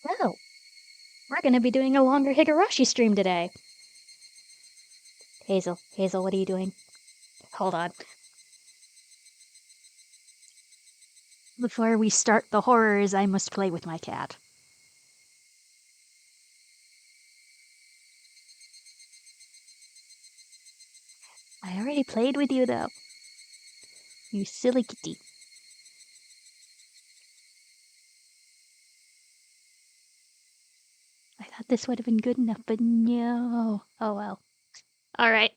Oh, we're gonna be doing a longer Higurashi stream today. Hazel, what are you doing? Hold on. Before we start the horrors, I must play with my cat. I already played with you, though. You silly kitty. I thought this would have been good enough, but no. Oh well. Alright.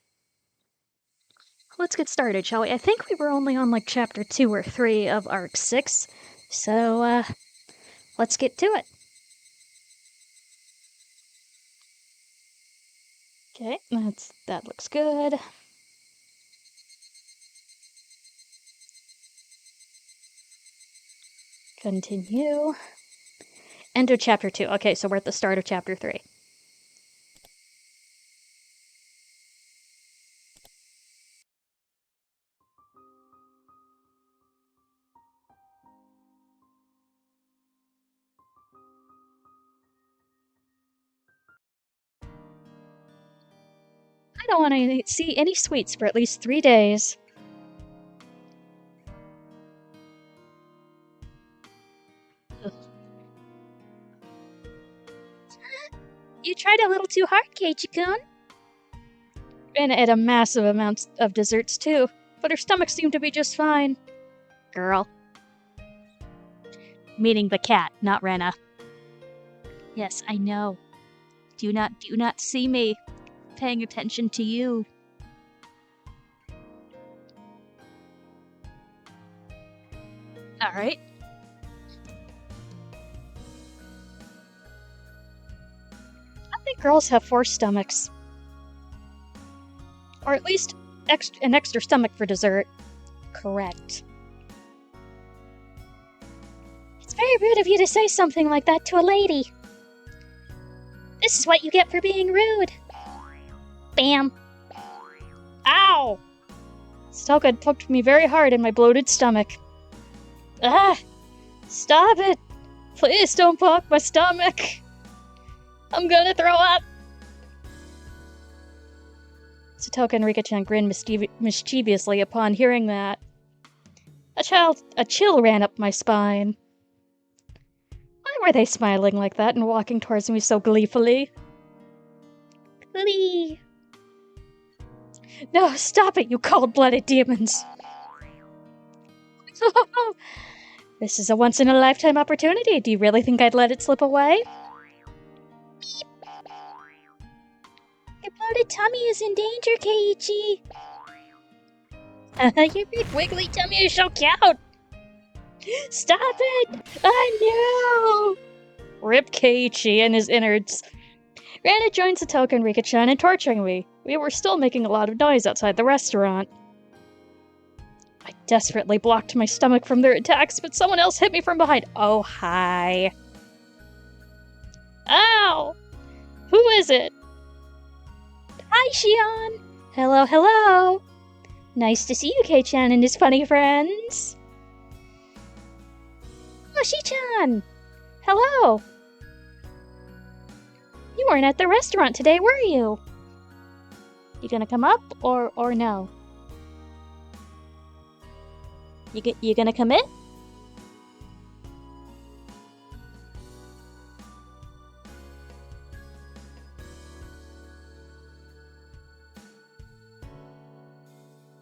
Let's get started, shall we? I think we were only on like chapter 2 or 3 of arc 6, so let's get to it. Okay, that looks good. Continue. Enter chapter 2. Okay, so we're at the start of chapter 3. I don't want to see any sweets for at least 3 days. Ugh. You tried a little too hard, Keiichi-kun. And ate a massive amount of desserts too, but her stomach seemed to be just fine. Girl. Meaning the cat, not Rena. Yes, I know. Do not see me paying attention to you. Alright. I think girls have 4 stomachs. Or at least an extra stomach for dessert. Correct. It's very rude of you to say something like that to a lady. This is what you get for being rude. Bam. Ow! Stalka poked me very hard in my bloated stomach. Ah! Stop it! Please don't poke my stomach! I'm gonna throw up! Satoka and Rika-chan grinned mischievously upon hearing that. A chill ran up my spine. Why were they smiling like that and walking towards me so gleefully? Glee! No, stop it, you cold-blooded demons! This is a once-in-a-lifetime opportunity. Do you really think I'd let it slip away? Beep. Your bloated tummy is in danger, Keiichi. Your big wiggly tummy is so cute. Stop it! Oh no! Rip Keiichi and his innards. Rana joined Satoka and Rika-chan in torturing me. We were still making a lot of noise outside the restaurant. I desperately blocked my stomach from their attacks, but someone else hit me from behind. Oh, hi. Ow! Who is it? Hi, Shion! Hello, hello! Nice to see you, Kei-chan and his funny friends. Oh, Shi-chan! Hello! You weren't at the restaurant today, were you? You gonna come up, or no? You gonna commit?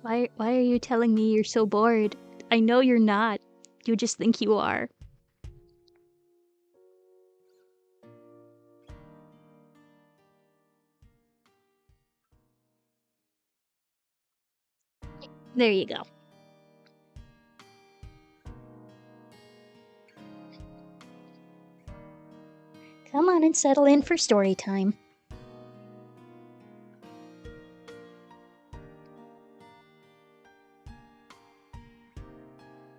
Why are you telling me you're so bored? I know you're not. You just think you are. There you go. Come on and settle in for story time.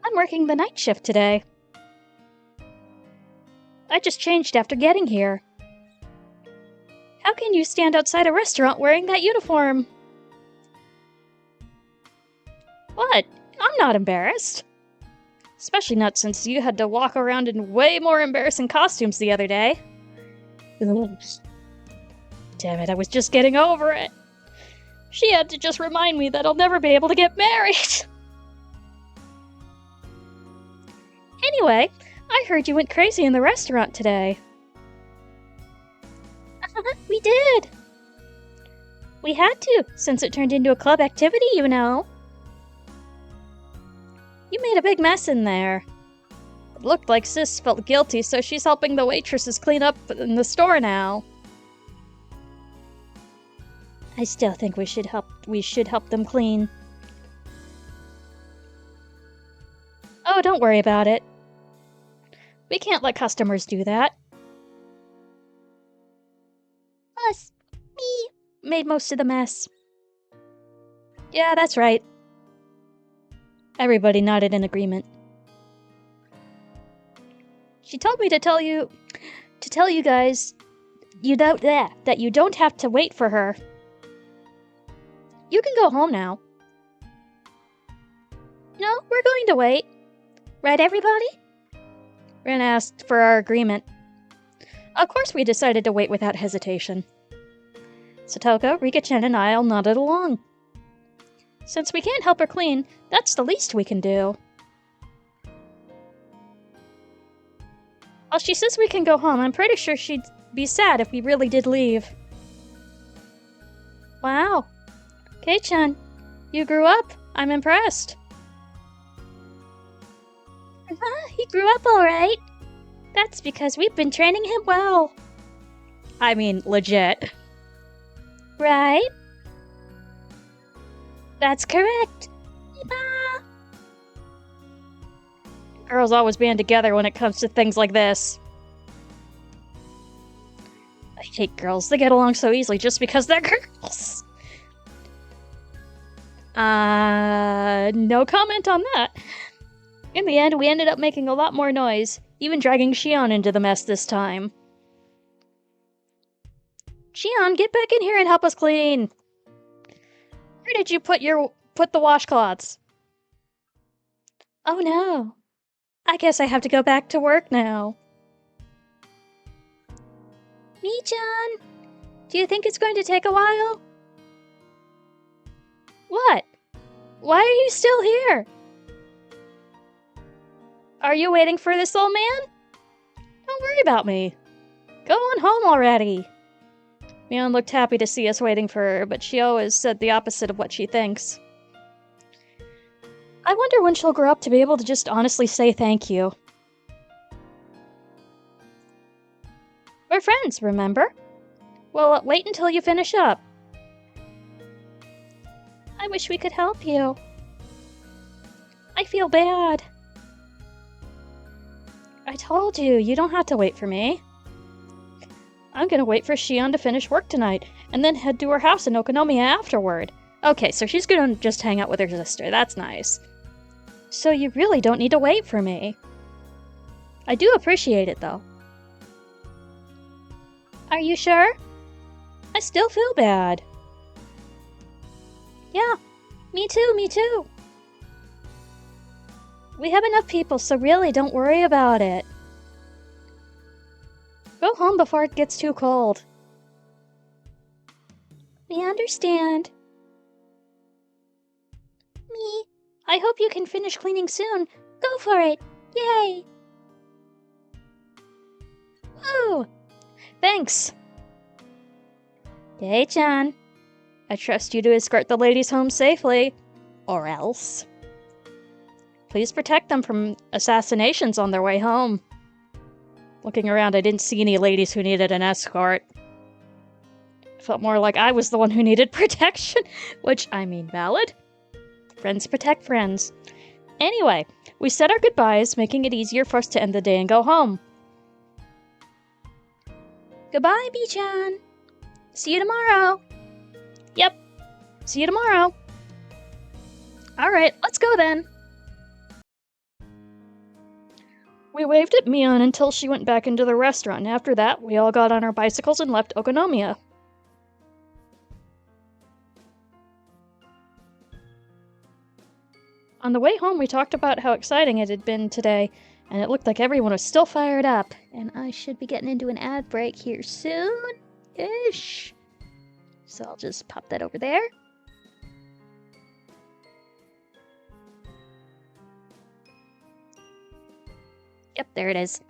I'm working the night shift today. I just changed after getting here. How can you stand outside a restaurant wearing that uniform? What? I'm not embarrassed. Especially not since you had to walk around in way more embarrassing costumes the other day. Ugh. Damn it, I was just getting over it. She had to just remind me that I'll never be able to get married. Anyway, I heard you went crazy in the restaurant today. We did. We had to, since it turned into a club activity, you know. You made a big mess in there. It looked like Sis felt guilty, so she's helping the waitresses clean up in the store now. I still think we should help them clean. Oh, don't worry about it. We can't let customers do that. Plus, me made most of the mess. Yeah, that's right. Everybody nodded in agreement. She told me to tell you guys that you don't have to wait for her. You can go home now. No, we're going to wait. Right, everybody? Ren asked for our agreement. Of course we decided to wait without hesitation. Satoko, Rika-chan, and I all nodded along. Since we can't help her clean, that's the least we can do. Well, she says we can go home. I'm pretty sure she'd be sad if we really did leave. Wow. Kei-chan, you grew up. I'm impressed. He grew up all right. That's because we've been training him well. I mean, legit. Right? That's correct. Girls always band together when it comes to things like this. I hate girls. They get along so easily just because they're girls. No comment on that. In the end, we ended up making a lot more noise, even dragging Shion into the mess this time. Shion, get back in here and help us clean. Where did you put the washcloths? Oh no. I guess I have to go back to work now. Mi-chan, do you think it's going to take a while? What? Why are you still here? Are you waiting for this old man? Don't worry about me. Go on home already. Mion looked happy to see us waiting for her, but she always said the opposite of what she thinks. I wonder when she'll grow up to be able to just honestly say thank you. We're friends, remember? Well, wait until you finish up. I wish we could help you. I feel bad. I told you, you don't have to wait for me. I'm gonna wait for Shion to finish work tonight, and then head to her house in Okonomiya afterward. Okay, so she's gonna just hang out with her sister, that's nice. So you really don't need to wait for me. I do appreciate it, though. Are you sure? I still feel bad. Yeah, me too. We have enough people, so really don't worry about it. Go home before it gets too cold. We understand. Me, I hope you can finish cleaning soon. Go for it. Yay! Woo! Thanks. Kei-chan, I trust you to escort the ladies home safely. Or else. Please protect them from assassinations on their way home. Looking around, I didn't see any ladies who needed an escort. It felt more like I was the one who needed protection, which, I mean, valid. Friends protect friends. Anyway, we said our goodbyes, making it easier for us to end the day and go home. Goodbye, B-chan. See you tomorrow. Yep. See you tomorrow. Alright, let's go then. We waved at Mion until she went back into the restaurant, and after that, we all got on our bicycles and left Okonomiya. On the way home, we talked about how exciting it had been today, and it looked like everyone was still fired up. And I should be getting into an ad break here soon-ish. So I'll just pop that over there. Yep, there it is.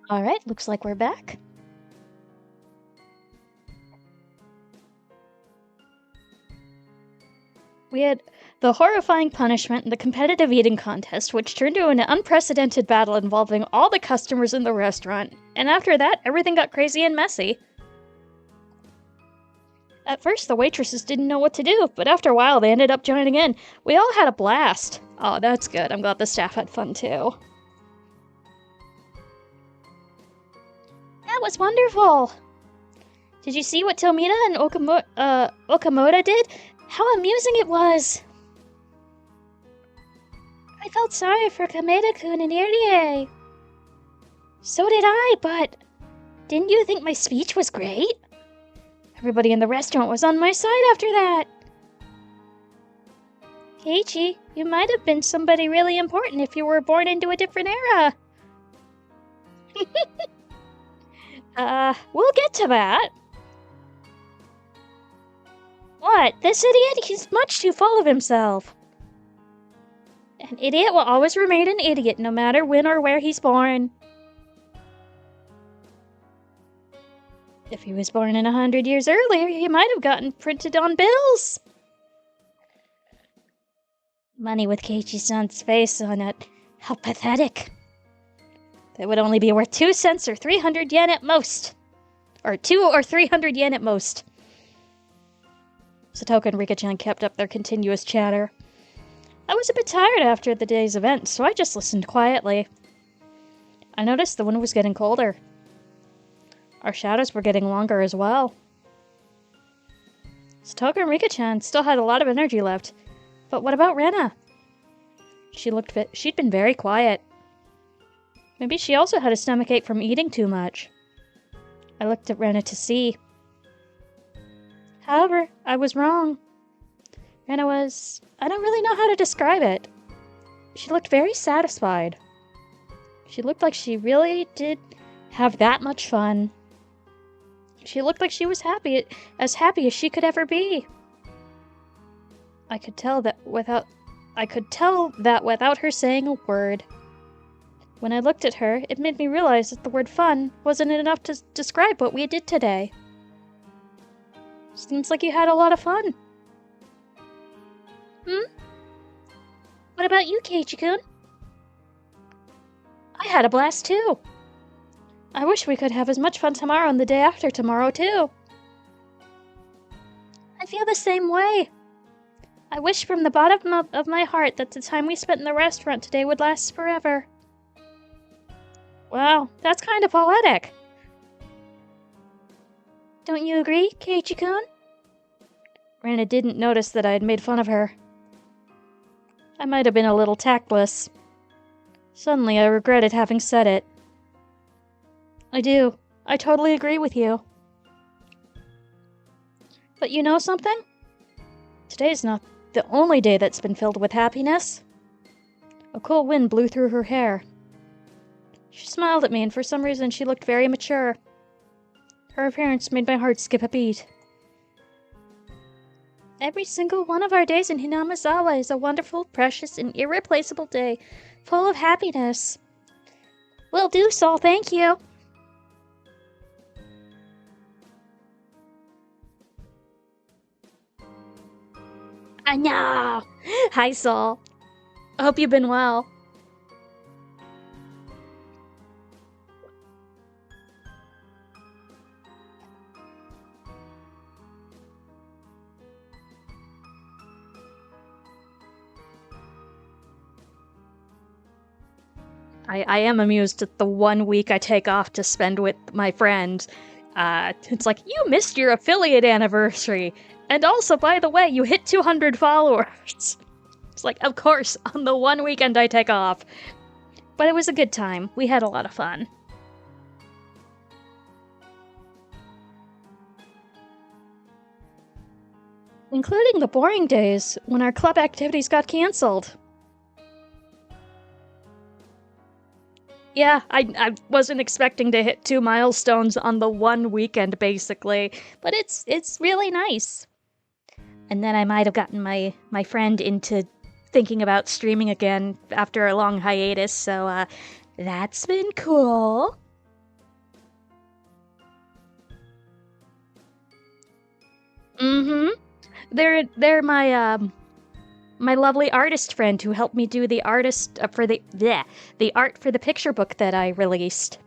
Alright, looks like we're back. We had the horrifying punishment in the competitive eating contest, which turned into an unprecedented battle involving all the customers in the restaurant, and after that, everything got crazy and messy. At first, the waitresses didn't know what to do, but after a while, they ended up joining in. We all had a blast. Oh, that's good. I'm glad the staff had fun, too. That was wonderful! Did you see what Tomita and Okamoto did? How amusing it was! I felt sorry for Kameda-kun and Irie. So did I, but didn't you think my speech was great? Everybody in the restaurant was on my side after that. Keiichi, you might have been somebody really important if you were born into a different era. We'll get to that. What? This idiot? He's much too full of himself. An idiot will always remain an idiot, no matter when or where he's born. If he was born in 100 years earlier, he might have gotten printed on bills. Money with Keiichi-san's face on it. How pathetic. That would only be worth 2 cents or 300 yen at most. Or 2 or 300 yen at most. Satoko and Rika-chan kept up their continuous chatter. I was a bit tired after the day's event, so I just listened quietly. I noticed the wind was getting colder. Our shadows were getting longer as well. Satoko and Rika-chan still had a lot of energy left. But what about Rena? She'd been very quiet. Maybe she also had a stomachache from eating too much. I looked at Rena to see. However, I was wrong. Rena was... I don't really know how to describe it. She looked very satisfied. She looked like she really did have that much fun. She looked like she was happy as she could ever be. I could tell that without her saying a word. When I looked at her, it made me realize that the word fun wasn't enough to describe what we did today. Seems like you had a lot of fun. What about you, Keiichi-kun? I had a blast too. I wish we could have as much fun tomorrow and the day after tomorrow too. I feel the same way. I wish from the bottom of my heart that the time we spent in the restaurant today would last forever. Wow, that's kind of poetic. Don't you agree, Keiichi-kun? Rena didn't notice that I had made fun of her. I might have been a little tactless. Suddenly, I regretted having said it. I do. I totally agree with you. But you know something? Today's not the only day that's been filled with happiness. A cool wind blew through her hair. She smiled at me, and for some reason she looked very mature. Her appearance made my heart skip a beat. Every single one of our days in Hinamizawa is a wonderful, precious, and irreplaceable day, full of happiness. Will do, Sol, thank you. I know! Hi, Sol. I hope you've been well. I am amused at the 1 week I take off to spend with my friend. It's like, you missed your affiliate anniversary! And also, by the way, you hit 200 followers! It's like, of course, on the 1 weekend I take off. But it was a good time. We had a lot of fun. Including the boring days, when our club activities got cancelled. Yeah, I wasn't expecting to hit 2 milestones on the 1 weekend, basically. But it's really nice. And then I might have gotten my friend into thinking about streaming again after a long hiatus, so that's been cool. Mm-hmm. They're my lovely artist friend who helped me do the artist for the art for the picture book that I released.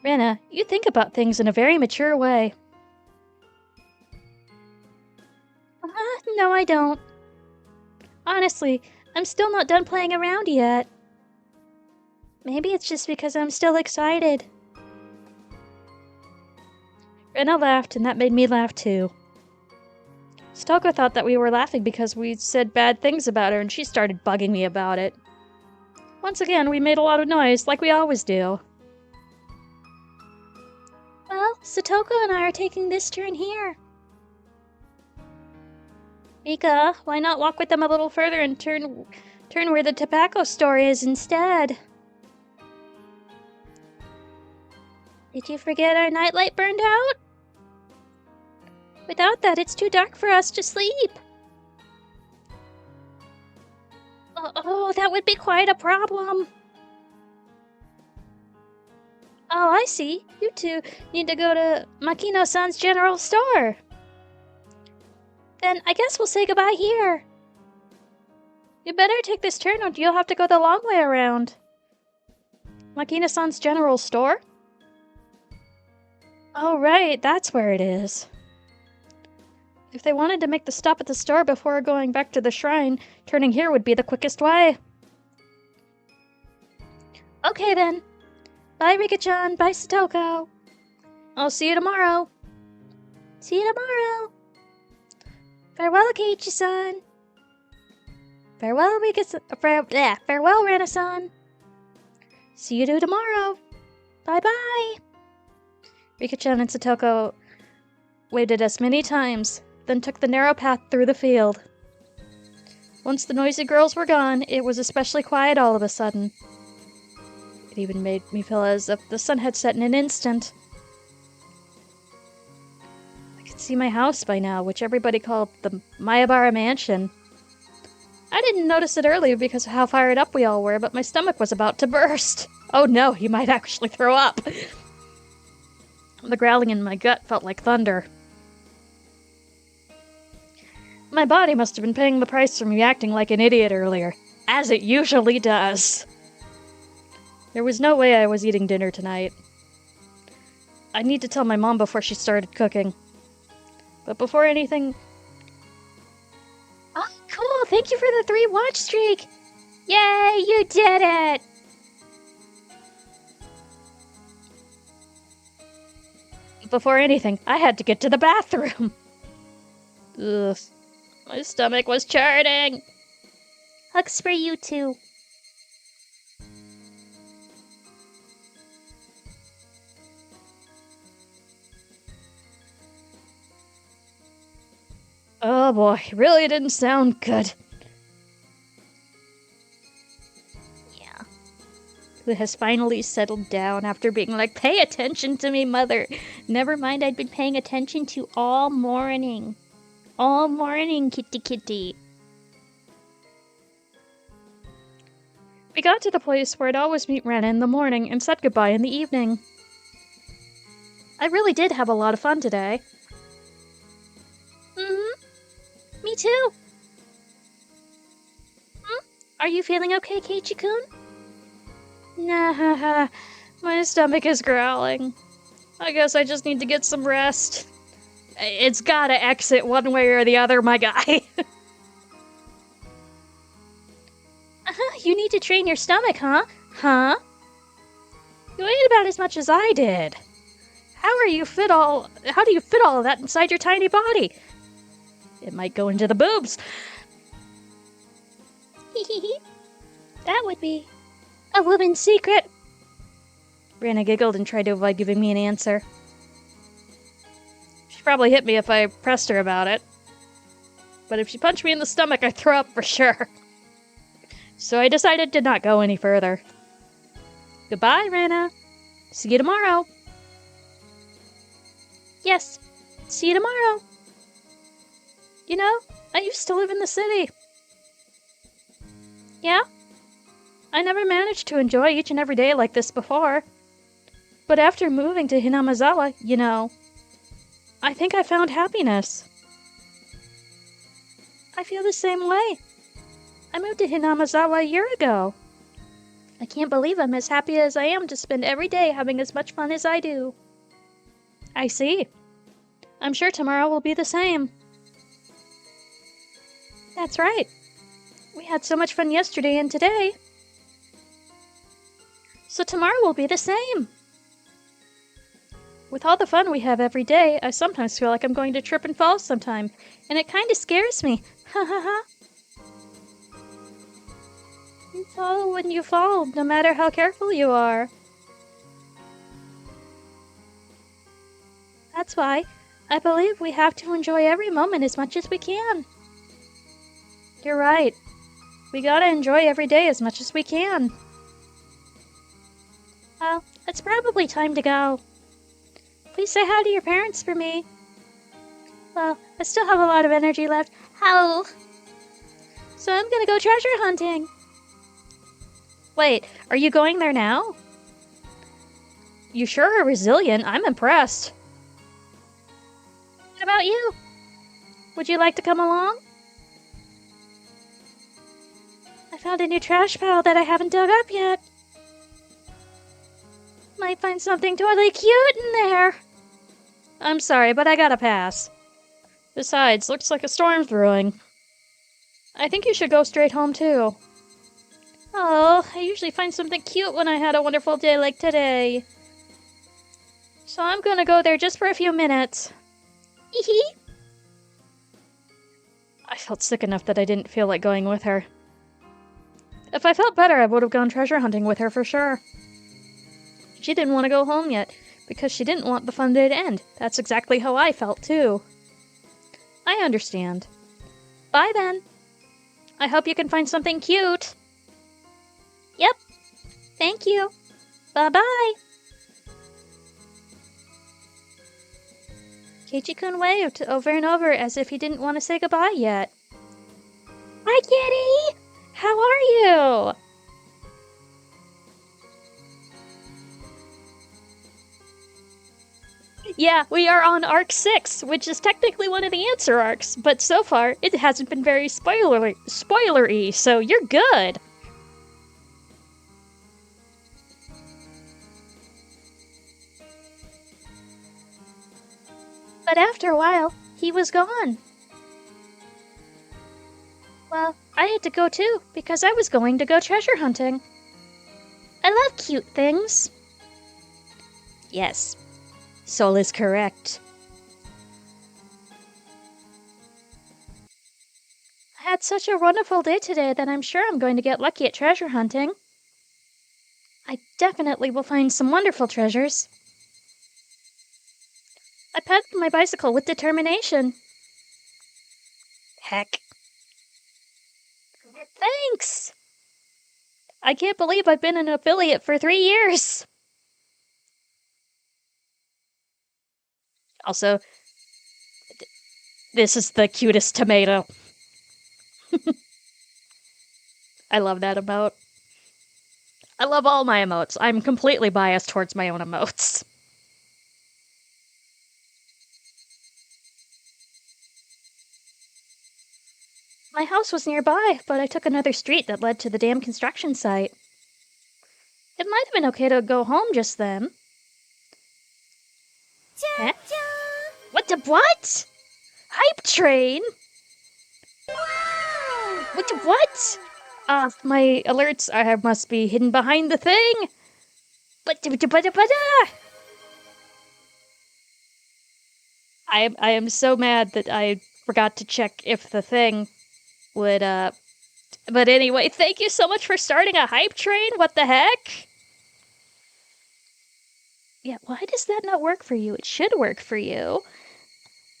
Rena, you think about things in a very mature way. No, I don't. Honestly, I'm still not done playing around yet. Maybe it's just because I'm still excited. Rena laughed, and that made me laugh too. Stoko thought that we were laughing because we said bad things about her, and she started bugging me about it. Once again, we made a lot of noise, like we always do. Well, Satoko and I are taking this turn here. Mika, why not walk with them a little further and turn where the tobacco store is instead? Did you forget our nightlight burned out? Without that, it's too dark for us to sleep. Oh, that would be quite a problem. Oh, I see. You two need to go to Makino-san's general store. Then I guess we'll say goodbye here. You better take this turn or you'll have to go the long way around. Makino-san's general store? Oh, right, that's where it is. If they wanted to make the stop at the store before going back to the shrine, turning here would be the quickest way. Okay then. Bye, Rika-chan. Bye, Satoko. I'll see you tomorrow. See you tomorrow. Farewell, Keiichi-san. Farewell, farewell, Rena-san. See you tomorrow. Bye-bye. Rika-chan and Satoko waved at us many times, then took the narrow path through the field. Once the noisy girls were gone, it was especially quiet all of a sudden. It even made me feel as if the sun had set in an instant. I could see my house by now, which everybody called the Mayabara Mansion. I didn't notice it earlier because of how fired up we all were, but my stomach was about to burst. Oh no, you might actually throw up. The growling in my gut felt like thunder. My body must have been paying the price for me acting like an idiot earlier, as it usually does. There was no way I was eating dinner tonight. I'd need to tell my mom before she started cooking. But before anything... Oh, cool! Thank you for the 3-watch streak! Yay! You did it! Before anything, I had to get to the bathroom. Ugh. My stomach was churning. Hugs for you too. Oh boy, really didn't sound good. Yeah. Who has finally settled down after being like, pay attention to me, mother. Never mind, I'd been paying attention to all morning. All morning, kitty kitty. We got to the place where I'd always meet Rena in the morning and said goodbye in the evening. I really did have a lot of fun today. Me too. Are you feeling okay, Keiichi-kun? Nah, my stomach is growling. I guess I just need to get some rest. It's gotta exit one way or the other, my guy. You need to train your stomach, huh? Huh? You ate about as much as I did. How do you fit all of that inside your tiny body? It might go into the boobs. That would be a woman's secret. Rana giggled and tried to avoid giving me an answer. She'd probably hit me if I pressed her about it. But if she punched me in the stomach, I'd throw up for sure. So I decided to not go any further. Goodbye, Rana. See you tomorrow. Yes, see you tomorrow. You know, I used to live in the city. Yeah? I never managed to enjoy each and every day like this before. But after moving to Hinamazawa, you know, I think I found happiness. I feel the same way. I moved to Hinamazawa a year ago. I can't believe I'm as happy as I am to spend every day having as much fun as I do. I see. I'm sure tomorrow will be the same. That's right. We had so much fun yesterday and today. So tomorrow will be the same. With all the fun we have every day, I sometimes feel like I'm going to trip and fall sometime, and it kinda scares me. Ha ha ha. You fall when you fall, no matter how careful you are. That's why I believe we have to enjoy every moment as much as we can. You're right. We gotta enjoy every day as much as we can. Well, it's probably time to go. Please say hi to your parents for me. Well, I still have a lot of energy left. How? So I'm gonna go treasure hunting. Wait, are you going there now? You sure are resilient. I'm impressed. What about you? Would you like to come along? I found a new trash pile that I haven't dug up yet. Might find something totally cute in there. I'm sorry, but I gotta pass. Besides, looks like a storm's brewing. I think you should go straight home, too. Oh, I usually find something cute when I had a wonderful day like today. So I'm gonna go there just for a few minutes. Hee. I felt sick enough that I didn't feel like going with her. If I felt better, I would have gone treasure hunting with her for sure. She didn't want to go home yet, because she didn't want the fun day to end. That's exactly how I felt, too. I understand. Bye, then. I hope you can find something cute. Yep. Thank you. Bye-bye. Keiichi-kun waved over and over as if he didn't want to say goodbye yet. Hi, Kitty! How are you? Yeah, we are on Arc 6, which is technically one of the answer arcs, but so far, it hasn't been very spoilery, so you're good! But after a while, he was gone. Well, I had to go too, because I was going to go treasure hunting. I love cute things. Yes, Sol is correct. had such a wonderful day today that I'm sure I'm going to get lucky at treasure hunting. I definitely will find some wonderful treasures. I pedaled my bicycle with determination. Heck. Thanks! I can't believe I've been an affiliate for 3 years. Also, this is the cutest tomato. I love that emote. I love all my emotes. I'm completely biased towards my own emotes. My house was nearby, but I took another street that led to the dam construction site. It might have been okay to go home just then. Huh? What? Hype train? What? My alerts must be hidden behind the thing. I am so mad that I forgot to check if the thing would, But anyway, thank you so much for starting a hype train. What the heck? Yeah, why does that not work for you? It should work for you.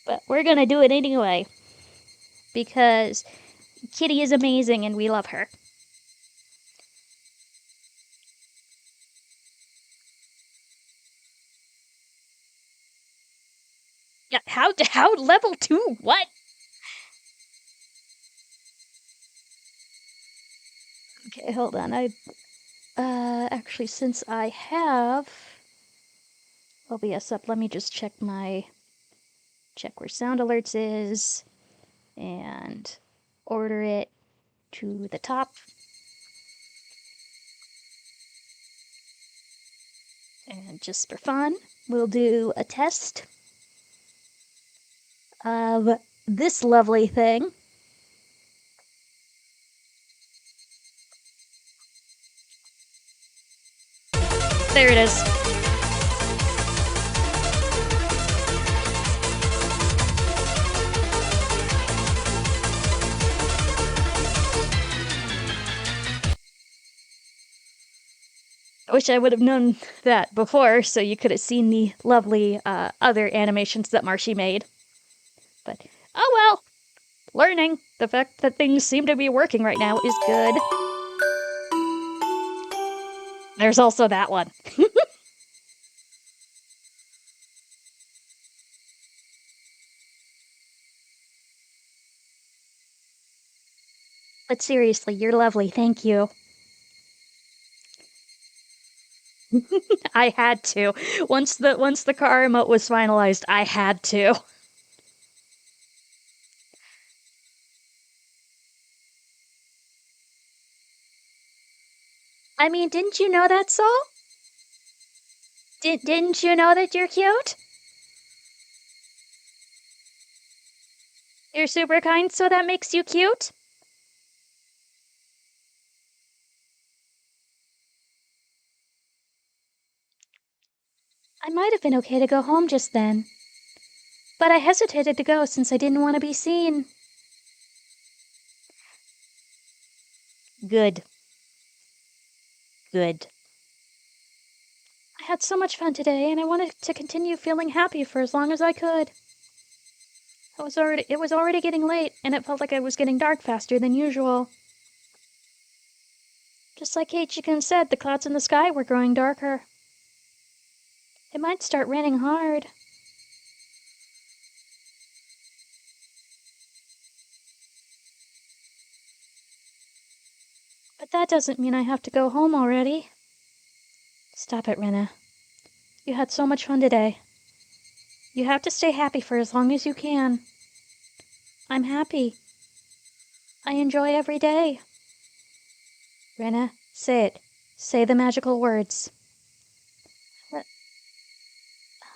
But we're gonna do it anyway. Because Kitty is amazing and we love her. Yeah, how level 2? What? Okay, hold on. Actually, since I have OBS up, let me just check where sound alerts is and order it to the top. And just for fun, we'll do a test of this lovely thing. There it is. I wish I would have known that before, so you could have seen the lovely other animations that Marshy made. But, oh well! Learning. The fact that things seem to be working right now is good. There's also that one. But seriously, you're lovely, thank you. I had to. Once the car emote was finalized, I had to. I mean, didn't you know that, Soul? Didn't you know that you're cute? You're super kind, so that makes you cute? I might have been okay to go home just then. But I hesitated to go since I didn't want to be seen. Good. Good. I had so much fun today, and I wanted to continue feeling happy for as long as I could. It was already getting late, and it felt like it was getting dark faster than usual. Just like Ichigan said, the clouds in the sky were growing darker. It might start raining hard. But that doesn't mean I have to go home already. Stop it, Rena. You had so much fun today. You have to stay happy for as long as you can. I'm happy. I enjoy every day. Rena, say it. Say the magical words.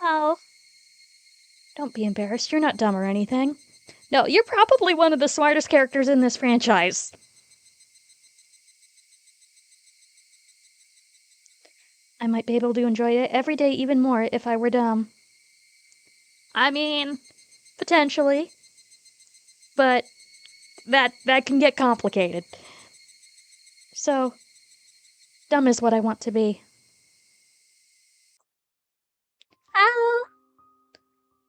How? Don't be embarrassed. You're not dumb or anything. No, you're probably one of the smartest characters in this franchise. I might be able to enjoy it every day even more if I were dumb. I mean, potentially. But that can get complicated. So, dumb is what I want to be. Oh,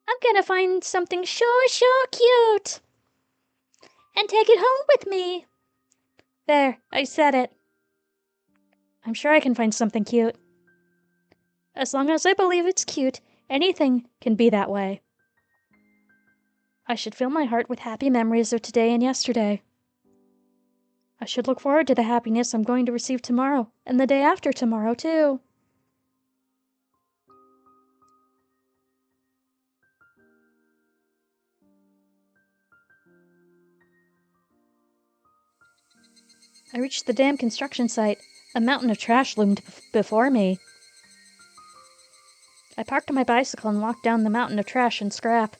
I'm gonna find something sure cute and take it home with me. There, I said it. I'm sure I can find something cute. As long as I believe it's cute, anything can be that way. I should fill my heart with happy memories of today and yesterday. I should look forward to the happiness I'm going to receive tomorrow, and the day after tomorrow, too. I reached the dam construction site. A mountain of trash loomed before me. I parked my bicycle and walked down the mountain of trash and scrap.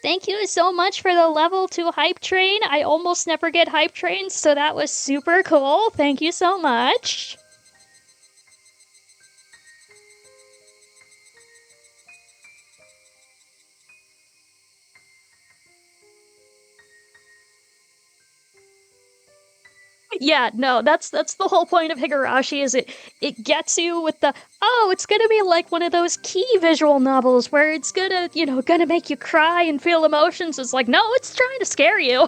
Thank you so much for the level 2 hype train. I almost never get hype trains, so that was super cool. Thank you so much. Yeah, no, that's the whole point of Higurashi is it gets you with the, oh, it's gonna be like one of those key visual novels where it's gonna make you cry and feel emotions. It's like, no, it's trying to scare you.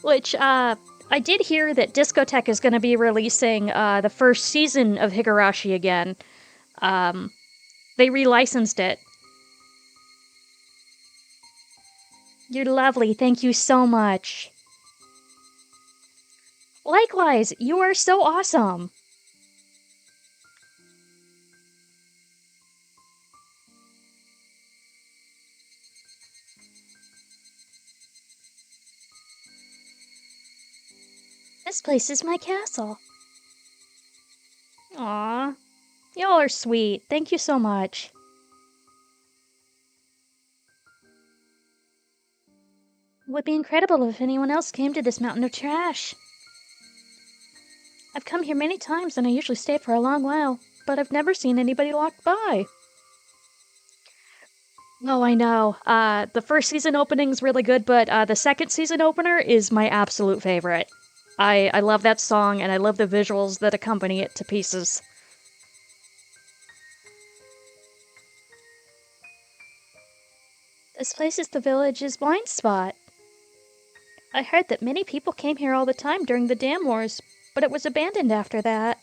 Which, I did hear that Discotek is gonna be releasing, the first season of Higurashi again. They relicensed it. You're lovely, thank you so much. Likewise, you are so awesome. This place is my castle. Aw, y'all are sweet. Thank you so much. It would be incredible if anyone else came to this mountain of trash. I've come here many times and I usually stay for a long while, but I've never seen anybody walk by. Oh, I know. The first season opening's really good, but the second season opener is my absolute favorite. I love that song and I love the visuals that accompany it to pieces. This place is the village's blind spot. I heard that many people came here all the time during the dam wars, but it was abandoned after that.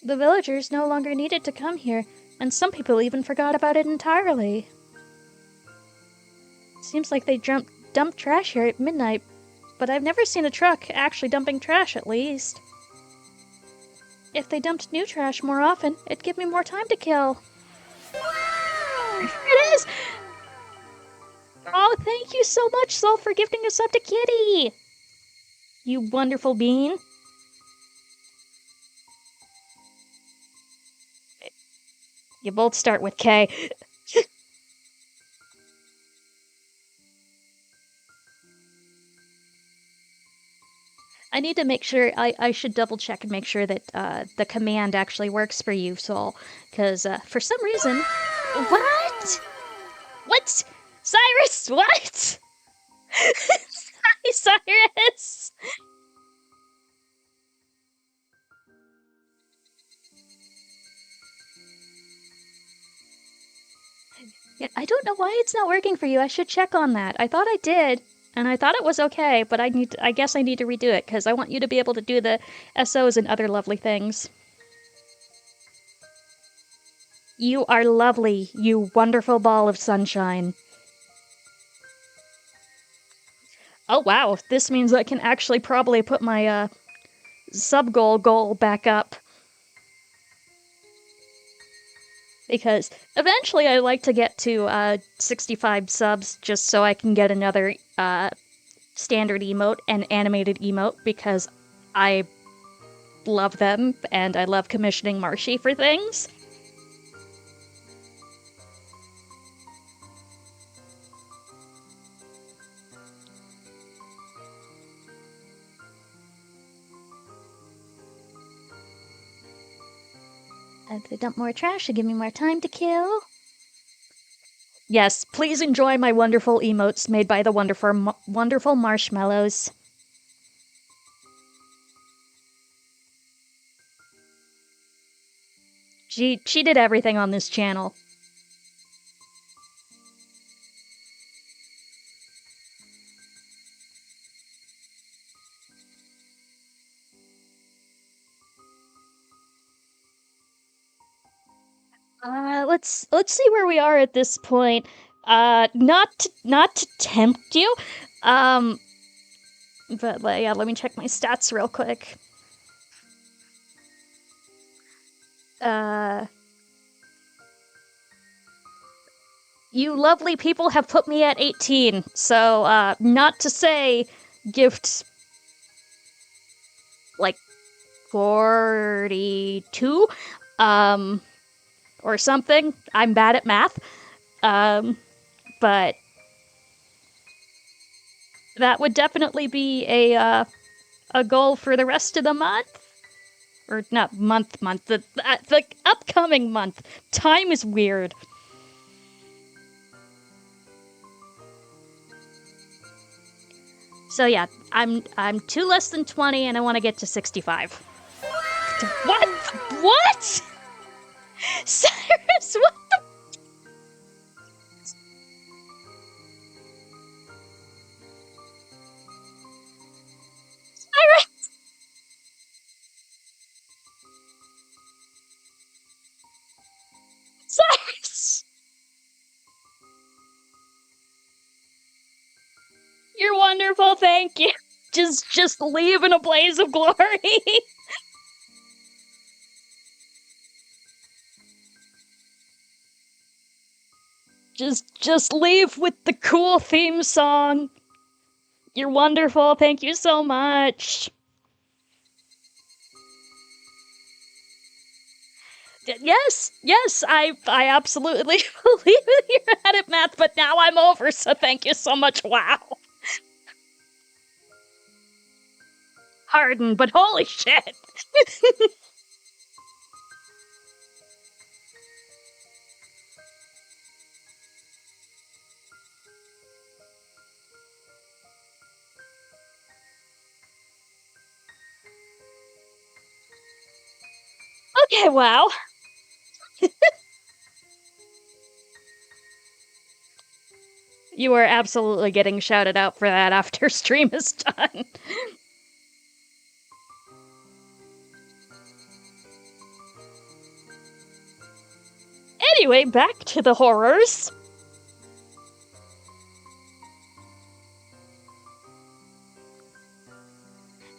The villagers no longer needed to come here, and some people even forgot about it entirely. Seems like they dumped trash here at midnight, but I've never seen a truck actually dumping trash, at least. If they dumped new trash more often, it'd give me more time to kill. Wow! It is! Oh, thank you so much, Soul, for gifting us up to Kitty! You wonderful bean. You both start with K. I need to make sure, I should double check and make sure that the command actually works for you, Soul. Because for some reason. What? What? Cyrus, what? Hi, Cyrus! Yeah, I don't know why it's not working for you. I should check on that. I thought I did, and I thought it was okay, but I guess I need to redo it, because I want you to be able to do the SOs and other lovely things. You are lovely, you wonderful ball of sunshine. Oh wow, this means I can actually probably put my sub-goal back up. Because eventually I like to get to 65 subs just so I can get another standard emote and animated emote, because I love them and I love commissioning Marshy for things. If they dump more trash, they give me more time to kill. Yes, please enjoy my wonderful emotes made by the wonderful marshmallows. She did everything on this channel. Let's see where we are at this point. Not to tempt you, but yeah, let me check my stats real quick. You lovely people have put me at 18, so, not to say gift, like, 42, or something. I'm bad at math, but that would definitely be a goal for the rest of the month. Or not month, the upcoming month. Time is weird. So yeah, I'm 2 less than 20 and I want to get to 65. What? What? Cyrus, what the? Cyrus! Cyrus! You're wonderful, thank you. Just leave in a blaze of glory. just leave with the cool theme song. You're wonderful, thank you so much. Yes, I absolutely believe that you're bad at math, but now I'm over, so thank you so much. Wow. Pardon, but holy shit. Okay, wow. You are absolutely getting shouted out for that after stream is done. Anyway, back to the horrors.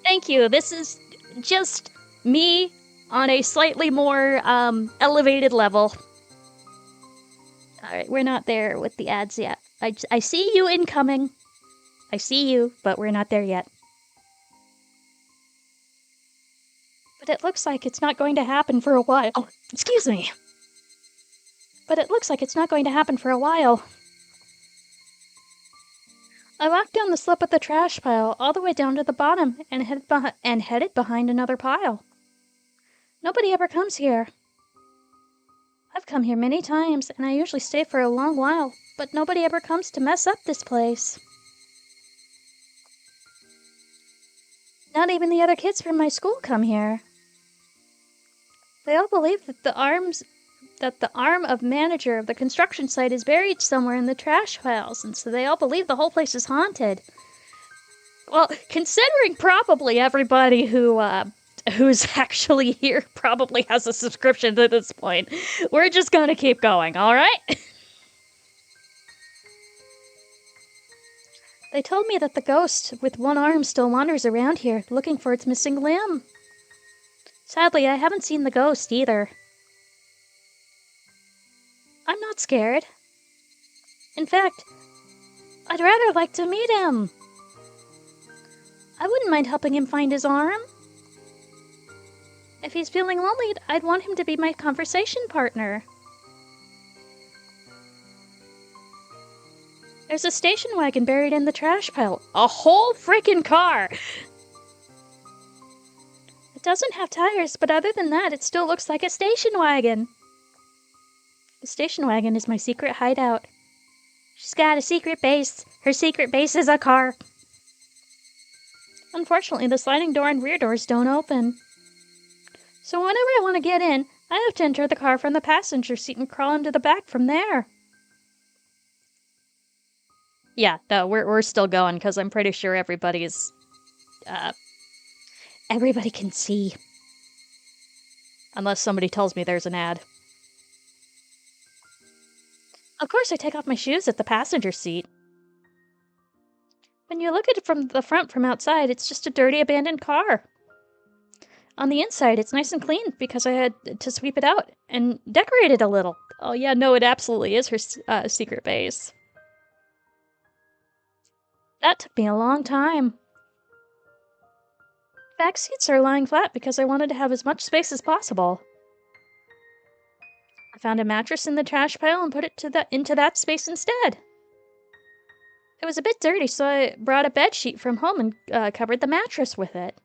Thank you. This is just me on a slightly more elevated level. Alright, we're not there with the ads yet. I see you incoming. I see you, but we're not there yet. But it looks like it's not going to happen for a while. Oh, excuse me. But it looks like it's not going to happen for a while. I walked down the slope of the trash pile all the way down to the bottom and headed behind another pile. Nobody ever comes here. I've come here many times, and I usually stay for a long while, but nobody ever comes to mess up this place. Not even the other kids from my school come here. They all believe that the arm of manager of the construction site is buried somewhere in the trash piles, and so they all believe the whole place is haunted. Well, considering probably everybody who's actually here probably has a subscription to this point, we're just gonna keep going, alright? They told me that the ghost with one arm still wanders around here, looking for its missing limb. Sadly, I haven't seen the ghost either. I'm not scared. In fact, I'd rather like to meet him. I wouldn't mind helping him find his arm. If he's feeling lonely, I'd want him to be my conversation partner. There's a station wagon buried in the trash pile. A whole freaking car! It doesn't have tires, but other than that, it still looks like a station wagon. The station wagon is my secret hideout. She's got a secret base. Her secret base is a car. Unfortunately, the sliding door and rear doors don't open. So whenever I want to get in, I have to enter the car from the passenger seat and crawl into the back from there. Yeah, no, we're still going because I'm pretty sure everybody can see. Unless somebody tells me there's an ad. Of course, I take off my shoes at the passenger seat. When you look at it from the front from outside, it's just a dirty, abandoned car. On the inside, it's nice and clean because I had to sweep it out and decorate it a little. Oh yeah, no, it absolutely is her secret base. That took me a long time. Back seats are lying flat because I wanted to have as much space as possible. I found a mattress in the trash pile and put it into that space instead. It was a bit dirty, so I brought a bed sheet from home and covered the mattress with it.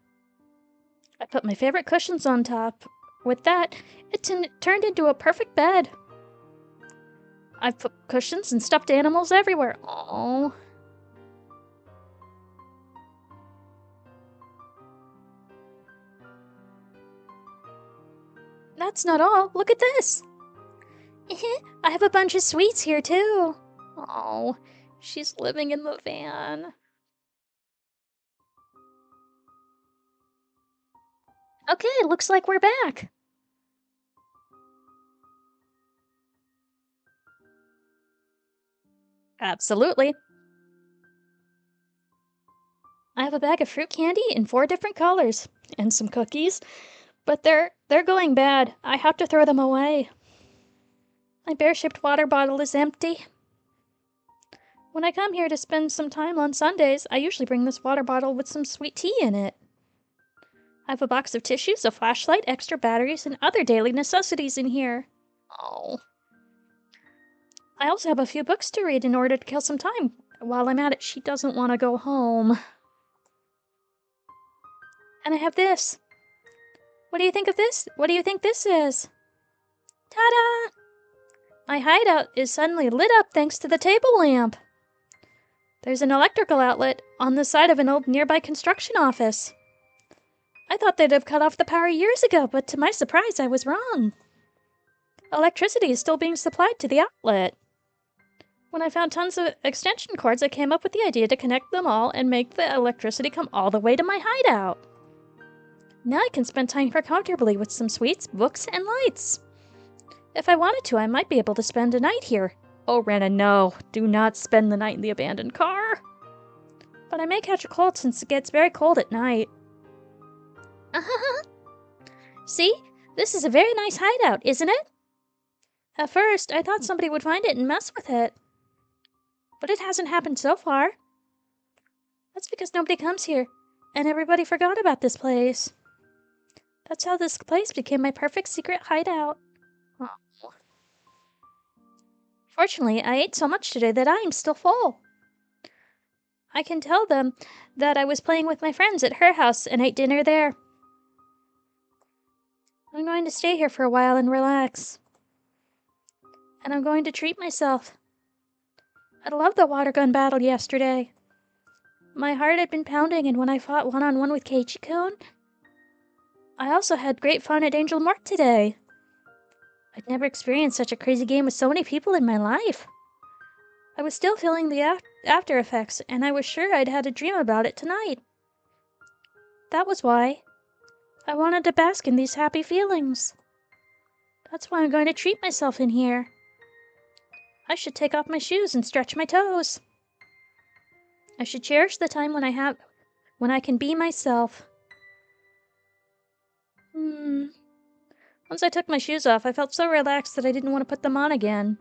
I put my favorite cushions on top. With that, it turned into a perfect bed. I've put cushions and stuffed animals everywhere. Oh. That's not all. Look at this. I have a bunch of sweets here, too. Oh, she's living in the van. Okay, looks like we're back. Absolutely. I have a bag of fruit candy in 4 different colors, and some cookies, but they're going bad. I have to throw them away. My bear-shaped water bottle is empty. When I come here to spend some time on Sundays, I usually bring this water bottle with some sweet tea in it. I have a box of tissues, a flashlight, extra batteries, and other daily necessities in here. Oh. I also have a few books to read in order to kill some time. While I'm at it, she doesn't want to go home. And I have this. What do you think of this? What do you think this is? Ta-da! My hideout is suddenly lit up thanks to the table lamp. There's an electrical outlet on the side of an old nearby construction office. I thought they'd have cut off the power years ago, but to my surprise, I was wrong. Electricity is still being supplied to the outlet. When I found tons of extension cords, I came up with the idea to connect them all and make the electricity come all the way to my hideout. Now I can spend time here comfortably with some sweets, books, and lights. If I wanted to, I might be able to spend a night here. Oh, Rena, no. Do not spend the night in the abandoned car. But I may catch a cold since it gets very cold at night. See? This is a very nice hideout, isn't it? At first, I thought somebody would find it and mess with it. But it hasn't happened so far. That's because nobody comes here, and everybody forgot about this place. That's how this place became my perfect secret hideout. Oh. Fortunately, I ate so much today that I am still full. I can tell them that I was playing with my friends at her house and ate dinner there. I'm going to stay here for a while and relax. And I'm going to treat myself. I loved the water gun battle yesterday. My heart had been pounding, and when I fought one-on-one with Keiichi-kun, I also had great fun at Angel Mort today. I'd never experienced such a crazy game with so many people in my life. I was still feeling the after effects, and I was sure I'd had a dream about it tonight. That was why. I wanted to bask in these happy feelings. That's why I'm going to treat myself in here. I should take off my shoes and stretch my toes. I should cherish the time when I can be myself. Once I took my shoes off, I felt so relaxed that I didn't want to put them on again.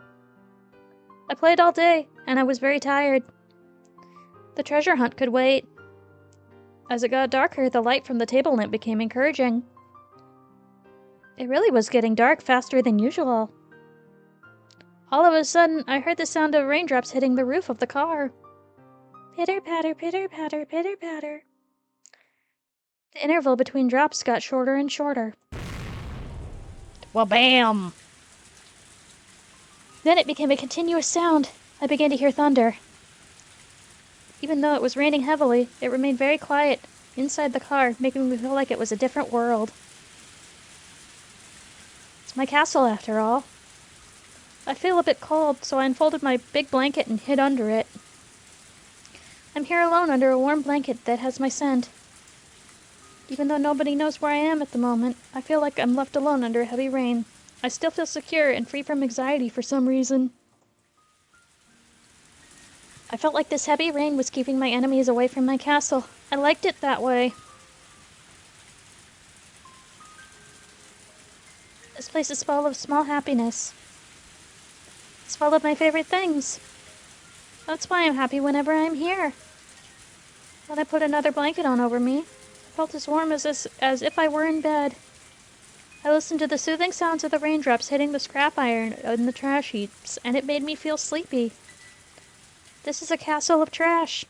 I played all day, and I was very tired. The treasure hunt could wait. As it got darker, the light from the table lamp became encouraging. It really was getting dark faster than usual. All of a sudden, I heard the sound of raindrops hitting the roof of the car. Pitter-patter, pitter-patter, pitter-patter. The interval between drops got shorter and shorter. Well, bam! Then it became a continuous sound. I began to hear thunder. Even though it was raining heavily, it remained very quiet inside the car, making me feel like it was a different world. It's my castle, after all. I feel a bit cold, so I unfolded my big blanket and hid under it. I'm here alone under a warm blanket that has my scent. Even though nobody knows where I am at the moment, I feel like I'm left alone under heavy rain. I still feel secure and free from anxiety for some reason. I felt like this heavy rain was keeping my enemies away from my castle. I liked it that way. This place is full of small happiness. It's full of my favorite things. That's why I'm happy whenever I'm here. When I put another blanket on over me, I felt as warm as if I were in bed. I listened to the soothing sounds of the raindrops hitting the scrap iron in the trash heaps, and it made me feel sleepy. This is a castle of trash.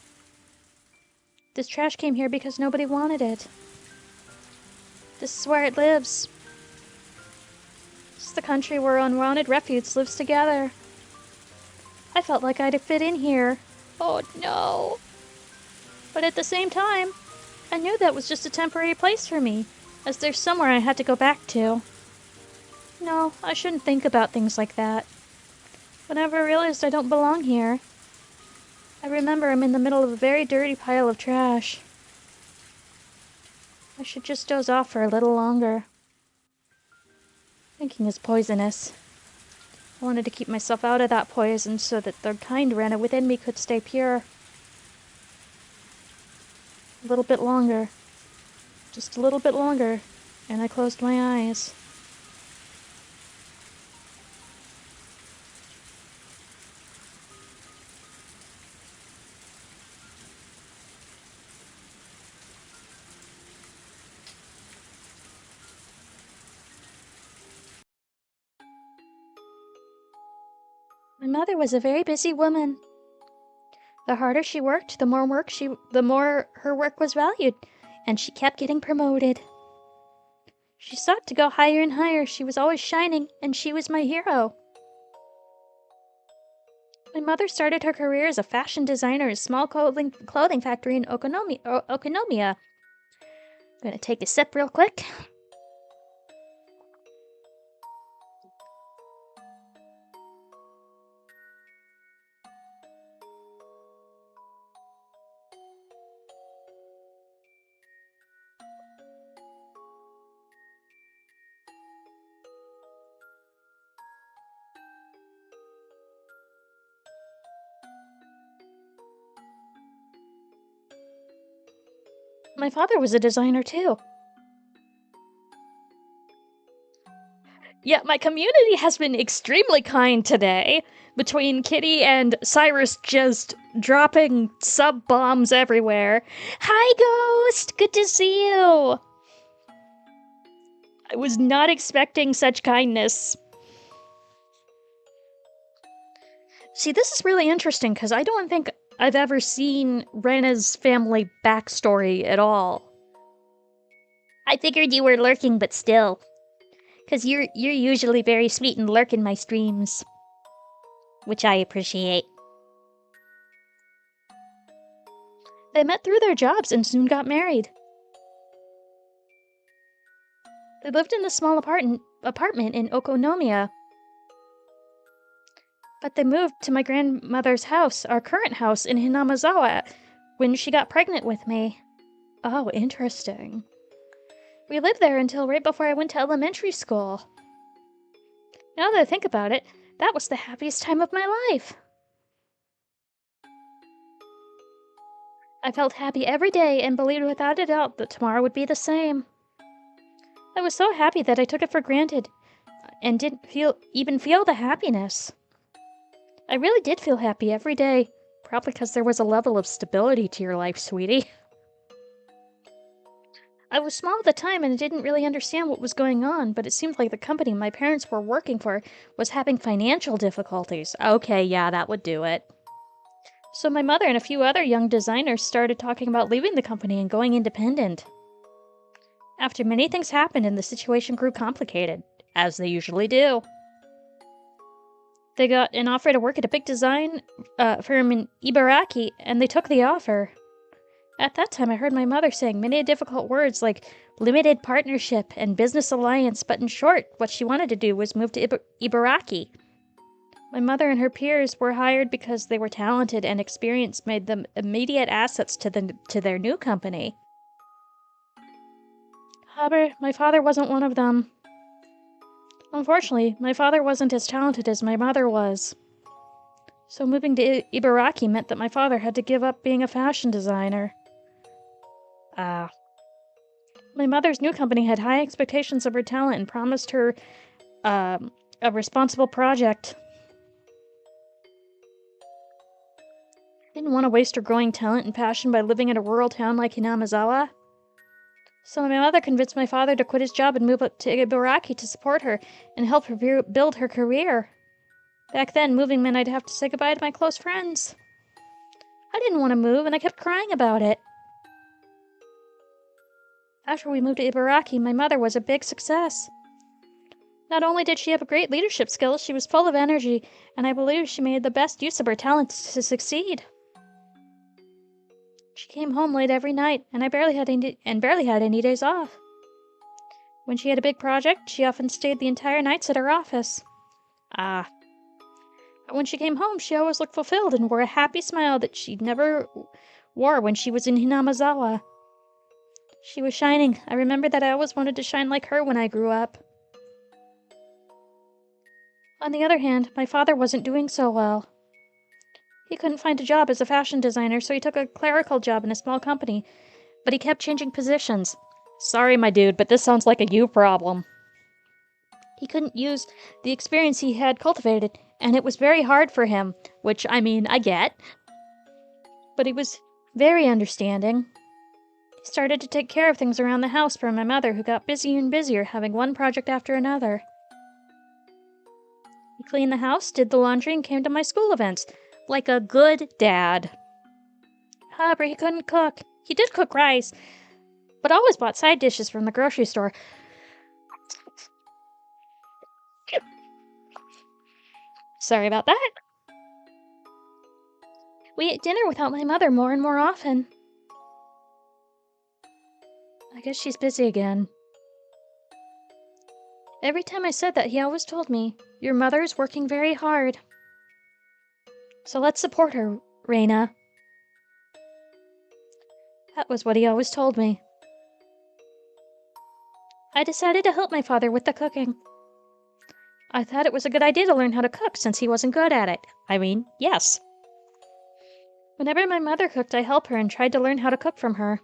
This trash came here because nobody wanted it. This is where it lives. This is the country where unwanted refuse lives together. I felt like I'd fit in here. Oh no. But at the same time, I knew that was just a temporary place for me, as there's somewhere I had to go back to. No, I shouldn't think about things like that. Whenever I realized I don't belong here, I remember I'm in the middle of a very dirty pile of trash. I should just doze off for a little longer. Thinking is poisonous. I wanted to keep myself out of that poison so that the kind Rena within me could stay pure. A little bit longer. Just a little bit longer, and I closed my eyes. My mother was a very busy woman. The harder she worked, the more her work was valued, and she kept getting promoted. She sought to go higher and higher. She was always shining, and she was my hero. My mother started her career as a fashion designer at a small clothing factory in Okonomiya. I'm gonna take a sip real quick. My father was a designer too. Yeah, my community has been extremely kind today, between Kitty and Cyrus just dropping sub-bombs everywhere. Hi, Ghost! Good to see you! I was not expecting such kindness. See, this is really interesting, because I don't think I've ever seen Rena's family backstory at all. I figured you were lurking, but still. Because you're usually very sweet and lurk in my streams. Which I appreciate. They met through their jobs and soon got married. They lived in a small apartment in Okonomiya. But they moved to my grandmother's house, our current house in Hinamazawa, when she got pregnant with me. Oh, interesting. We lived there until right before I went to elementary school. Now that I think about it, that was the happiest time of my life. I felt happy every day and believed without a doubt that tomorrow would be the same. I was so happy that I took it for granted and didn't even feel the happiness. I really did feel happy every day, probably because there was a level of stability to your life, sweetie. I was small at the time and didn't really understand what was going on, but it seemed like the company my parents were working for was having financial difficulties. Okay, yeah, that would do it. So my mother and a few other young designers started talking about leaving the company and going independent. After many things happened and the situation grew complicated, as they usually do. They got an offer to work at a big design firm in Ibaraki, and they took the offer. At that time, I heard my mother saying many difficult words like limited partnership and business alliance, but in short, what she wanted to do was move to Ibaraki. My mother and her peers were hired because they were talented and experience made them immediate assets to their new company. However, my father wasn't one of them. Unfortunately, my father wasn't as talented as my mother was. So moving to Ibaraki meant that my father had to give up being a fashion designer. My mother's new company had high expectations of her talent and promised her a responsible project. Didn't want to waste her growing talent and passion by living in a rural town like Hinamizawa. So my mother convinced my father to quit his job and move up to Ibaraki to support her and help her build her career. Back then, moving meant I'd have to say goodbye to my close friends. I didn't want to move, and I kept crying about it. After we moved to Ibaraki, my mother was a big success. Not only did she have great leadership skills, she was full of energy, and I believe she made the best use of her talents to succeed. She came home late every night, and I barely had any days off. When she had a big project, she often stayed the entire nights at her office. But when she came home, she always looked fulfilled and wore a happy smile that she never wore when she was in Hinamizawa. She was shining. I remember that I always wanted to shine like her when I grew up. On the other hand, my father wasn't doing so well. He couldn't find a job as a fashion designer, so he took a clerical job in a small company, but he kept changing positions. Sorry, my dude, but this sounds like a you problem. He couldn't use the experience he had cultivated, and it was very hard for him, which, I mean, I get. But he was very understanding. He started to take care of things around the house for my mother, who got busier and busier, having one project after another. He cleaned the house, did the laundry, and came to my school events, like a good dad. However, he couldn't cook. He did cook rice, but always bought side dishes from the grocery store. Sorry about that. We ate dinner without my mother more and more often. I guess she's busy again. Every time I said that, he always told me, "Your mother is working very hard. So let's support her, Reina." That was what he always told me. I decided to help my father with the cooking. I thought it was a good idea to learn how to cook since he wasn't good at it. I mean, yes. Whenever my mother cooked, I helped her and tried to learn how to cook from her.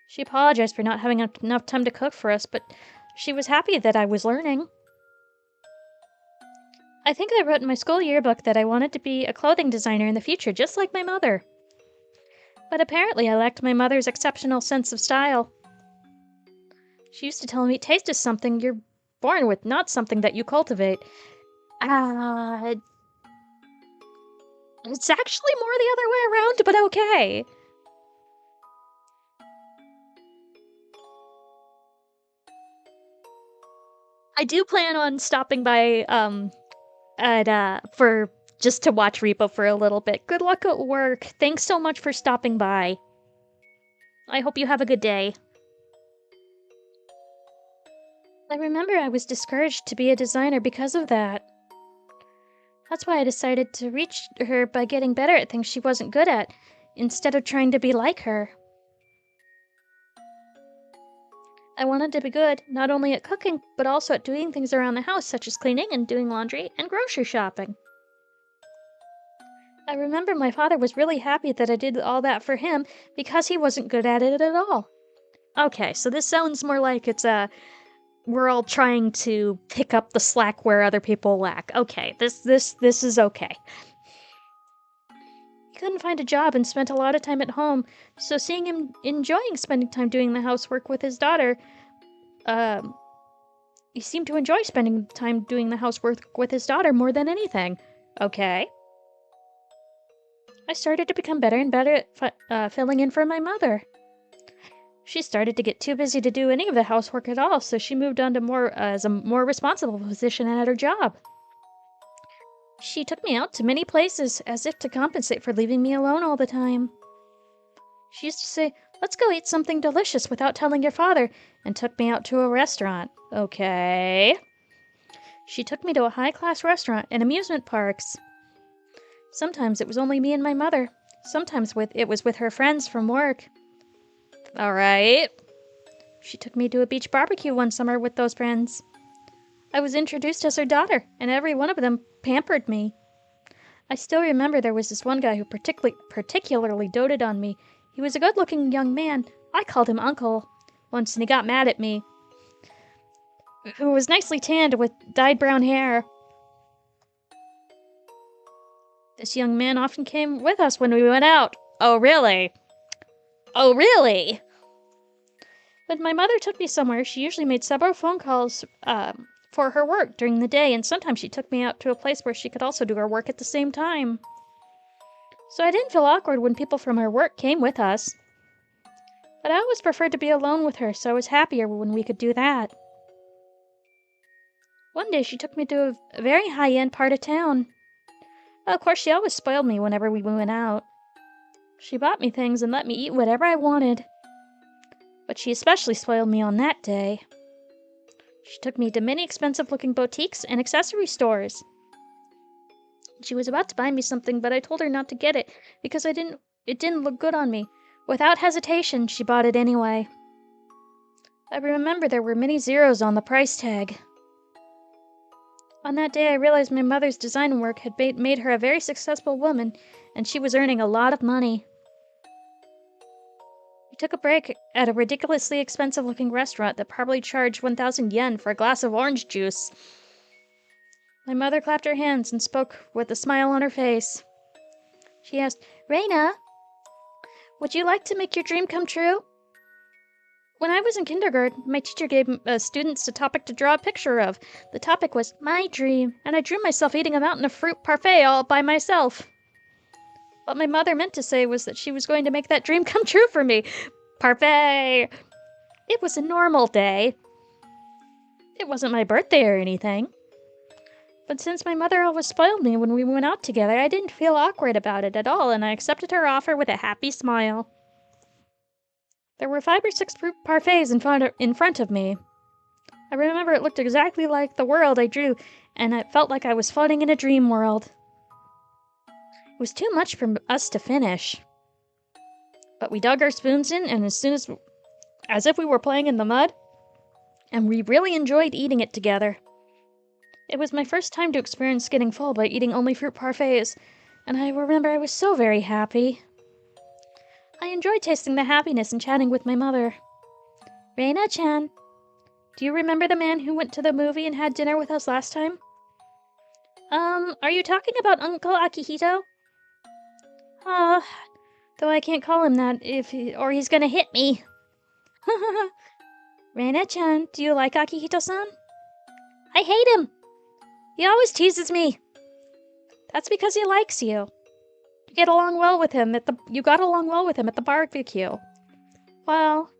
She apologized for not having enough time to cook for us, but she was happy that I was learning. I think I wrote in my school yearbook that I wanted to be a clothing designer in the future, just like my mother. But apparently I lacked my mother's exceptional sense of style. She used to tell me, taste is something you're born with, not something that you cultivate. It's actually more the other way around, but okay. I do plan on stopping by, for just to watch Repo for a little bit. Good luck at work. Thanks so much for stopping by. I hope you have a good day. I remember I was discouraged to be a designer because of that. That's why I decided to reach her by getting better at things she wasn't good at, instead of trying to be like her. I wanted to be good, not only at cooking, but also at doing things around the house, such as cleaning and doing laundry and grocery shopping. I remember my father was really happy that I did all that for him because he wasn't good at it at all. Okay, so this sounds more like it's we're all trying to pick up the slack where other people lack. Okay, this is okay. He couldn't find a job and spent a lot of time at home, so seeing him enjoying spending time doing the housework with his daughter, he seemed to enjoy spending time doing the housework with his daughter more than anything. Okay. I started to become better and better at filling in for my mother. She started to get too busy to do any of the housework at all, so she moved on to a more responsible position at her job. She took me out to many places, as if to compensate for leaving me alone all the time. She used to say, "Let's go eat something delicious without telling your father," and took me out to a restaurant. Okay. She took me to a high-class restaurant and amusement parks. Sometimes it was only me and my mother. Sometimes it was with her friends from work. All right. She took me to a beach barbecue one summer with those friends. I was introduced as her daughter, and every one of them pampered me. I still remember there was this one guy who particularly doted on me. He was a good-looking young man. I called him Uncle once, and he got mad at me. Who was nicely tanned with dyed brown hair. This young man often came with us when we went out. Oh, really? Oh, really? When my mother took me somewhere, she usually made several phone calls for her work during the day, and sometimes she took me out to a place where she could also do her work at the same time. So I didn't feel awkward when people from her work came with us. But I always preferred to be alone with her, so I was happier when we could do that. One day she took me to a very high-end part of town. Of course, she always spoiled me whenever we went out. She bought me things and let me eat whatever I wanted. But she especially spoiled me on that day. She took me to many expensive-looking boutiques and accessory stores. She was about to buy me something, but I told her not to get it because it didn't look good on me. Without hesitation, she bought it anyway. I remember there were many zeros on the price tag. On that day, I realized my mother's design work had made her a very successful woman, and she was earning a lot of money. We took a break at a ridiculously expensive-looking restaurant that probably charged 1,000 yen for a glass of orange juice. My mother clapped her hands and spoke with a smile on her face. She asked, "Reina, would you like to make your dream come true?" When I was in kindergarten, my teacher gave students a topic to draw a picture of. The topic was my dream, and I drew myself eating a mountain of fruit parfait all by myself. What my mother meant to say was that she was going to make that dream come true for me. Parfait! It was a normal day. It wasn't my birthday or anything. But since my mother always spoiled me when we went out together, I didn't feel awkward about it at all, and I accepted her offer with a happy smile. There were 5 or 6 fruit parfaits in front of me. I remember it looked exactly like the world I drew, and it felt like I was floating in a dream world. It was too much for us to finish. But we dug our spoons in, and as if we were playing in the mud, and we really enjoyed eating it together. It was my first time to experience getting full by eating only fruit parfaits, and I remember I was so very happy. I enjoyed tasting the happiness and chatting with my mother. Reina-chan, do you remember the man who went to the movie and had dinner with us last time? Are you talking about Uncle Akihito? Though I can't call him that or he's gonna hit me. Reina-chan, do you like Akihito-san? I hate him. He always teases me. That's because he likes you. You got along well with him at the barbecue. Well,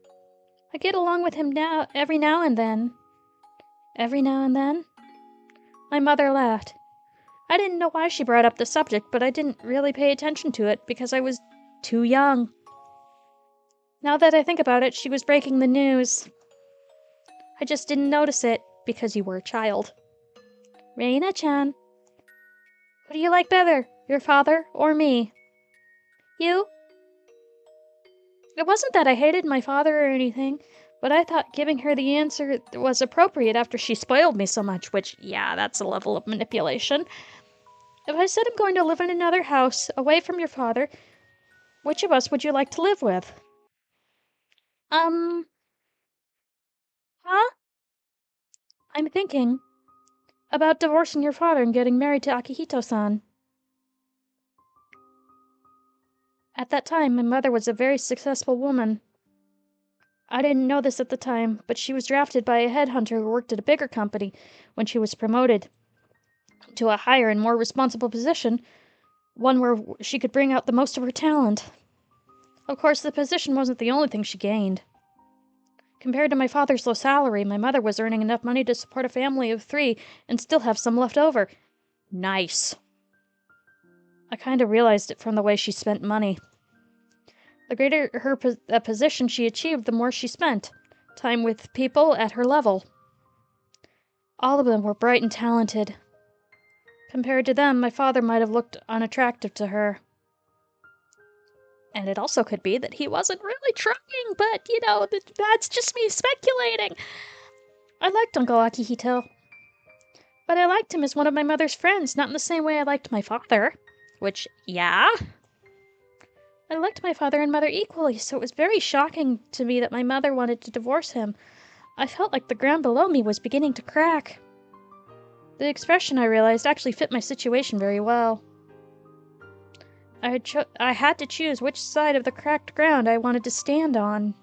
I get along with him every now and then. Every now and then? My mother laughed. I didn't know why she brought up the subject, but I didn't really pay attention to it because I was too young. Now that I think about it, she was breaking the news. I just didn't notice it because you were a child. Reina-chan, who do you like better, your father or me? You? It wasn't that I hated my father or anything, but I thought giving her the answer was appropriate after she spoiled me so much, which, yeah, that's a level of manipulation. If I said I'm going to live in another house, away from your father, which of us would you like to live with? Huh? I'm thinking about divorcing your father and getting married to Akihito-san. At that time, my mother was a very successful woman. I didn't know this at the time, but she was drafted by a headhunter who worked at a bigger company when she was promoted to a higher and more responsible position, one where she could bring out the most of her talent. Of course, the position wasn't the only thing she gained. Compared to my father's low salary, my mother was earning enough money to support a family of 3 and still have some left over. Nice. I kind of realized it from the way she spent money. The greater her position she achieved, the more she spent. Time with people at her level. All of them were bright and talented. Compared to them, my father might have looked unattractive to her. And it also could be that he wasn't really trying, but, that's just me speculating. I liked Uncle Akihito. But I liked him as one of my mother's friends, not in the same way I liked my father. Which, yeah. I liked my father and mother equally, so it was very shocking to me that my mother wanted to divorce him. I felt like the ground below me was beginning to crack. The expression, I realized, actually fit my situation very well. I had to choose which side of the cracked ground I wanted to stand on.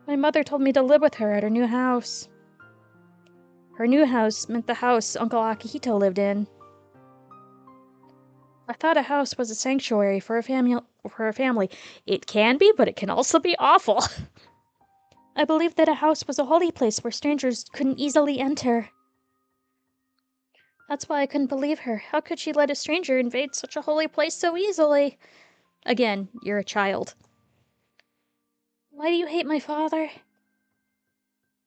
My mother told me to live with her at her new house. Her new house meant the house Uncle Akihito lived in. I thought a house was a sanctuary for a family. It can be, but it can also be awful. I believed that a house was a holy place where strangers couldn't easily enter. That's why I couldn't believe her. How could she let a stranger invade such a holy place so easily? Again, you're a child. Why do you hate my father?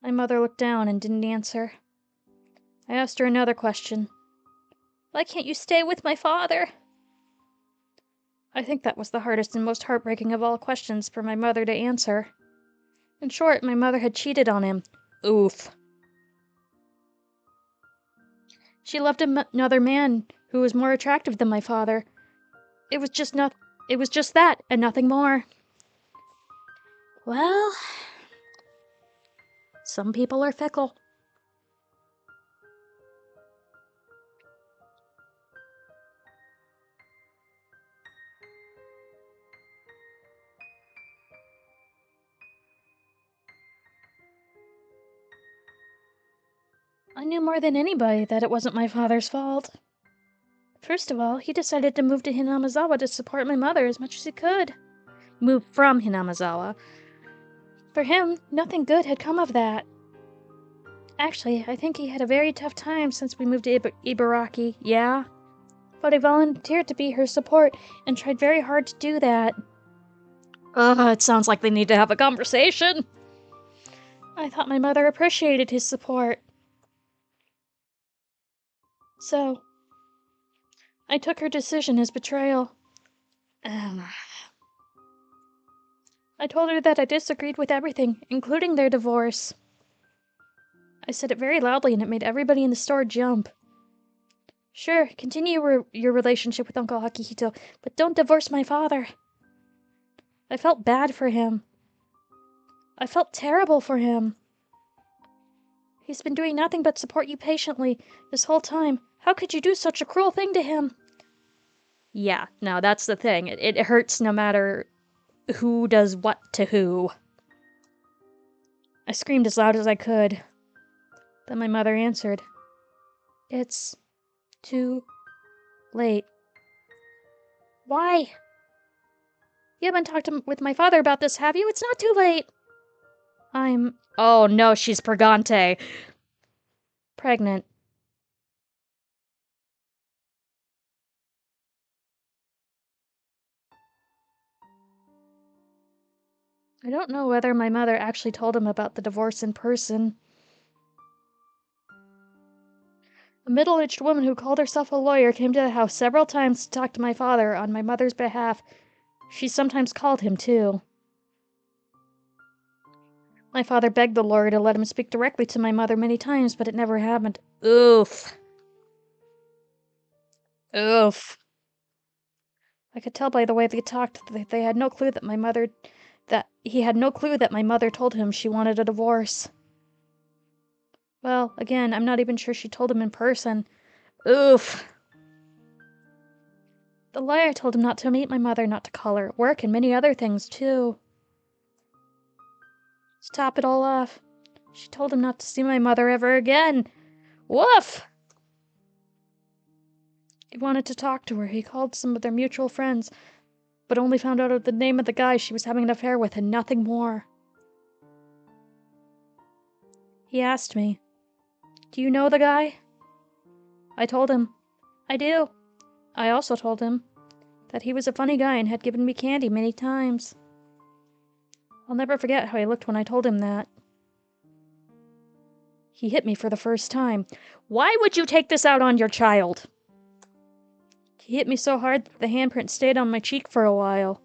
My mother looked down and didn't answer. I asked her another question. Why can't you stay with my father? I think that was the hardest and most heartbreaking of all questions for my mother to answer. In short, my mother had cheated on him. Oof. She loved another man who was more attractive than my father. It was just that, and nothing more. Well, some people are fickle. I knew more than anybody that it wasn't my father's fault. First of all, he decided to move to Hinamizawa to support my mother as much as he could. Move from Hinamizawa. For him, nothing good had come of that. Actually, I think he had a very tough time since we moved to Ibaraki, yeah? But I volunteered to be her support and tried very hard to do that. Ugh, it sounds like they need to have a conversation. I thought my mother appreciated his support. So, I took her decision as betrayal. I told her that I disagreed with everything, including their divorce. I said it very loudly and it made everybody in the store jump. Sure, continue your relationship with Uncle Akihito, but don't divorce my father. I felt bad for him. I felt terrible for him. He's been doing nothing but support you patiently this whole time. How could you do such a cruel thing to him? Yeah, no, that's the thing. It hurts no matter who does what to who. I screamed as loud as I could. Then my mother answered. It's too late. Why? You haven't talked with my father about this, have you? It's not too late. Oh no, she's pregante. Pregnant. I don't know whether my mother actually told him about the divorce in person. A middle-aged woman who called herself a lawyer came to the house several times to talk to my father on my mother's behalf. She sometimes called him, too. My father begged the lawyer to let him speak directly to my mother many times, but it never happened. Oof. Oof. I could tell by the way they talked that they had no clue that he had no clue that my mother told him she wanted a divorce. Well, again, I'm not even sure she told him in person. Oof. The lawyer told him not to meet my mother, not to call her at work, and many other things, too. To top it all off, she told him not to see my mother ever again. Woof! He wanted to talk to her. He called some of their mutual friends, but only found out the name of the guy she was having an affair with and nothing more. He asked me, "Do you know the guy?" I told him, "I do." I also told him that he was a funny guy and had given me candy many times. I'll never forget how he looked when I told him that. He hit me for the first time. "Why would you take this out on your child?" He hit me so hard that the handprint stayed on my cheek for a while.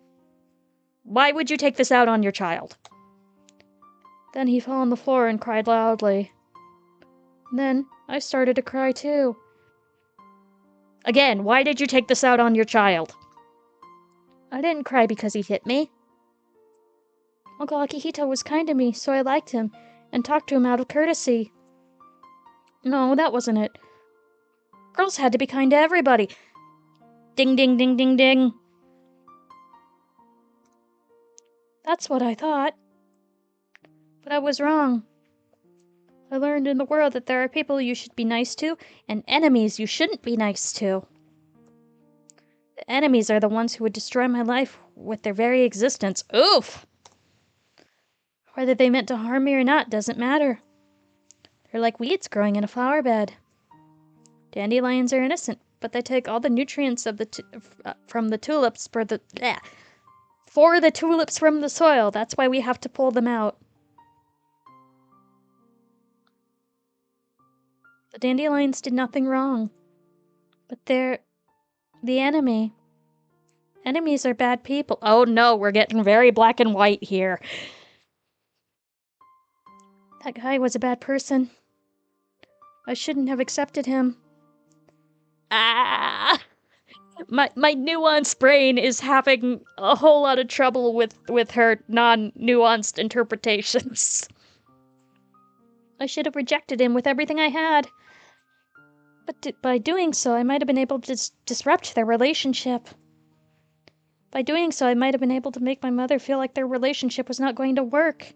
"Why would you take this out on your child?" Then he fell on the floor and cried loudly. Then I started to cry too. "Again, why did you take this out on your child?" I didn't cry because he hit me. Uncle Akihito was kind to me, so I liked him and talked to him out of courtesy. No, that wasn't it. Girls had to be kind to everybody. Ding, ding, ding, ding, ding. That's what I thought. But I was wrong. I learned in the world that there are people you should be nice to and enemies you shouldn't be nice to. The enemies are the ones who would destroy my life with their very existence. Oof! Whether they meant to harm me or not doesn't matter. They're like weeds growing in a flower bed. Dandelions are innocent, but they take all the nutrients of from the tulips for the tulips from the soil. That's why we have to pull them out. The dandelions did nothing wrong, but they're the enemy. Enemies are bad people. Oh no, we're getting very black and white here. That guy was a bad person. I shouldn't have accepted him. Ah! My nuanced brain is having a whole lot of trouble with her non-nuanced interpretations. I should have rejected him with everything I had. But by doing so, I might have been able to disrupt their relationship. By doing so, I might have been able to make my mother feel like their relationship was not going to work.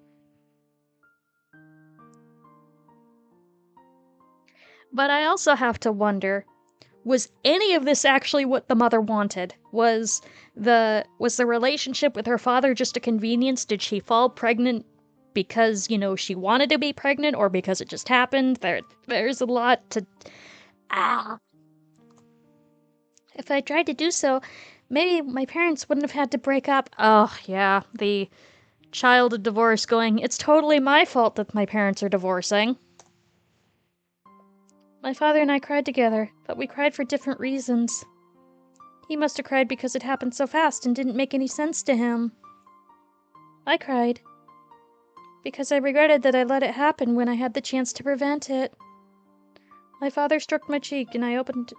But I also have to wonder, was any of this actually what the mother wanted? Was the relationship with her father just a convenience? Did she fall pregnant because, she wanted to be pregnant or because it just happened? There's a lot to... If I tried to do so, maybe my parents wouldn't have had to break up. Oh, yeah, the child divorce going, it's totally my fault that my parents are divorcing. My father and I cried together, but we cried for different reasons. He must have cried because it happened so fast and didn't make any sense to him. I cried because I regretted that I let it happen when I had the chance to prevent it. My father stroked my cheek and I opened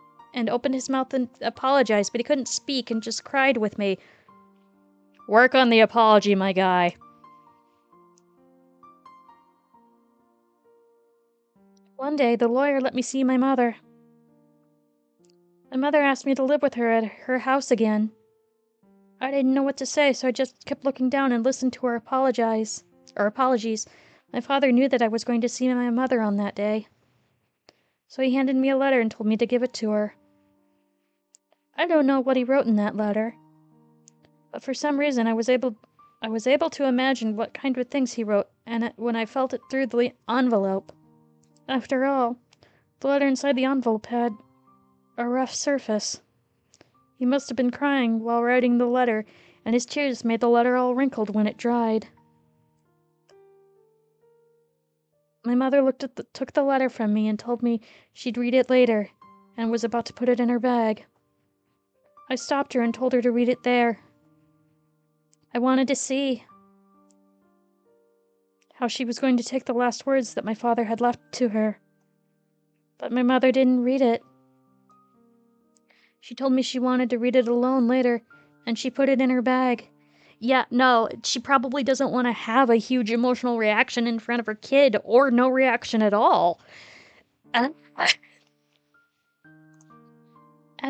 his mouth and apologized, but he couldn't speak and just cried with me. Work on the apology, my guy. One day, the lawyer let me see my mother. My mother asked me to live with her at her house again. I didn't know what to say, so I just kept looking down and listened to her apologies. My father knew that I was going to see my mother on that day. So he handed me a letter and told me to give it to her. I don't know what he wrote in that letter, but for some reason I was able to imagine what kind of things he wrote, and when I felt it through the envelope. After all, the letter inside the envelope had a rough surface. He must have been crying while writing the letter, and his tears made the letter all wrinkled when it dried. My mother took the letter from me and told me she'd read it later, and was about to put it in her bag. I stopped her and told her to read it there. I wanted to see how she was going to take the last words that my father had left to her. But my mother didn't read it. She told me she wanted to read it alone later, and she put it in her bag. Yeah, no, she probably doesn't want to have a huge emotional reaction in front of her kid, or no reaction at all. At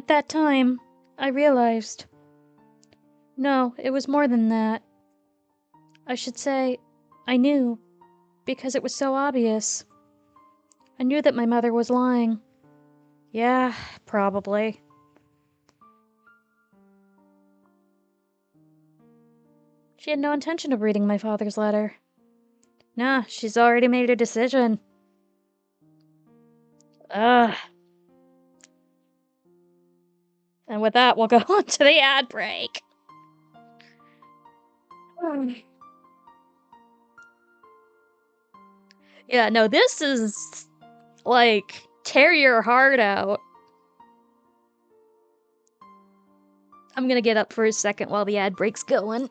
that time, I realized. No, it was more than that. I should say, I knew, because it was so obvious. I knew that my mother was lying. Yeah, probably. She had no intention of reading my father's letter. Nah, she's already made her decision. Ugh. And with that, we'll go on to the ad break. Yeah, no, this is, like, tear your heart out. I'm gonna get up for a second while the ad break's going.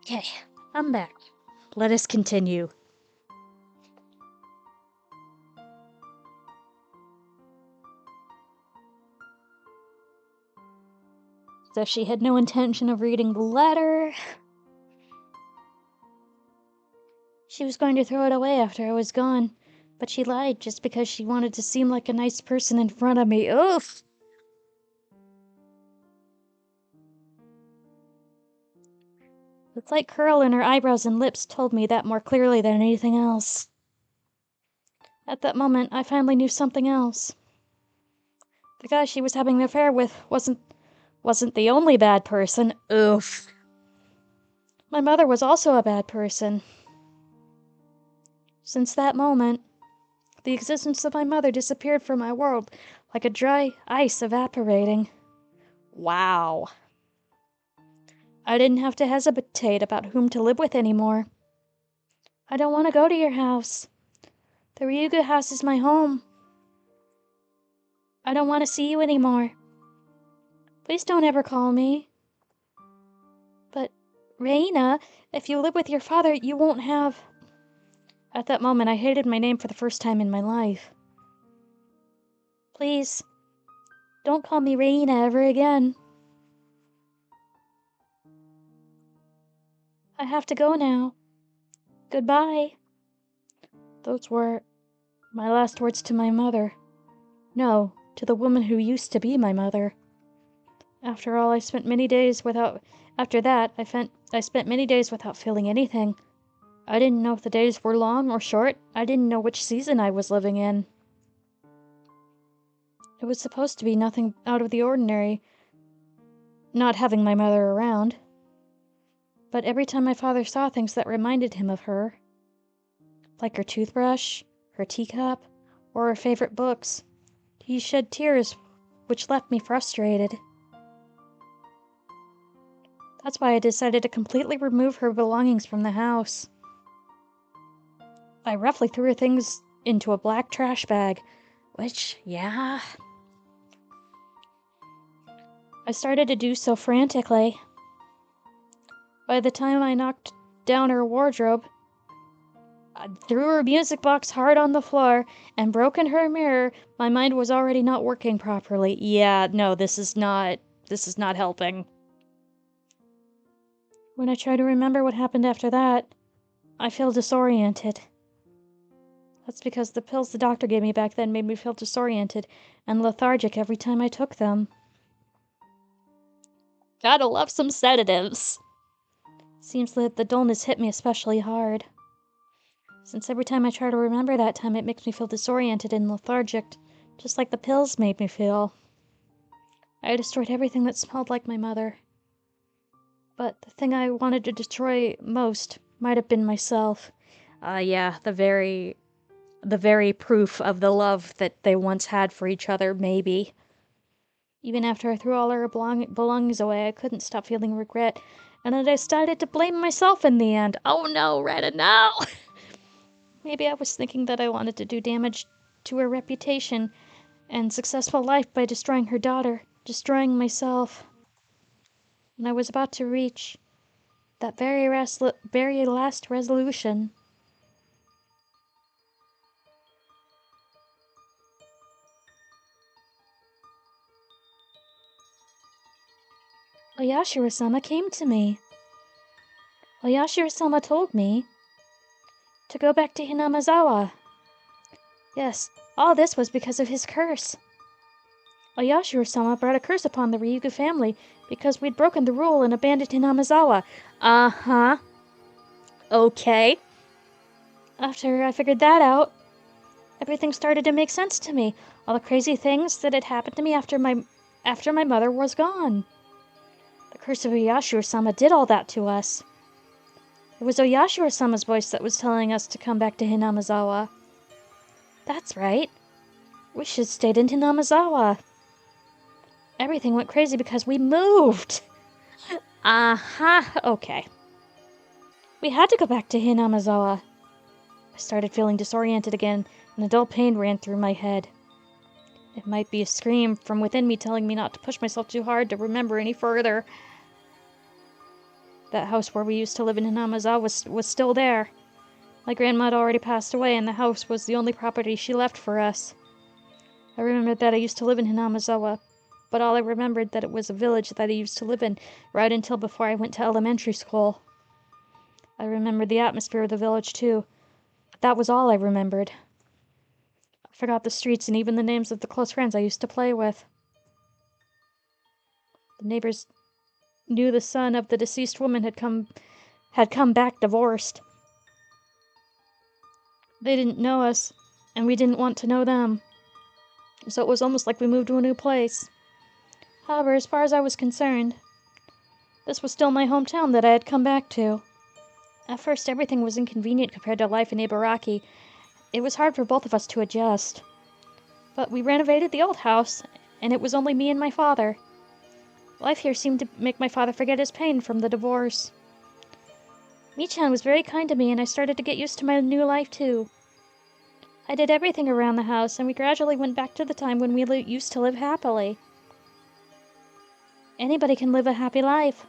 Okay, I'm back. Let us continue. So she had no intention of reading the letter. She was going to throw it away after I was gone, but she lied just because she wanted to seem like a nice person in front of me. Oof! The slight curl in her eyebrows and lips told me that more clearly than anything else. At that moment, I finally knew something else. The guy she was having an affair with wasn't the only bad person. Oof. My mother was also a bad person. Since that moment, the existence of my mother disappeared from my world like a dry ice evaporating. Wow. I didn't have to hesitate about whom to live with anymore. I don't want to go to your house. The Ryugu house is my home. I don't want to see you anymore. Please don't ever call me. But, Reina, if you live with your father, you won't have... At that moment, I hated my name for the first time in my life. Please, don't call me Reina ever again. I have to go now. Goodbye. Those were my last words to my mother. No, to the woman who used to be my mother. After all, I spent many days without... After that, I spent many days without feeling anything. I didn't know if the days were long or short. I didn't know which season I was living in. It was supposed to be nothing out of the ordinary, not having my mother around. But every time my father saw things that reminded him of her, like her toothbrush, her teacup, or her favorite books, he shed tears, which left me frustrated. That's why I decided to completely remove her belongings from the house. I roughly threw her things into a black trash bag, which, yeah... I started to do so frantically. By the time I knocked down her wardrobe, I threw her music box hard on the floor, and broken her mirror, my mind was already not working properly. Yeah, no, this is not helping. When I try to remember what happened after that, I feel disoriented. That's because the pills the doctor gave me back then made me feel disoriented and lethargic every time I took them. Gotta love some sedatives. Seems that the dullness hit me especially hard. Since every time I try to remember that time, it makes me feel disoriented and lethargic, just like the pills made me feel. I destroyed everything that smelled like my mother. But the thing I wanted to destroy most might have been myself. Yeah, the very proof of the love that they once had for each other, maybe. Even after I threw all her belongings away, I couldn't stop feeling regret, and I decided to blame myself in the end. Oh no, Retta, no! Maybe I was thinking that I wanted to do damage to her reputation and successful life by destroying her daughter, destroying myself. When I was about to reach that very last resolution, Oyashiro-sama came to me. Oyashiro-sama told me to go back to Hinamazawa. Yes, all this was because of his curse. Oyashiro-sama brought a curse upon the Ryugu family because we'd broken the rule and abandoned Hinamazawa. Uh-huh. Okay. After I figured that out, everything started to make sense to me. All the crazy things that had happened to me after my mother was gone. The curse of Oyashiro-sama did all that to us. It was Oyashiro-sama's voice that was telling us to come back to Hinamazawa. That's right. We should have stayed in Hinamazawa. Everything went crazy because we moved. Uh-huh. Okay. We had to go back to Hinamazawa. I started feeling disoriented again, and a dull pain ran through my head. It might be a scream from within me telling me not to push myself too hard to remember any further. That house where we used to live in Hinamazawa was still there. My grandma had already passed away, and the house was the only property she left for us. I remembered that I used to live in Hinamazawa, but all I remembered that it was a village that I used to live in right until before I went to elementary school. I remembered the atmosphere of the village, too. But that was all I remembered. I forgot the streets and even the names of the close friends I used to play with. The neighbors knew the son of the deceased woman had come back divorced. They didn't know us, and we didn't want to know them. So it was almost like we moved to a new place. However, as far as I was concerned, this was still my hometown that I had come back to. At first, everything was inconvenient compared to life in Ibaraki. It was hard for both of us to adjust. But we renovated the old house, and it was only me and my father. Life here seemed to make my father forget his pain from the divorce. Michan was very kind to me, and I started to get used to my new life, too. I did everything around the house, and we gradually went back to the time when we used to live happily. Anybody can live a happy life.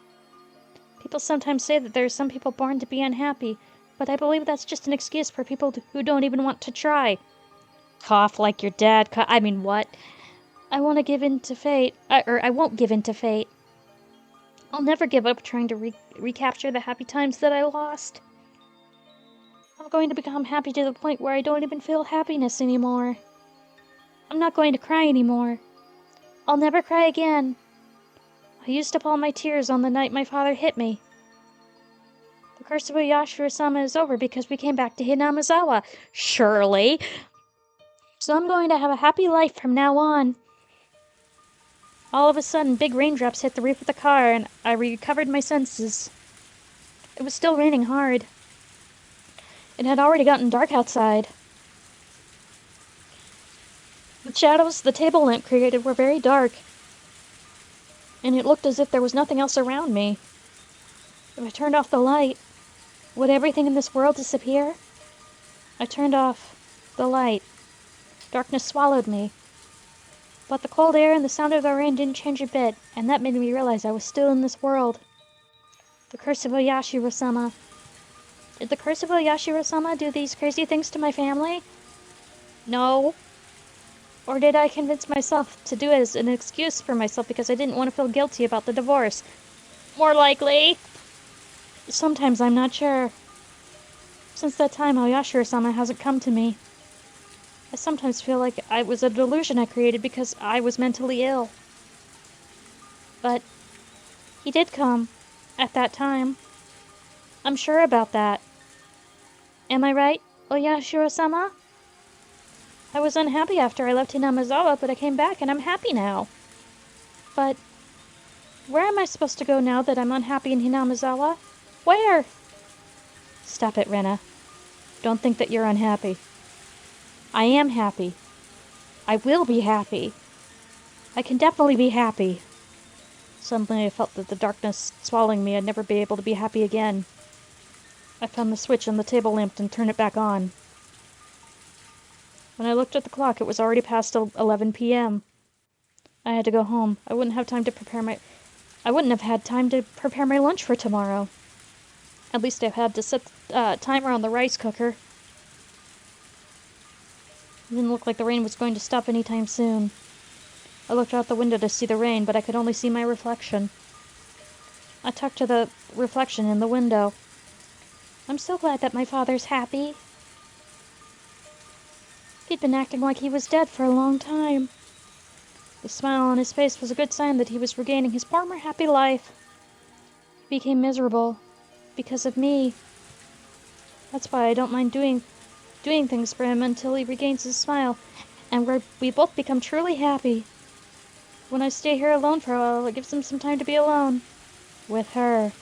People sometimes say that there are some people born to be unhappy, but I believe that's just an excuse for people who don't even want to try. Cough like your dad. I mean, what? I won't give in to fate. I won't give in to fate. I'll never give up trying to recapture the happy times that I lost. I'm going to become happy to the point where I don't even feel happiness anymore. I'm not going to cry anymore. I'll never cry again. I used up all my tears on the night my father hit me. The curse of Oyashiro-sama is over because we came back to Hinamazawa. Surely. So I'm going to have a happy life from now on. All of a sudden, big raindrops hit the roof of the car, and I recovered my senses. It was still raining hard. It had already gotten dark outside. The shadows the table lamp created were very dark, and it looked as if there was nothing else around me. If I turned off the light, would everything in this world disappear? I turned off the light. Darkness swallowed me. But the cold air and the sound of the rain didn't change a bit, and that made me realize I was still in this world. The curse of Oyashiro-sama. Did the curse of Oyashiro-sama do these crazy things to my family? No. Or did I convince myself to do it as an excuse for myself because I didn't want to feel guilty about the divorce? More likely. Sometimes I'm not sure. Since that time, Oyashiro-sama hasn't come to me. I sometimes feel like it was a delusion I created because I was mentally ill. But he did come at that time. I'm sure about that. Am I right, Oyashiro-sama? I was unhappy after I left Hinamizawa, but I came back and I'm happy now. But where am I supposed to go now that I'm unhappy in Hinamizawa? Where? Stop it, Rena. Don't think that you're unhappy. I am happy. I will be happy. I can definitely be happy. Suddenly I felt that the darkness swallowing me, I'd never be able to be happy again. I found the switch on the table lamp and turned it back on. When I looked at the clock, it was already past 11 p.m. I had to go home. I wouldn't have had time to prepare my lunch for tomorrow. At least I had to set the timer on the rice cooker. It didn't look like the rain was going to stop anytime soon. I looked out the window to see the rain, but I could only see my reflection. I talked to the reflection in the window. I'm so glad that my father's happy. He'd been acting like he was dead for a long time. The smile on his face was a good sign that he was regaining his former happy life. He became miserable because of me. That's why I don't mind doing things for him until he regains his smile, and we both become truly happy. When I stay here alone for a while, it gives him some time to be alone. With her.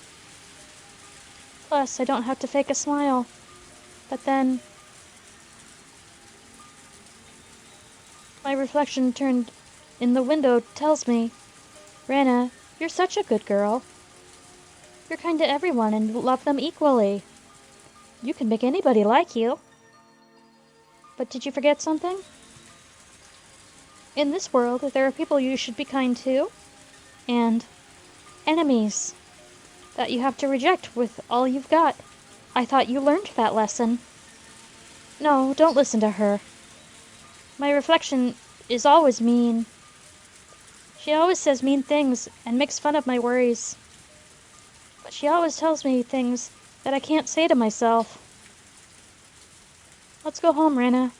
Plus, I don't have to fake a smile. But then my reflection turned in the window tells me, Rana, you're such a good girl. You're kind to everyone and love them equally. You can make anybody like you. But did you forget something? In this world, there are people you should be kind to, and enemies that you have to reject with all you've got. I thought you learned that lesson. No, don't listen to her. My reflection is always mean. She always says mean things and makes fun of my worries. But she always tells me things that I can't say to myself. Let's go home, Rana.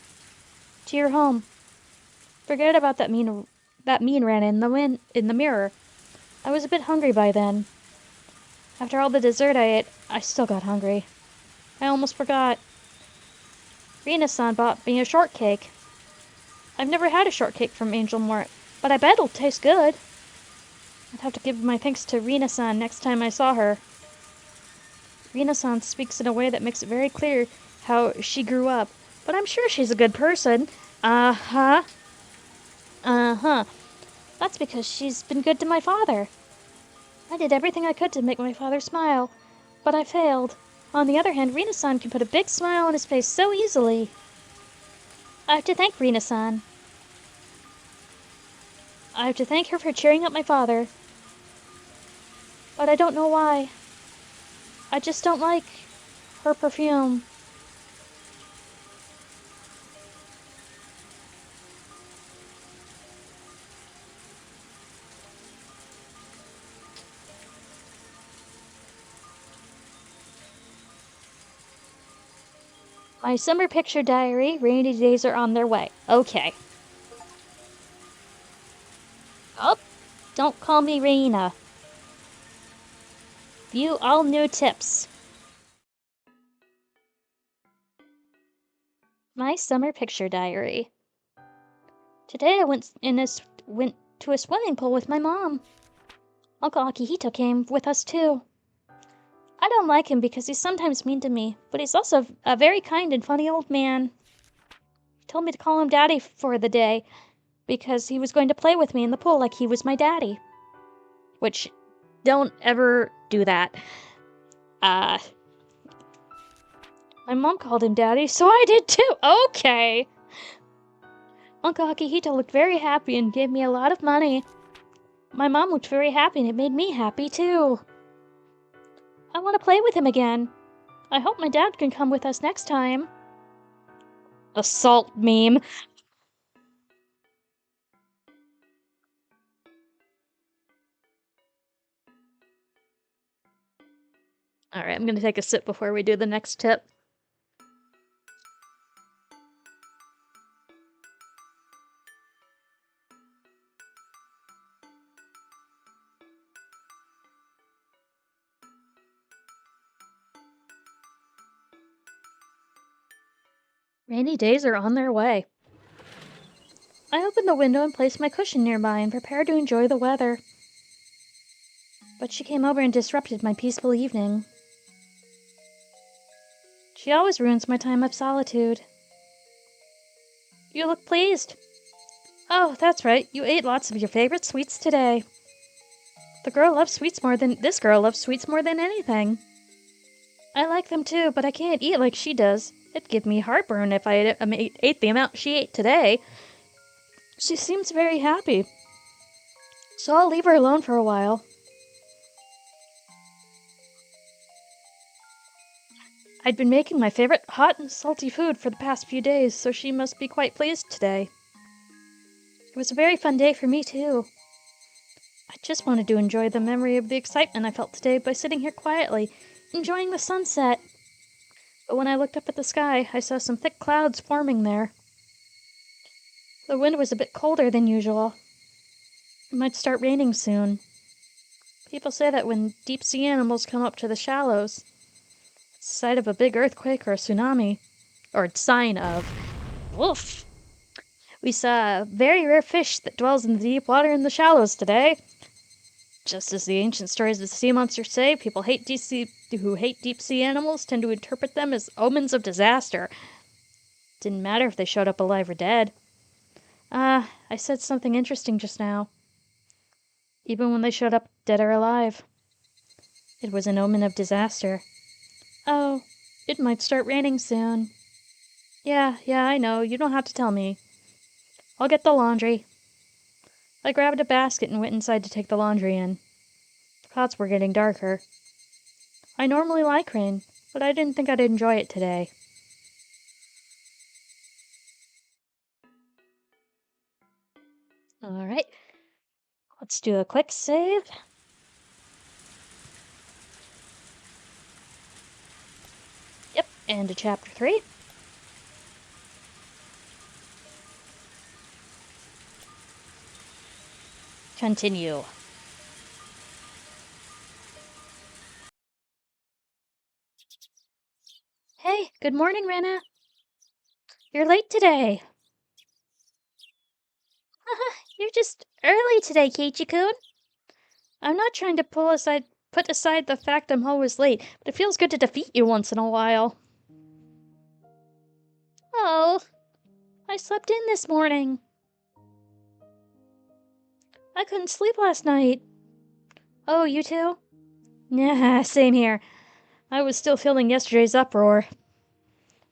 To your home. Forget about that mean Rana in the mirror. I was a bit hungry by then. After all the dessert I ate, I still got hungry. I almost forgot. Rina-san bought me a shortcake. I've never had a shortcake from Angel Mart, but I bet it'll taste good. I'd have to give my thanks to Rina-san next time I saw her. Rina-san speaks in a way that makes it very clear how she grew up, but I'm sure she's a good person. Uh-huh. Uh-huh. That's because she's been good to my father. I did everything I could to make my father smile, but I failed. On the other hand, Rina-san can put a big smile on his face so easily. I have to thank Rina-san. I have to thank her for cheering up my father. But I don't know why. I just don't like her perfume. My summer picture diary, rainy days are on their way. Okay. Oh, don't call me Raina. View all new tips. My summer picture diary. Today I went to a swimming pool with my mom. Uncle Akihito came with us too. I don't like him because he's sometimes mean to me, but he's also a very kind and funny old man. He told me to call him Daddy for the day because he was going to play with me in the pool like he was my daddy. Which, don't ever do that. My mom called him Daddy, so I did too. Okay. Uncle Akihito looked very happy and gave me a lot of money. My mom looked very happy and it made me happy too. I want to play with him again. I hope my dad can come with us next time. Assault meme. Alright, I'm gonna take a sip before we do the next tip. Rainy days are on their way. I opened the window and placed my cushion nearby and prepared to enjoy the weather. But she came over and disrupted my peaceful evening. She always ruins my time of solitude. You look pleased. Oh, that's right, you ate lots of your favorite sweets today. This girl loves sweets more than anything. I like them too, but I can't eat like she does. It'd give me heartburn if I ate the amount she ate today. She seems very happy. So I'll leave her alone for a while. I'd been making my favorite hot and salty food for the past few days, so she must be quite pleased today. It was a very fun day for me, too. I just wanted to enjoy the memory of the excitement I felt today by sitting here quietly, enjoying the sunset. But when I looked up at the sky, I saw some thick clouds forming there. The wind was a bit colder than usual. It might start raining soon. People say that when deep-sea animals come up to the shallows, it's the site of a big earthquake or a tsunami. Or sign of. Woof! We saw a very rare fish that dwells in the deep water in the shallows today. Just as the ancient stories of the sea monsters say, people who hate deep-sea animals tend to interpret them as omens of disaster. Didn't matter if they showed up alive or dead. I said something interesting just now. Even when they showed up dead or alive. It was an omen of disaster. Oh, it might start raining soon. Yeah, I know, you don't have to tell me. I'll get the laundry. I grabbed a basket and went inside to take the laundry in. The clouds were getting darker. I normally like rain, but I didn't think I'd enjoy it today. Alright, let's do a quick save. Yep, and to chapter 3. Continue. Hey, good morning, Rena. You're late today. You're just early today, Keiichi-kun. I'm not trying to put aside the fact I'm always late, but it feels good to defeat you once in a while. Oh, I slept in this morning. I couldn't sleep last night. Oh, you too? Yeah, same here. I was still feeling yesterday's uproar.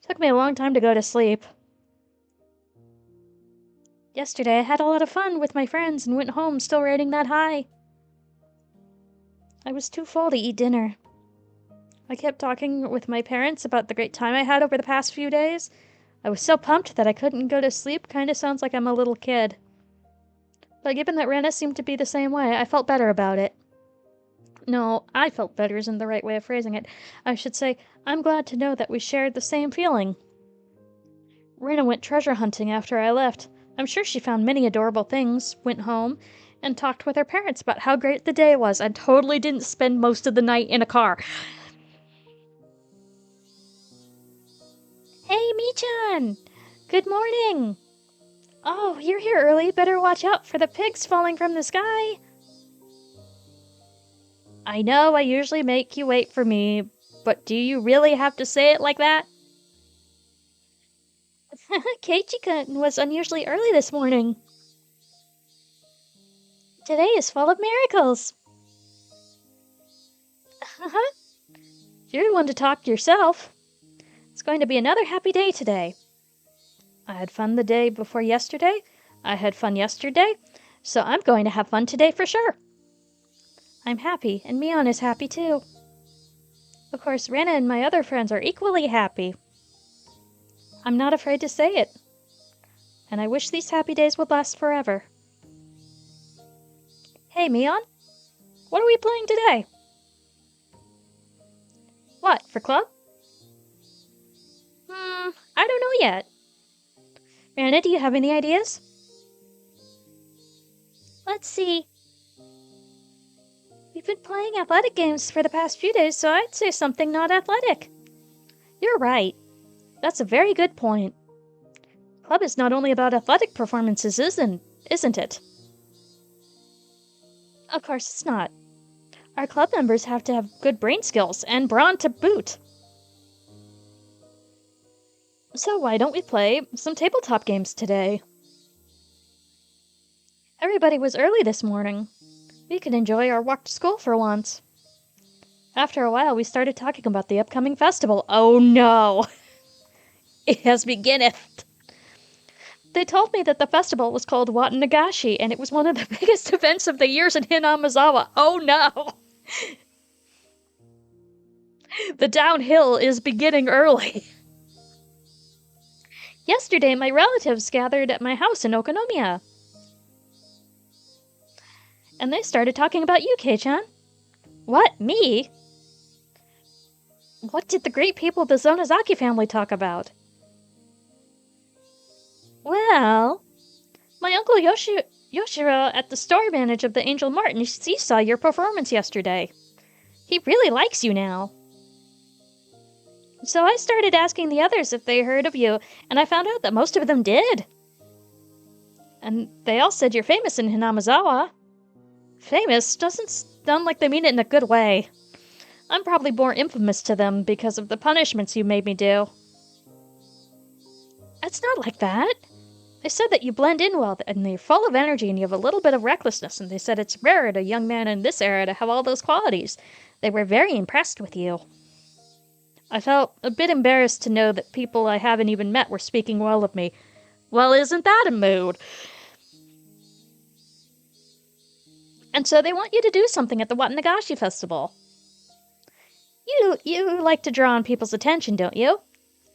Took me a long time to go to sleep. Yesterday I had a lot of fun with my friends and went home still riding that high. I was too full to eat dinner. I kept talking with my parents about the great time I had over the past few days. I was so pumped that I couldn't go to sleep. Kinda sounds like I'm a little kid. But given that Rena seemed to be the same way, I felt better about it. No, I felt better isn't the right way of phrasing it. I should say, I'm glad to know that we shared the same feeling. Rena went treasure hunting after I left. I'm sure she found many adorable things, went home, and talked with her parents about how great the day was. I totally didn't spend most of the night in a car. Hey, Michan! Good morning! Oh, you're here early. Better watch out for the pigs falling from the sky. I know I usually make you wait for me, but do you really have to say it like that? Keiichi-kun was unusually early this morning. Today is full of miracles. You're the one to talk yourself. It's going to be another happy day today. I had fun the day before yesterday. I had fun yesterday. So I'm going to have fun today for sure. I'm happy, and Mion is happy too. Of course, Rana and my other friends are equally happy. I'm not afraid to say it. And I wish these happy days would last forever. Hey, Mion. What are we playing today? What, for club? I don't know yet. Rana, do you have any ideas? Let's see. We've been playing athletic games for the past few days, so I'd say something not athletic. You're right. That's a very good point. Club is not only about athletic performances, isn't it? Of course it's not. Our club members have to have good brain skills, and brawn to boot. So why don't we play some tabletop games today? Everybody was early this morning. We could enjoy our walk to school for once. After a while, we started talking about the upcoming festival. Oh no! It has beginneth! They told me that the festival was called Watanagashi, and it was one of the biggest events of the years in Hinamazawa. Oh no! The downhill is beginning early. Yesterday, my relatives gathered at my house in Okonomiya. And they started talking about you, Kei-chan. What, me? What did the great people of the Zonozaki family talk about? Well, my uncle Yoshiro at the store manager of the Angel Mart, he saw your performance yesterday. He really likes you now. So I started asking the others if they heard of you, and I found out that most of them did. And they all said you're famous in Hinamazawa. Famous doesn't sound like they mean it in a good way. I'm probably more infamous to them because of the punishments you made me do. It's not like that. They said that you blend in well, and you're full of energy, and you have a little bit of recklessness, and they said it's rare at a young man in this era to have all those qualities. They were very impressed with you. I felt a bit embarrassed to know that people I haven't even met were speaking well of me. Well, isn't that a mood? And so they want you to do something at the Watanagashi Festival. You like to draw on people's attention, don't you?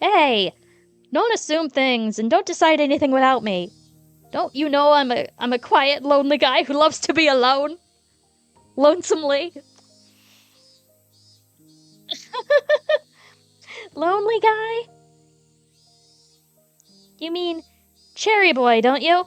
Hey, don't assume things, and don't decide anything without me. Don't you know I'm a quiet, lonely guy who loves to be alone? Lonesomely. Lonely guy? You mean Cherry Boy, don't you?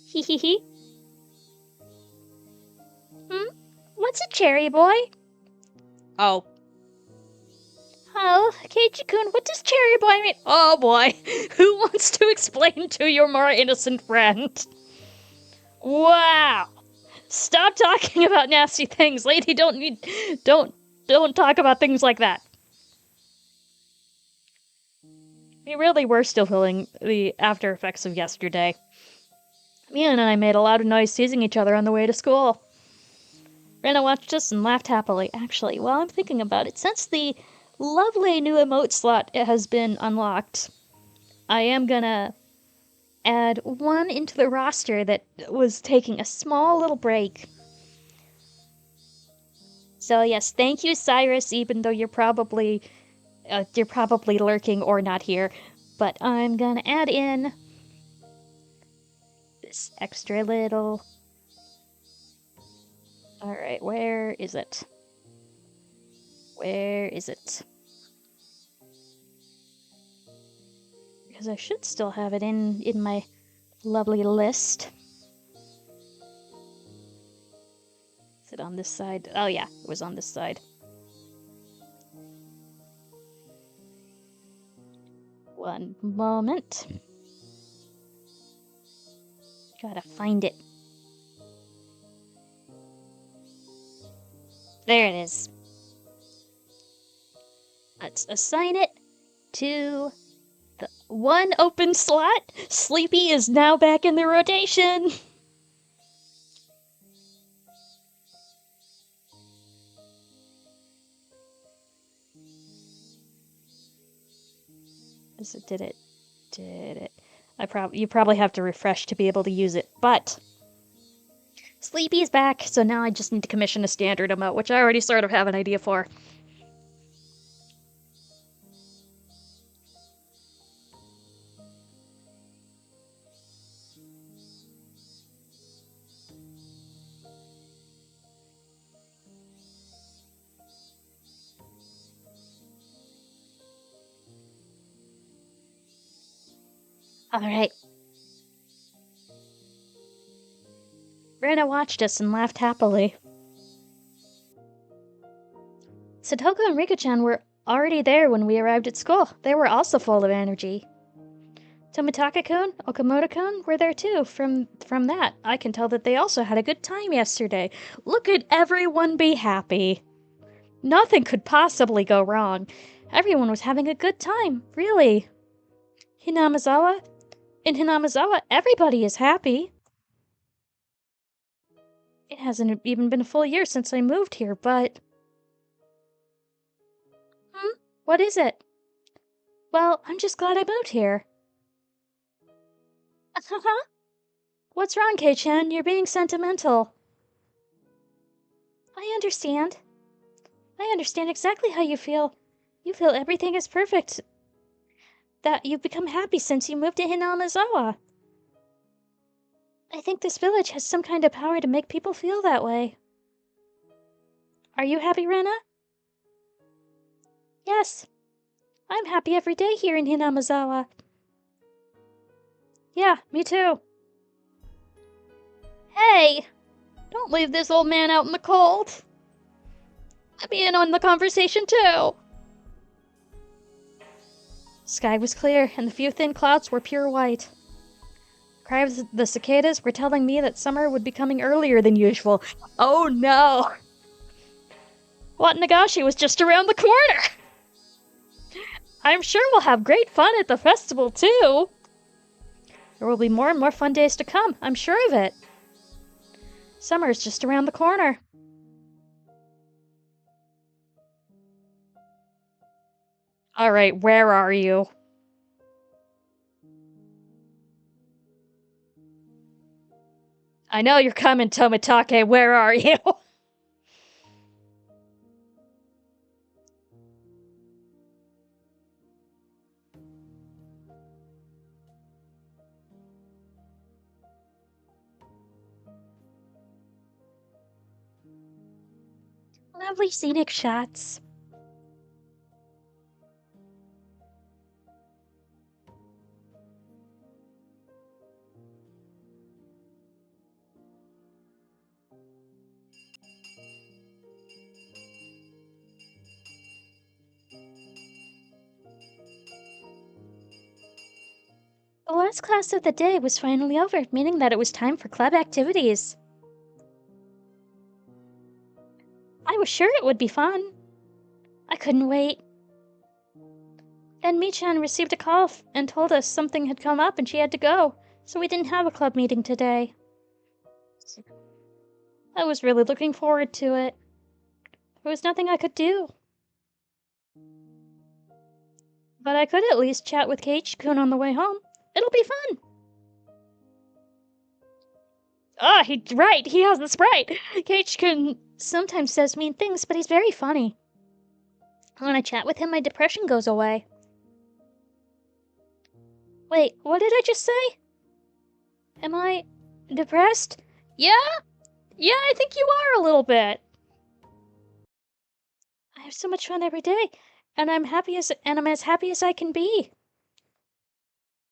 Hee hee hee. What's a cherry boy? Oh. Oh, Keiichi-kun, what does cherry boy mean? Oh boy, who wants to explain to your more innocent friend? Wow. Stop talking about nasty things, lady. Don't talk about things like that. We really were still feeling the after effects of yesterday. Mian and I made a loud noise teasing each other on the way to school. Rena watched us and laughed happily. Actually, while I'm thinking about it, since the lovely new emote slot has been unlocked, I am gonna add one into the roster that was taking a small little break. So yes, thank you, Cyrus, even though you're probably lurking or not here. But I'm gonna add in this extra little... Alright, where is it? Where is it? Because I should still have it in my lovely list. Is it on this side? Oh yeah, it was on this side. One moment. Gotta find it. There it is. Let's assign it to the 1 open slot. Sleepy is now back in the rotation. Did it? You probably have to refresh to be able to use it, but Sleepy's back, so now I just need to commission a standard emote, which I already sort of have an idea for. Alright. Rana watched us and laughed happily. Satoko and Rika-chan were already there when we arrived at school. They were also full of energy. Tomitaka-kun, Okamoto-kun were there too. From that, I can tell that they also had a good time yesterday. Look at everyone be happy. Nothing could possibly go wrong. Everyone was having a good time, really. In Hinamizawa, everybody is happy. It hasn't even been a full year since I moved here, but... What is it? Well, I'm just glad I moved here. What's wrong, Kei-chan? You're being sentimental. I understand. I understand exactly how you feel. You feel everything is perfect. That you've become happy since you moved to Hinamizawa. I think this village has some kind of power to make people feel that way. Are you happy, Rena? Yes. I'm happy every day here in Hinamizawa. Yeah, me too. Hey! Don't leave this old man out in the cold. Let me in on the conversation too. Sky was clear, and the few thin clouds were pure white. Cries of the cicadas were telling me that summer would be coming earlier than usual. Oh no! Watanagashi was just around the corner! I'm sure we'll have great fun at the festival too. There will be more and more fun days to come, I'm sure of it. Summer is just around the corner. Alright, where are you? I know you're coming, Tomitake, where are you? Lovely scenic shots. The last class of the day was finally over, meaning that it was time for club activities. I was sure it would be fun. I couldn't wait. Then Mi-chan received a call and told us something had come up and she had to go, so we didn't have a club meeting today. I was really looking forward to it. There was nothing I could do. But I could at least chat with Keiichi-kun on the way home. It'll be fun. Right, he has the sprite. Keiichi-kun sometimes says mean things, but he's very funny. When I chat with him, my depression goes away. Wait, what did I just say? Am I depressed? Yeah? Yeah, I think you are a little bit. I have so much fun every day, and I'm as happy as I can be.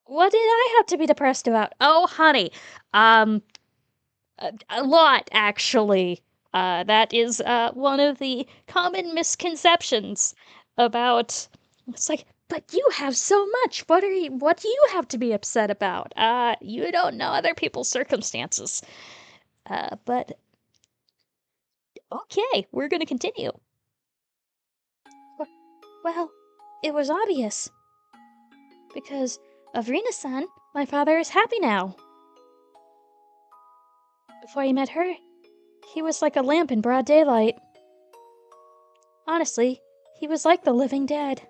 What did I have to be depressed about? Oh, honey, a lot, actually. That is one of the common misconceptions about. It's like, but you have so much. What do you have to be upset about? You don't know other people's circumstances. But okay, we're gonna continue. Well, it was obvious because of Rina-san, my father is happy now. Before he met her, he was like a lamp in broad daylight. Honestly, he was like the living dead.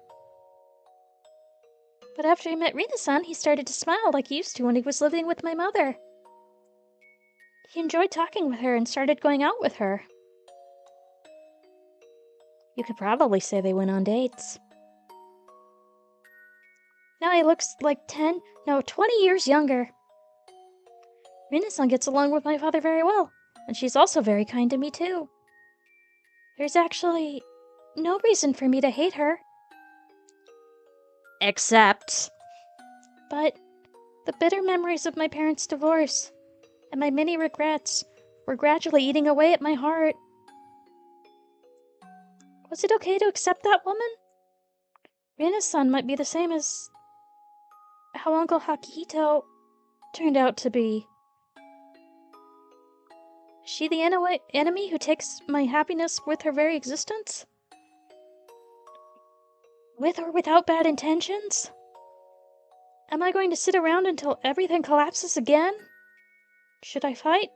But after he met Rina-san, he started to smile like he used to when he was living with my mother. He enjoyed talking with her and started going out with her. You could probably say they went on dates. Now he looks like 20 years younger. Rina-san gets along with my father very well, and she's also very kind to me too. There's actually no reason for me to hate her. But the bitter memories of my parents' divorce and my many regrets were gradually eating away at my heart. Was it okay to accept that woman? Rina-san might be the same as how Uncle Hakihito turned out to be. Is she the enemy who takes my happiness with her very existence? With or without bad intentions? Am I going to sit around until everything collapses again? Should I fight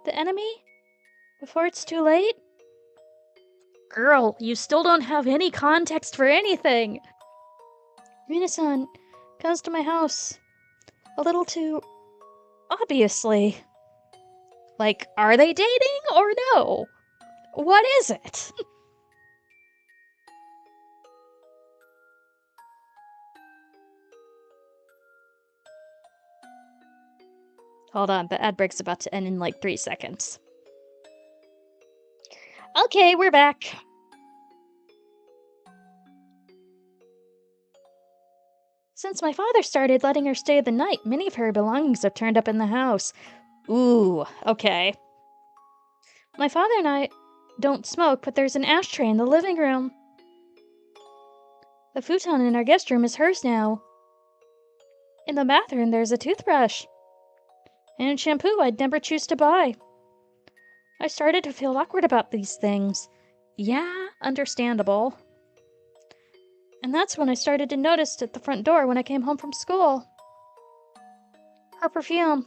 the enemy before it's too late? Girl, you still don't have any context for anything. Rina-san comes to my house a little too obviously. Like, are they dating or no? What is it? Hold on, the ad break's about to end in like 3 seconds. Okay, we're back. Since my father started letting her stay the night, many of her belongings have turned up in the house. Ooh, okay. My father and I don't smoke, but there's an ashtray in the living room. The futon in our guest room is hers now. In the bathroom, there's a toothbrush. And shampoo I'd never choose to buy. I started to feel awkward about these things. Yeah, understandable. And that's when I started to notice at the front door when I came home from school. Her perfume.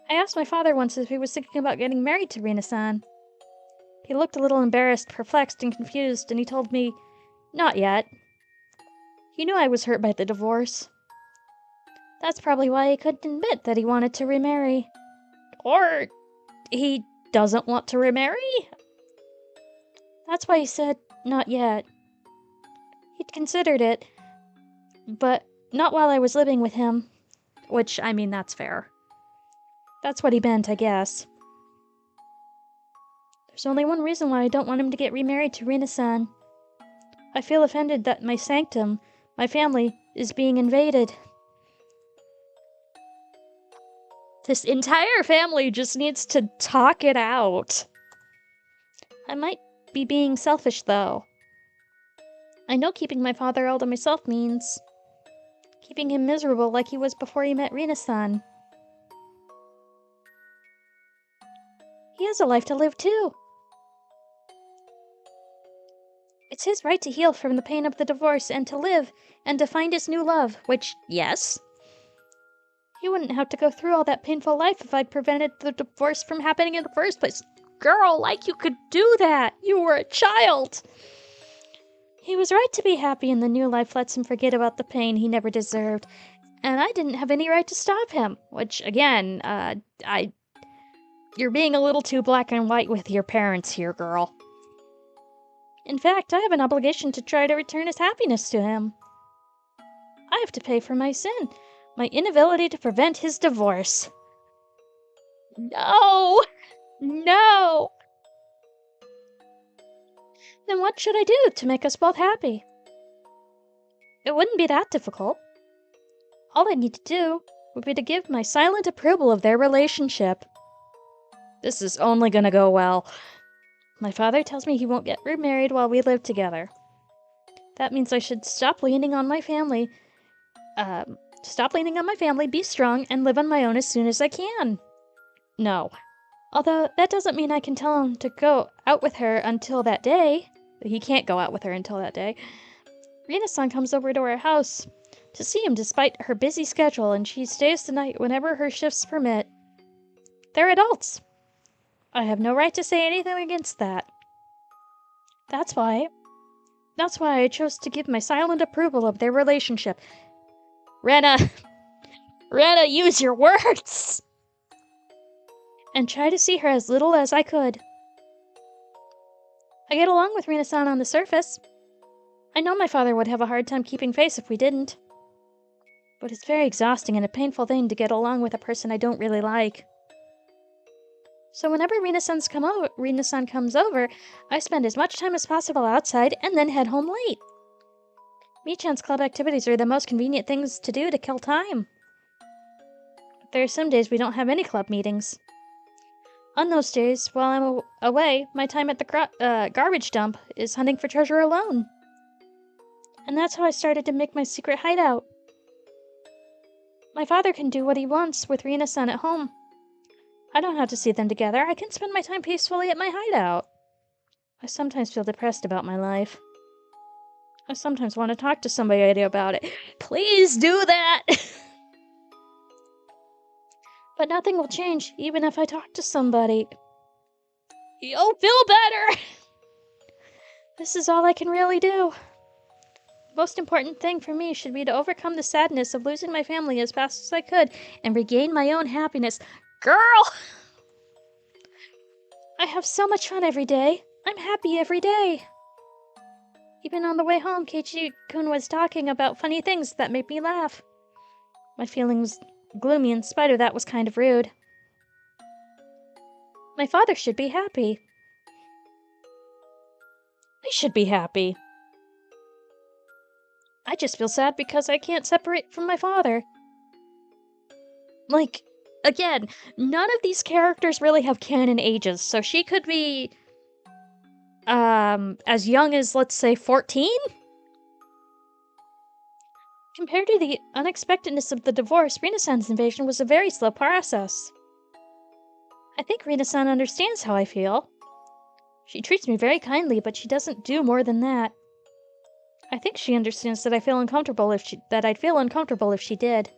I asked my father once if he was thinking about getting married to Rina-san. He looked a little embarrassed, perplexed, and confused, and he told me, not yet. He knew I was hurt by the divorce. That's probably why he couldn't admit that he wanted to remarry. Or he doesn't want to remarry? That's why he said, not yet. He'd considered it, but not while I was living with him. Which, I mean, that's fair. That's what he meant, I guess. There's only one reason why I don't want him to get remarried to Rina-san. I feel offended that my sanctum, my family, is being invaded. This entire family just needs to talk it out. I might be being selfish, though. I know keeping my father all to myself means keeping him miserable like he was before he met Rina-san. He has a life to live, too. It's his right to heal from the pain of the divorce and to live and to find his new love, which, yes. He wouldn't have to go through all that painful life if I'd prevented the divorce from happening in the first place. Girl, like you could do that! You were a child! He was right to be happy, and the new life lets him forget about the pain he never deserved. And I didn't have any right to stop him, which, again, you're being a little too black and white with your parents here, girl. In fact, I have an obligation to try to return his happiness to him. I have to pay for my sin. My inability to prevent his divorce. No! No! Then what should I do to make us both happy? It wouldn't be that difficult. All I need to do would be to give my silent approval of their relationship. This is only gonna go well. My father tells me he won't get remarried while we live together. That means I should stop leaning on my family, be strong, and live on my own as soon as I can. No. Although, that doesn't mean I can tell him to go out with her until that day. He can't go out with her until that day. Rina-san comes over to our house to see him despite her busy schedule, and she stays the night whenever her shifts permit. They're adults. I have no right to say anything against that. That's why I chose to give my silent approval of their relationship. Rena, use your words! And try to see her as little as I could. I get along with Rina-san on the surface. I know my father would have a hard time keeping face if we didn't. But it's very exhausting and a painful thing to get along with a person I don't really like. So whenever Rina-san comes over, I spend as much time as possible outside and then head home late. Michan's club activities are the most convenient things to do to kill time. There are some days we don't have any club meetings. On those days, while I'm away, my time at the garbage dump is hunting for treasure alone. And that's how I started to make my secret hideout. My father can do what he wants with Rina-san at home. I don't have to see them together. I can spend my time peacefully at my hideout. I sometimes feel depressed about my life. I sometimes want to talk to somebody about it. Please do that! But nothing will change, even if I talk to somebody. You'll feel better! This is all I can really do. The most important thing for me should be to overcome the sadness of losing my family as fast as I could and regain my own happiness. Girl! I have so much fun every day. I'm happy every day. Even on the way home, Keiichi-kun was talking about funny things that made me laugh. My feelings gloomy in spite of that was kind of rude. My father should be happy. I should be happy. I just feel sad because I can't separate from my father. Like, again, none of these characters really have canon ages, so she could be, as young as, let's say, 14? Compared to the unexpectedness of the divorce, Rina-san's invasion was a very slow process. I think Rina-san understands how I feel. She treats me very kindly, but she doesn't do more than that. I think she understands that I'd feel uncomfortable if she did.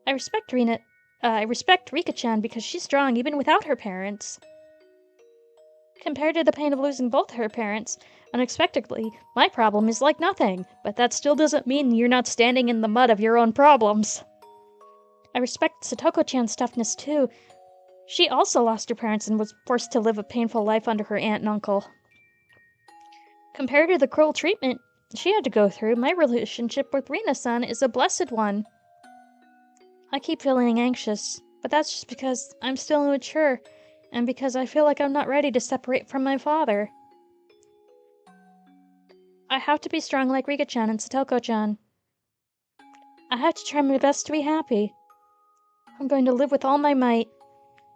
I respect Rika-chan because she's strong even without her parents. Compared to the pain of losing both her parents, unexpectedly, my problem is like nothing, but that still doesn't mean you're not standing in the mud of your own problems. I respect Satoko-chan's toughness too. She also lost her parents and was forced to live a painful life under her aunt and uncle. Compared to the cruel treatment she had to go through, my relationship with Rina-san is a blessed one. I keep feeling anxious, but that's just because I'm still immature, and because I feel like I'm not ready to separate from my father. I have to be strong like Rika-chan and Satoko-chan. I have to try my best to be happy. I'm going to live with all my might,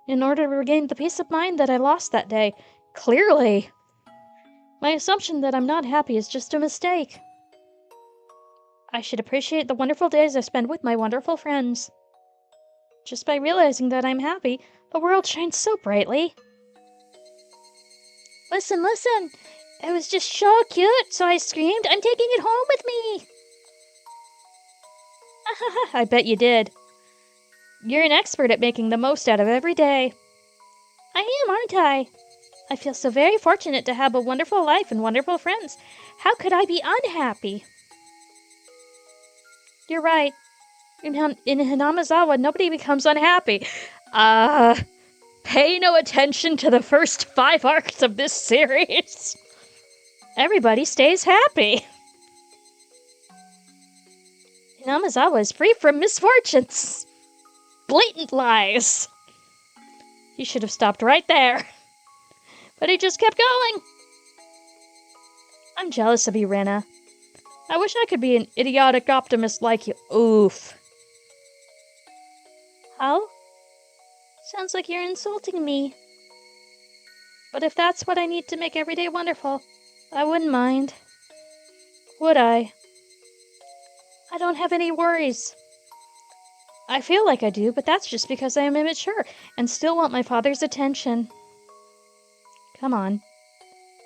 in order to regain the peace of mind that I lost that day. Clearly! My assumption that I'm not happy is just a mistake. I should appreciate the wonderful days I spend with my wonderful friends. Just by realizing that I'm happy, the world shines so brightly. Listen! It was just so cute, so I screamed, "I'm taking it home with me!" I bet you did. You're an expert at making the most out of every day. I am, aren't I? I feel so very fortunate to have a wonderful life and wonderful friends. How could I be unhappy? You're right. In Hinamizawa, nobody becomes unhappy. Pay no attention to the first 5 arcs of this series. Everybody stays happy. Hinamizawa is free from misfortunes. Blatant lies. He should have stopped right there. But he just kept going. I'm jealous of you, Rena. I wish I could be an idiotic optimist like you. Oof. How? Sounds like you're insulting me. But if that's what I need to make every day wonderful, I wouldn't mind. Would I? I don't have any worries. I feel like I do, but that's just because I am immature and still want my father's attention. Come on.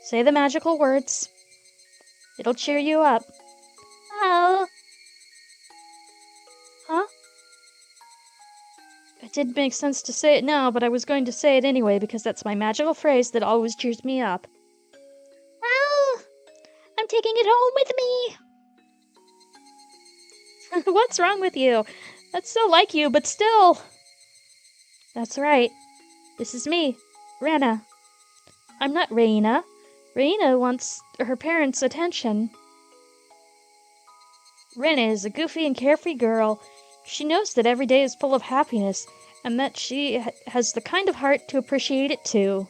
Say the magical words. It'll cheer you up. Oh. didn't make sense to say it now, but I was going to say it anyway because that's my magical phrase that always cheers me up. Well, I'm taking it home with me. What's wrong with you? That's so like you, but still. That's right. This is me, Rena. I'm not Reina. Reina wants her parents' attention. Rena is a goofy and carefree girl. She knows that every day is full of happiness, and that she has the kind of heart to appreciate it too.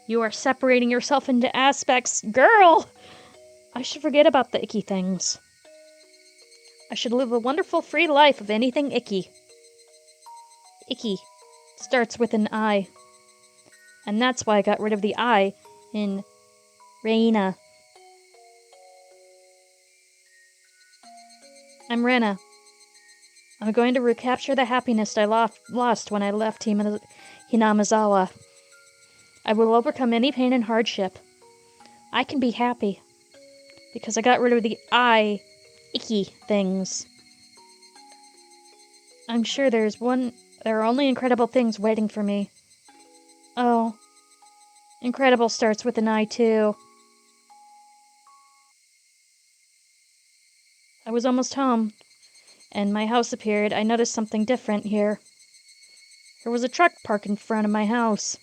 You are separating yourself into aspects. Girl! I should forget about the icky things. I should live a wonderful free life of anything icky. Icky starts with an I. And that's why I got rid of the I in Reina. I'm Rena. I'm going to recapture the happiness I lost when I left Hinamizawa. I will overcome any pain and hardship. I can be happy. Because I got rid of the I, icky things. I'm sure there are only incredible things waiting for me. Oh. Incredible starts with an I, too. I was almost home, and my house appeared. I noticed something different here. There was a truck parked in front of my house.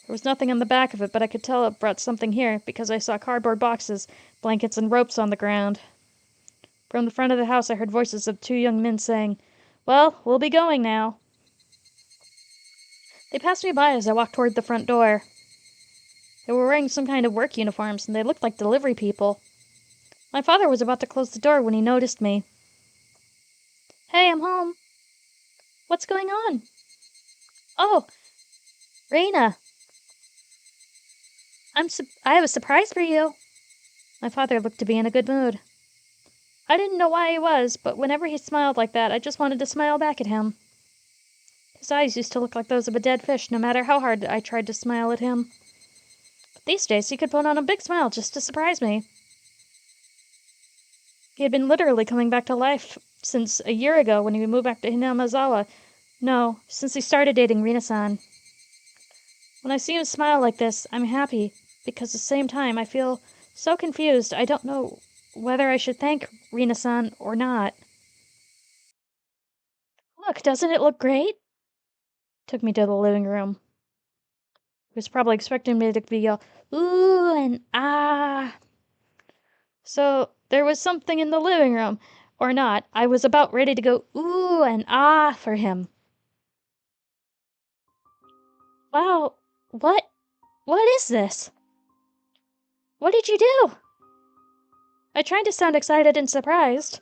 There was nothing on the back of it, but I could tell it brought something here because I saw cardboard boxes, blankets, and ropes on the ground. From the front of the house, I heard voices of two young men saying, "Well, we'll be going now." They passed me by as I walked toward the front door. They were wearing some kind of work uniforms, and they looked like delivery people. My father was about to close the door when he noticed me. "Hey, I'm home." "What's going on?" "Oh, Reina. I have a surprise for you." My father looked to be in a good mood. I didn't know why he was, but whenever he smiled like that, I just wanted to smile back at him. His eyes used to look like those of a dead fish, no matter how hard I tried to smile at him. But these days, he could put on a big smile just to surprise me. He had been literally coming back to life since a year ago when he moved back to Hinamizawa. No, since he started dating Rina-san. When I see him smile like this, I'm happy, because at the same time I feel so confused I don't know whether I should thank Rina-san or not. "Look, doesn't it look great?" Took me to the living room. He was probably expecting me to be all, ooh and ah. So there was something in the living room, or not. I was about ready to go ooh and ah for him. Wow, what is this? What did you do? I tried to sound excited and surprised.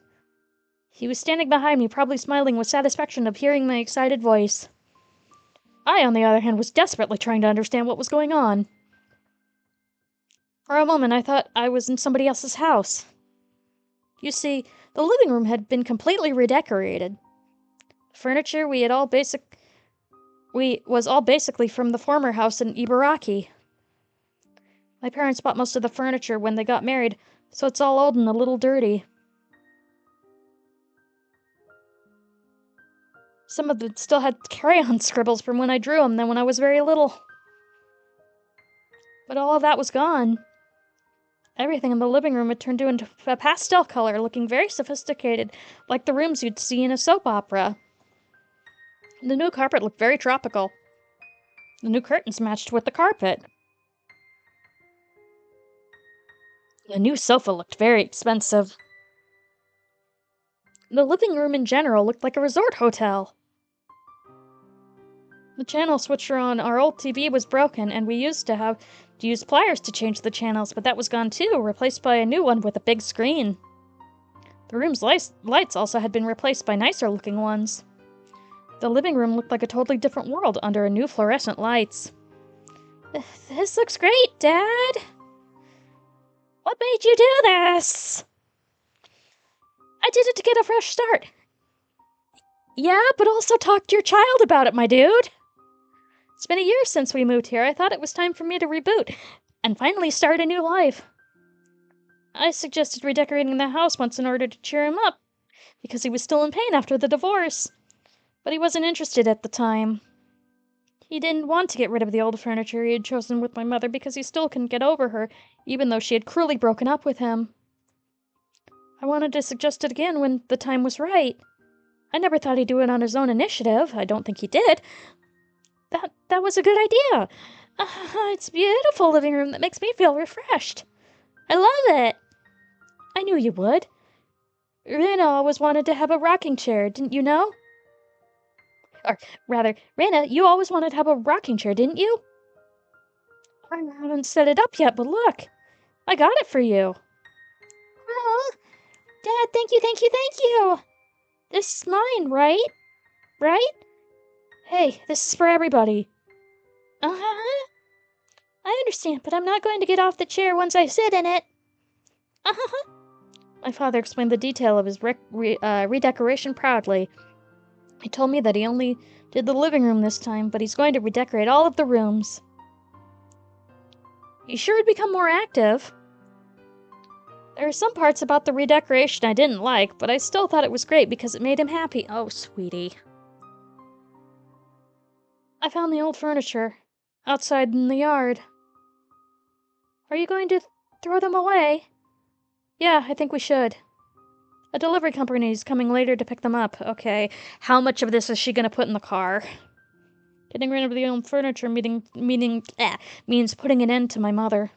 He was standing behind me, probably smiling with satisfaction of hearing my excited voice. I, on the other hand, was desperately trying to understand what was going on. For a moment, I thought I was in somebody else's house. You see, the living room had been completely redecorated. The furniture was all basically from the former house in Ibaraki. My parents bought most of the furniture when they got married, so it's all old and a little dirty. Some of it still had crayon scribbles from when I drew them when I was very little. But all of that was gone. Everything in the living room had turned into a pastel color, looking very sophisticated, like the rooms you'd see in a soap opera. The new carpet looked very tropical. The new curtains matched with the carpet. The new sofa looked very expensive. The living room in general looked like a resort hotel. The channel switcher on our old TV was broken, and we used to have to use pliers to change the channels, but that was gone too, replaced by a new one with a big screen. The room's lights also had been replaced by nicer looking ones. The living room looked like a totally different world under a new fluorescent lights. "This looks great, Dad! What made you do this?" "I did it to get a fresh start." "Yeah, but also talk to your child about it, my dude. It's been a year since we moved here. I thought it was time for me to reboot and finally start a new life. I suggested redecorating the house once in order to cheer him up, because he was still in pain after the divorce. But he wasn't interested at the time. He didn't want to get rid of the old furniture he had chosen with my mother because he still couldn't get over her, even though she had cruelly broken up with him. I wanted to suggest it again when the time was right. I never thought he'd do it on his own initiative. I don't think he did. That was a good idea. It's a beautiful living room that makes me feel refreshed. I love it. I knew you would. Rena always wanted to have a rocking chair, didn't you know? Or rather, Rena, you always wanted to have a rocking chair, didn't you? I haven't set it up yet, but look. I got it for you. Oh, Dad, thank you, thank you, thank you. This is mine, right? Right? Hey, this is for everybody. Uh-huh. I understand, but I'm not going to get off the chair once I sit in it. Uh-huh. My father explained the detail of his redecoration proudly. He told me that he only did the living room this time, but he's going to redecorate all of the rooms. He sure had become more active. There are some parts about the redecoration I didn't like, but I still thought it was great because it made him happy. Oh, sweetie. I found the old furniture outside in the yard. Are you going to throw them away? Yeah, I think we should. A delivery company is coming later to pick them up. Okay, how much of this is she gonna put in the car? Getting rid of the old furniture means putting an end to my mother.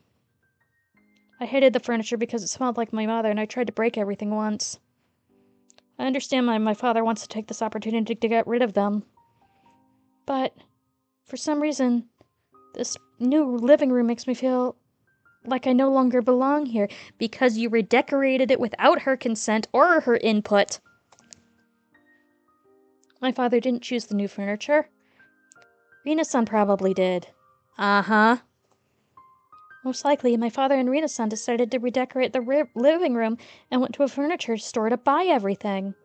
I hated the furniture because it smelled like my mother, and I tried to break everything once. I understand my father wants to take this opportunity to get rid of them. But, for some reason, this new living room makes me feel like I no longer belong here because you redecorated it without her consent or her input. My father didn't choose the new furniture. Rina-san probably did. Uh-huh. Most likely, my father and Rina-san decided to redecorate the living room and went to a furniture store to buy everything.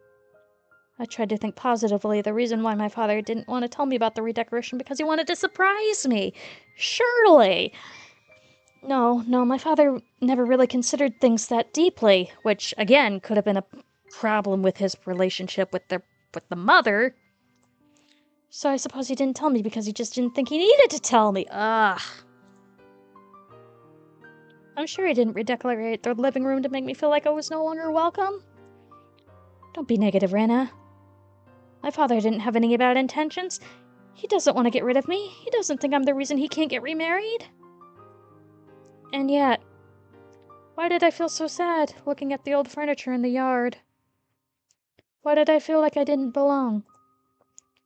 I tried to think positively. The reason why my father didn't want to tell me about the redecoration because he wanted to surprise me. Surely! No, my father never really considered things that deeply, which, again, could have been a problem with his relationship with the mother. So I suppose he didn't tell me because he just didn't think he needed to tell me. Ugh. I'm sure he didn't redecorate the living room to make me feel like I was no longer welcome. Don't be negative, Rena. My father didn't have any bad intentions. He doesn't want to get rid of me. He doesn't think I'm the reason he can't get remarried. And yet, why did I feel so sad looking at the old furniture in the yard? Why did I feel like I didn't belong?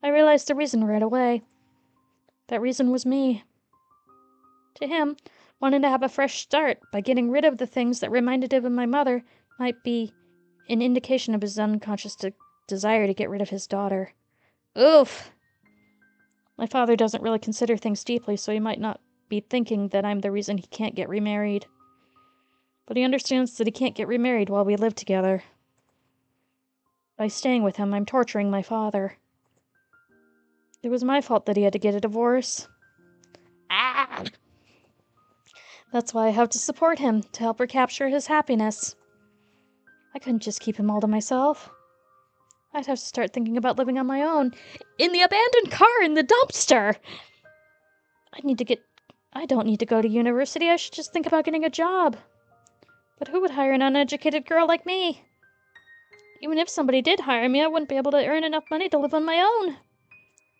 I realized the reason right away. That reason was me. To him, wanting to have a fresh start by getting rid of the things that reminded him of my mother might be an indication of his unconscious desire to get rid of his daughter. Oof! My father doesn't really consider things deeply, so he might not be thinking that I'm the reason he can't get remarried. But he understands that he can't get remarried while we live together. By staying with him, I'm torturing my father. It was my fault that he had to get a divorce. Ah! That's why I have to support him, to help recapture his happiness. I couldn't just keep him all to myself. I'd have to start thinking about living on my own. In the abandoned car in the dumpster! I don't need to go to university. I should just think about getting a job. But who would hire an uneducated girl like me? Even if somebody did hire me, I wouldn't be able to earn enough money to live on my own.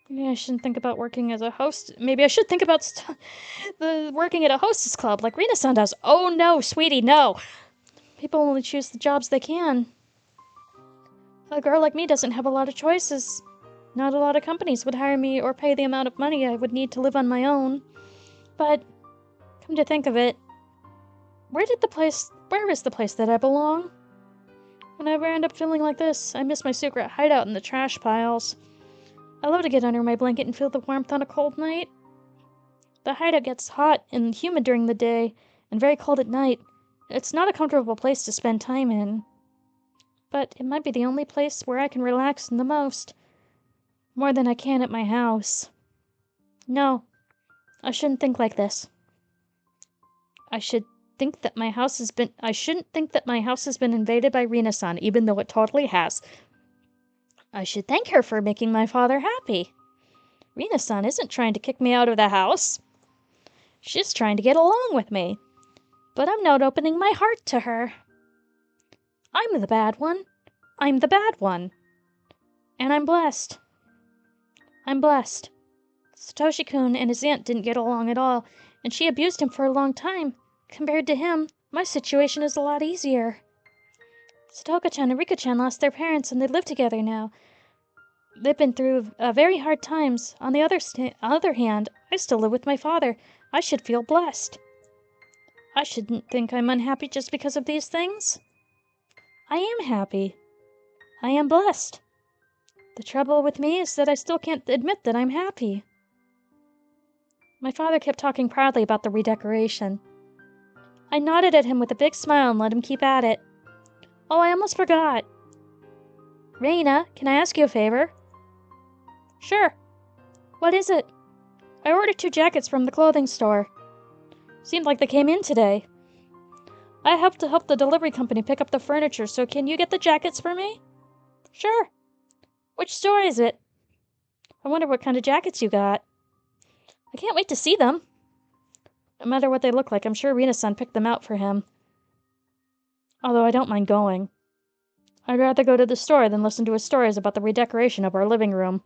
Maybe I shouldn't think about working as a host. Maybe I should think about working at a hostess club like Rina-san does. Oh no, sweetie, no. People only choose the jobs they can. A girl like me doesn't have a lot of choices. Not a lot of companies would hire me or pay the amount of money I would need to live on my own. But, come to think of it, where is the place that I belong? Whenever I end up feeling like this, I miss my secret hideout in the trash piles. I love to get under my blanket and feel the warmth on a cold night. The hideout gets hot and humid during the day, and very cold at night. It's not a comfortable place to spend time in. But it might be the only place where I can relax the most. More than I can at my house. No, I shouldn't think like this. I shouldn't think that my house has been invaded by Rina-san, even though it totally has. I should thank her for making my father happy. Rina-san isn't trying to kick me out of the house. She's trying to get along with me. But I'm not opening my heart to her. I'm the bad one. I'm the bad one. And I'm blessed. I'm blessed. Satoshi-kun and his aunt didn't get along at all, and she abused him for a long time. Compared to him, my situation is a lot easier. Satoka-chan and Rika-chan lost their parents, and they live together now. They've been through very hard times. On the other hand, I still live with my father. I should feel blessed. I shouldn't think I'm unhappy just because of these things. I am happy. I am blessed. The trouble with me is that I still can't admit that I'm happy. My father kept talking proudly about the redecoration. I nodded at him with a big smile and let him keep at it. Oh, I almost forgot. Reina, can I ask you a favor? Sure. What is it? I ordered 2 jackets from the clothing store. Seemed like they came in today. I have to help the delivery company pick up the furniture, so can you get the jackets for me? Sure. Which store is it? I wonder what kind of jackets you got. I can't wait to see them. No matter what they look like, I'm sure Rina-san picked them out for him. Although I don't mind going. I'd rather go to the store than listen to his stories about the redecoration of our living room.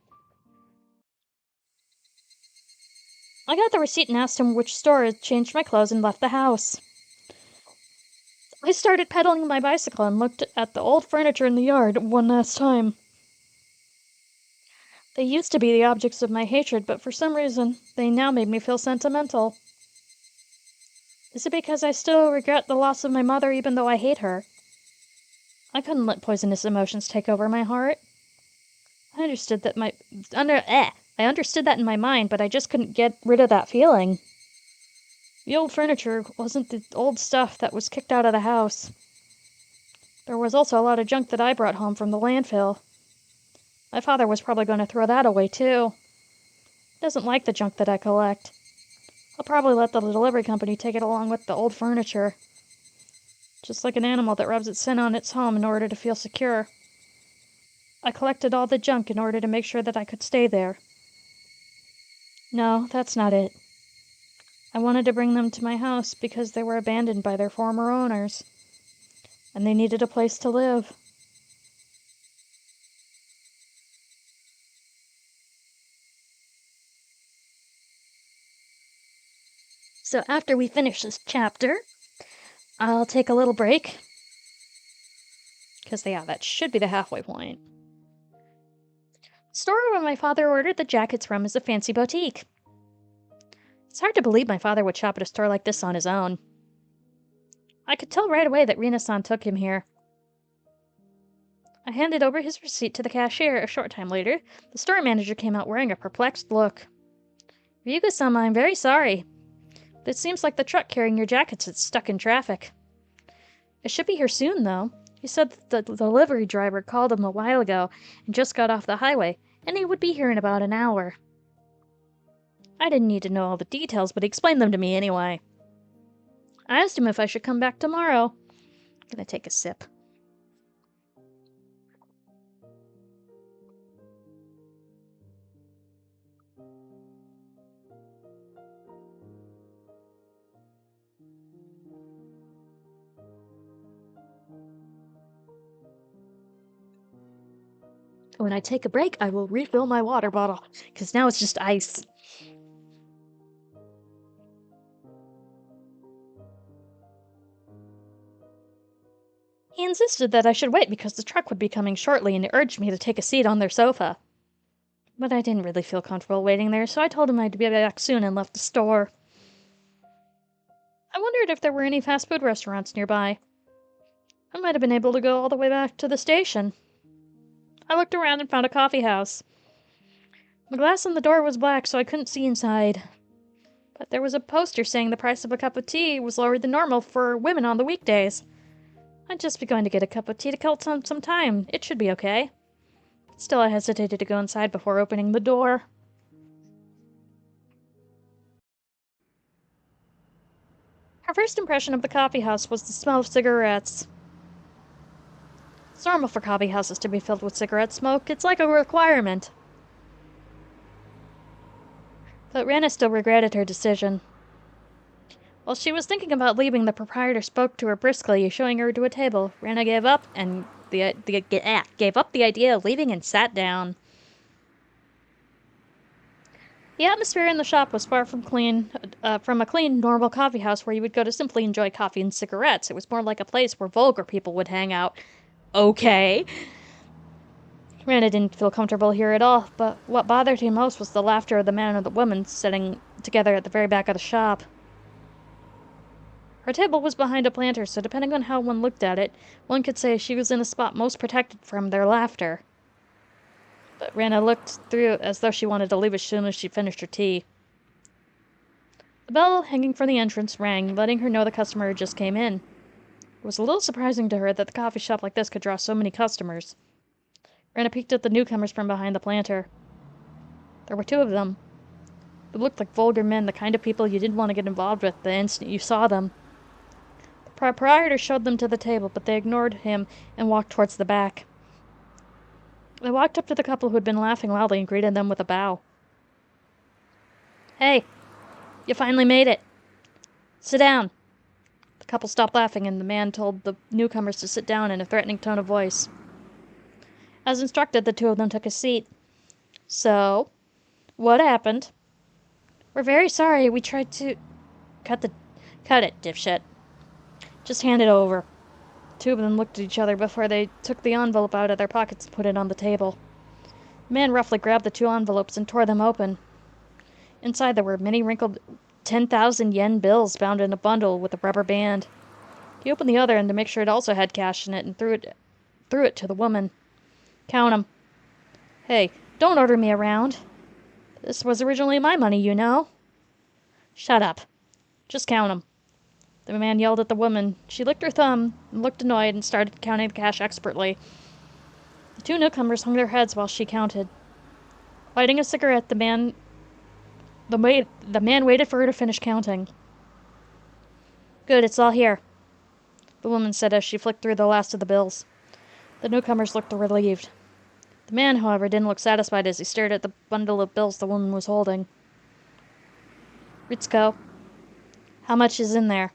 I got the receipt and asked him which store, changed my clothes, and left the house. I started pedaling my bicycle and looked at the old furniture in the yard one last time. They used to be the objects of my hatred, but for some reason, they now made me feel sentimental. Is it because I still regret the loss of my mother even though I hate her? I couldn't let poisonous emotions take over my heart. I understood that I understood that in my mind, but I just couldn't get rid of that feeling. The old furniture wasn't the old stuff that was kicked out of the house. There was also a lot of junk that I brought home from the landfill. My father was probably going to throw that away, too. He doesn't like the junk that I collect. I'll probably let the delivery company take it along with the old furniture. Just like an animal that rubs its scent on its home in order to feel secure. I collected all the junk in order to make sure that I could stay there. No, that's not it. I wanted to bring them to my house because they were abandoned by their former owners. And they needed a place to live. So after we finish this chapter, I'll take a little break. Because, yeah, that should be the halfway point. The store where my father ordered the jackets from is a fancy boutique. It's hard to believe my father would shop at a store like this on his own. I could tell right away that Rina-san took him here. I handed over his receipt to the cashier. A short time later, the store manager came out wearing a perplexed look. Ryuga-sama, I'm very sorry. But it seems like the truck carrying your jackets is stuck in traffic. It should be here soon, though. He said that the delivery driver called him a while ago and just got off the highway, and he would be here in about an hour. I didn't need to know all the details, but he explained them to me anyway. I asked him if I should come back tomorrow. I'm gonna take a sip. When I take a break, I will refill my water bottle, because now it's just ice. He insisted that I should wait because the truck would be coming shortly, and he urged me to take a seat on their sofa. But I didn't really feel comfortable waiting there, so I told him I'd be back soon and left the store. I wondered if there were any fast food restaurants nearby. I might have been able to go all the way back to the station. I looked around and found a coffee house. The glass on the door was black, so I couldn't see inside. But there was a poster saying the price of a cup of tea was lower than normal for women on the weekdays. I'd just be going to get a cup of tea to kill some time. It should be okay. Still, I hesitated to go inside before opening the door. Her first impression of the coffee house was the smell of cigarettes. It's normal for coffee houses to be filled with cigarette smoke. It's like a requirement. But Rana still regretted her decision. While she was thinking about leaving, the proprietor spoke to her briskly, showing her to a table. Rana gave up gave up the idea of leaving and sat down. The atmosphere in the shop was far from a clean, normal coffee house where you would go to simply enjoy coffee and cigarettes. It was more like a place where vulgar people would hang out. Okay. Rana didn't feel comfortable here at all, but what bothered him most was the laughter of the man and the woman sitting together at the very back of the shop. Her table was behind a planter, so depending on how one looked at it, one could say she was in a spot most protected from their laughter. But Rana looked through as though she wanted to leave as soon as she finished her tea. The bell hanging from the entrance rang, letting her know the customer just came in. It was a little surprising to her that the coffee shop like this could draw so many customers. Rana peeked at the newcomers from behind the planter. There were two of them. They looked like vulgar men, the kind of people you didn't want to get involved with the instant you saw them. The proprietor showed them to the table, but they ignored him and walked towards the back. They walked up to the couple who had been laughing loudly and greeted them with a bow. "Hey, you finally made it. Sit down." The couple stopped laughing, and the man told the newcomers to sit down in a threatening tone of voice. As instructed, the two of them took a seat. "So, what happened?" "We're very sorry. We tried to—" Cut it, dipshit. Just hand it over." The two of them looked at each other before they took the envelope out of their pockets and put it on the table. The man roughly grabbed the two envelopes and tore them open. Inside there were many wrinkled 10,000 yen bills bound in a bundle with a rubber band. He opened the other end to make sure it also had cash in it and threw it to the woman. "Count 'em." "Hey, don't order me around. This was originally my money, you know." "Shut up. Just count 'em." The man yelled at the woman. She licked her thumb and looked annoyed and started counting the cash expertly. The two newcomers hung their heads while she counted. Lighting a cigarette, the man waited for her to finish counting. "Good, it's all here," the woman said as she flicked through the last of the bills. The newcomers looked relieved. The man, however, didn't look satisfied as he stared at the bundle of bills the woman was holding. "Ritsuko, how much is in there?"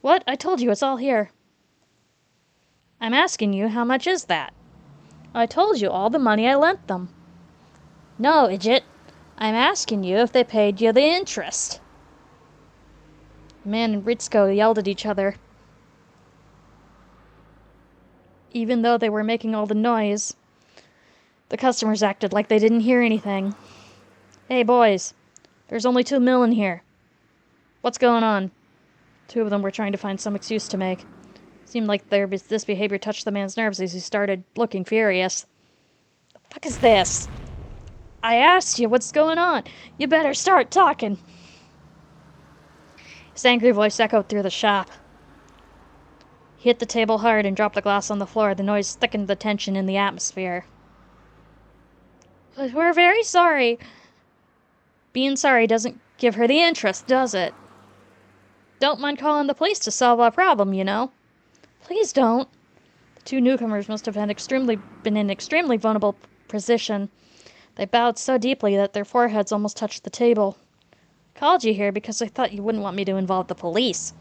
"What? I told you, it's all here." "I'm asking you, how much is that?" "I told you, all the money I lent them." "No, idiot. I'm asking you if they paid you the interest." The man and Ritsuko yelled at each other. Even though they were making all the noise, the customers acted like they didn't hear anything. "Hey, boys, there's only 2 mil in here. What's going on?" Two of them were trying to find some excuse to make. It seemed like this behavior touched the man's nerves as he started looking furious. "The fuck is this? I asked you what's going on. You better start talking." His angry voice echoed through the shop. He hit the table hard and dropped the glass on the floor. The noise thickened the tension in the atmosphere. "We're very sorry." "Being sorry doesn't give her the interest, does it? Don't mind calling the police to solve our problem, you know." "Please don't." The two newcomers must have been in an extremely vulnerable position. They bowed so deeply that their foreheads almost touched the table. "I called you here because I thought you wouldn't want me to involve the police.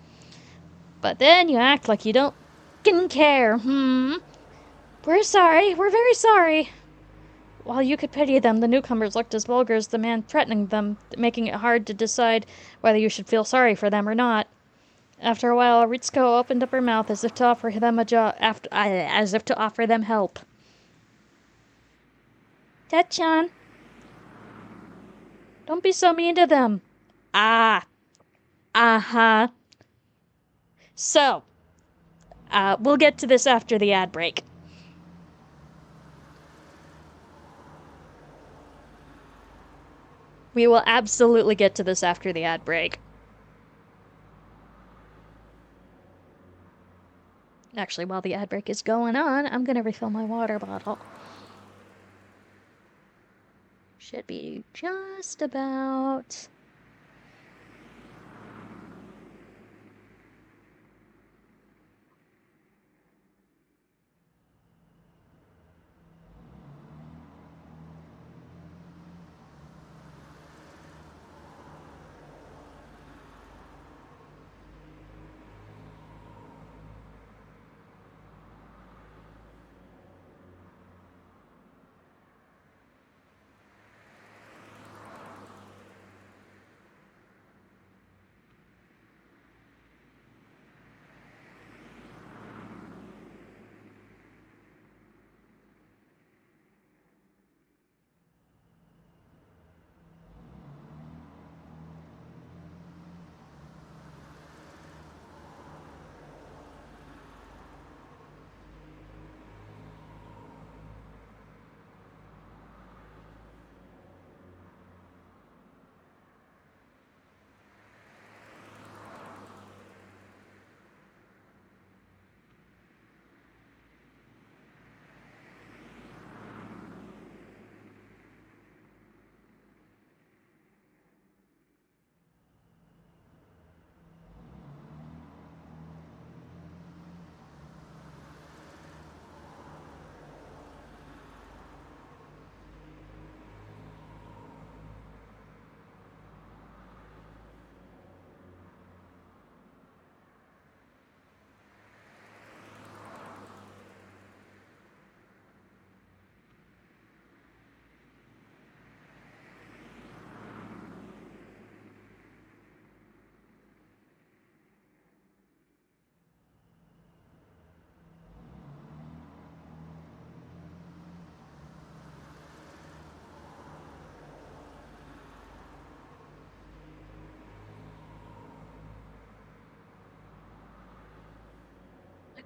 But then you act like you don't care, We're sorry. We're very sorry." While you could pity them, the newcomers looked as vulgar as the man threatening them, making it hard to decide whether you should feel sorry for them or not. After a while, Ritsuko opened up her mouth as if to offer them help. "Tet-chan, don't be so mean to them." Uh-huh. So, we'll get to this after the ad break." We will absolutely get to this after the ad break. Actually, while the ad break is going on, I'm gonna refill my water bottle. Should be just about...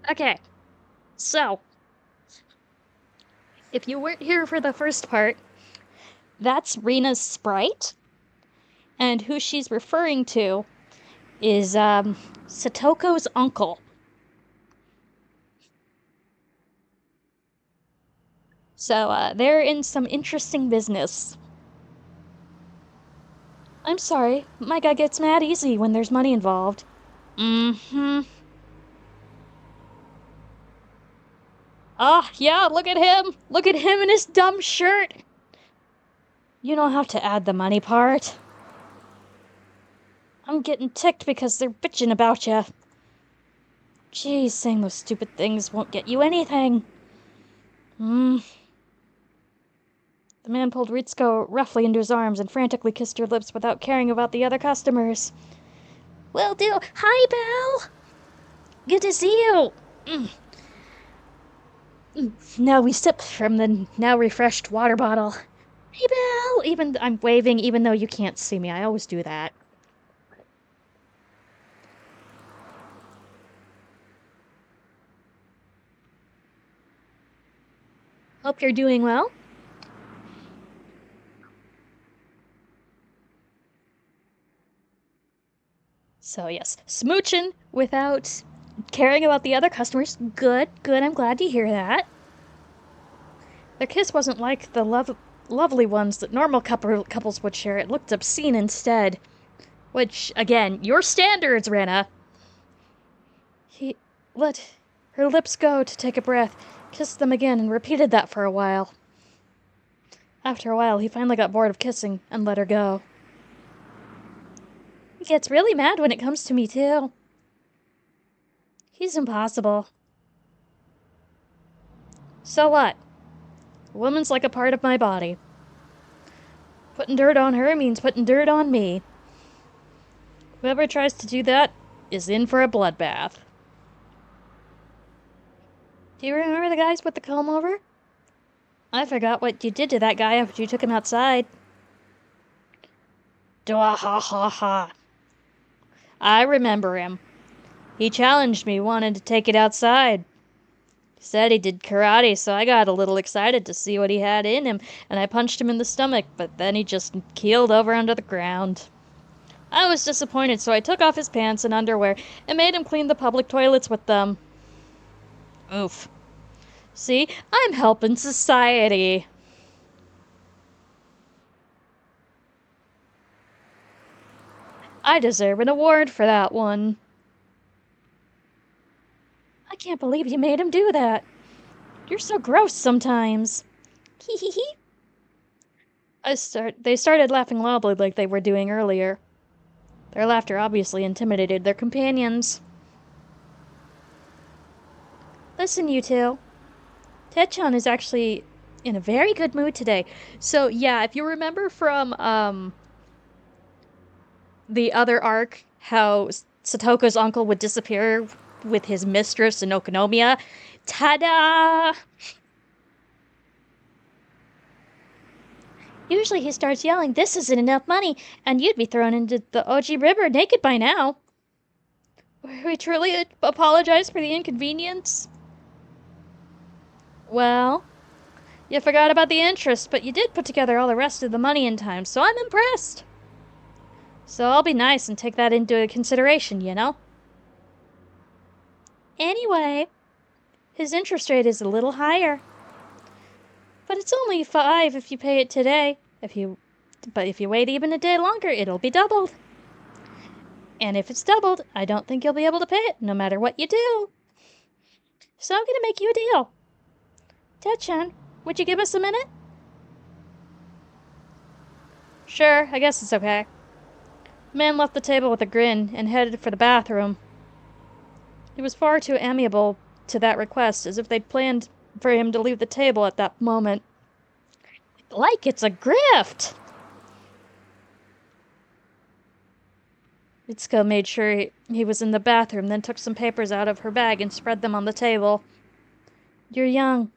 Okay, so, if you weren't here for the first part, that's Rena's sprite, and who she's referring to is, Satoko's uncle. So, they're in some interesting business. I'm sorry, my guy gets mad easy when there's money involved. Mm-hmm. Ah, yeah, look at him! Look at him in his dumb shirt! You don't have to add the money part. I'm getting ticked because they're bitching about you. Geez, saying those stupid things won't get you anything. The man pulled Ritsuko roughly into his arms and frantically kissed her lips without caring about the other customers. Will do. Hi, Belle! Good to see you! Now we sip from the now refreshed water bottle. Hey, Belle! I'm waving even though you can't see me. I always do that. Hope you're doing well. So yes, smooching without caring about the other customers. Good, good. I'm glad to hear that. Their kiss wasn't like the lovely ones that normal couples would share. It looked obscene instead. Which, again, your standards, Rena. He let her lips go to take a breath, kissed them again, and repeated that for a while. After a while, he finally got bored of kissing and let her go. He gets really mad when it comes to me, too. He's impossible. So what? A woman's like a part of my body. Putting dirt on her means putting dirt on me. Whoever tries to do that is in for a bloodbath. Do you remember the guys with the comb over? I forgot what you did to that guy after you took him outside. Dwahahaha. I remember him. He challenged me, wanted to take it outside. He said he did karate, so I got a little excited to see what he had in him, and I punched him in the stomach, but then he just keeled over under the ground. I was disappointed, so I took off his pants and underwear and made him clean the public toilets with them. Oof. See, I'm helping society. I deserve an award for that one. I can't believe you made him do that. You're so gross sometimes. Hee hee hee. They started laughing loudly like they were doing earlier. Their laughter obviously intimidated their companions. Listen, you two. Techon is actually in a very good mood today. So, yeah, if you remember from, the other arc, how Satoko's uncle would disappear with his mistress in Okonomiya. Ta-da! Usually he starts yelling, "This isn't enough money," and you'd be thrown into the Oji River naked by now. We truly apologize for the inconvenience. Well, you forgot about the interest, but you did put together all the rest of the money in time, so I'm impressed. So I'll be nice and take that into consideration, you know? Anyway, his interest rate is a little higher. But it's only 5 if you pay it today. But if you wait even a day longer, it'll be doubled. And if it's doubled, I don't think you'll be able to pay it, no matter what you do. So I'm gonna make you a deal. Techon, would you give us a minute? Sure, I guess it's okay. The man left the table with a grin and headed for the bathroom. He was far too amiable to that request, as if they'd planned for him to leave the table at that moment. Like it's a grift! Ritsuko made sure he was in the bathroom, then took some papers out of her bag and spread them on the table. You're young.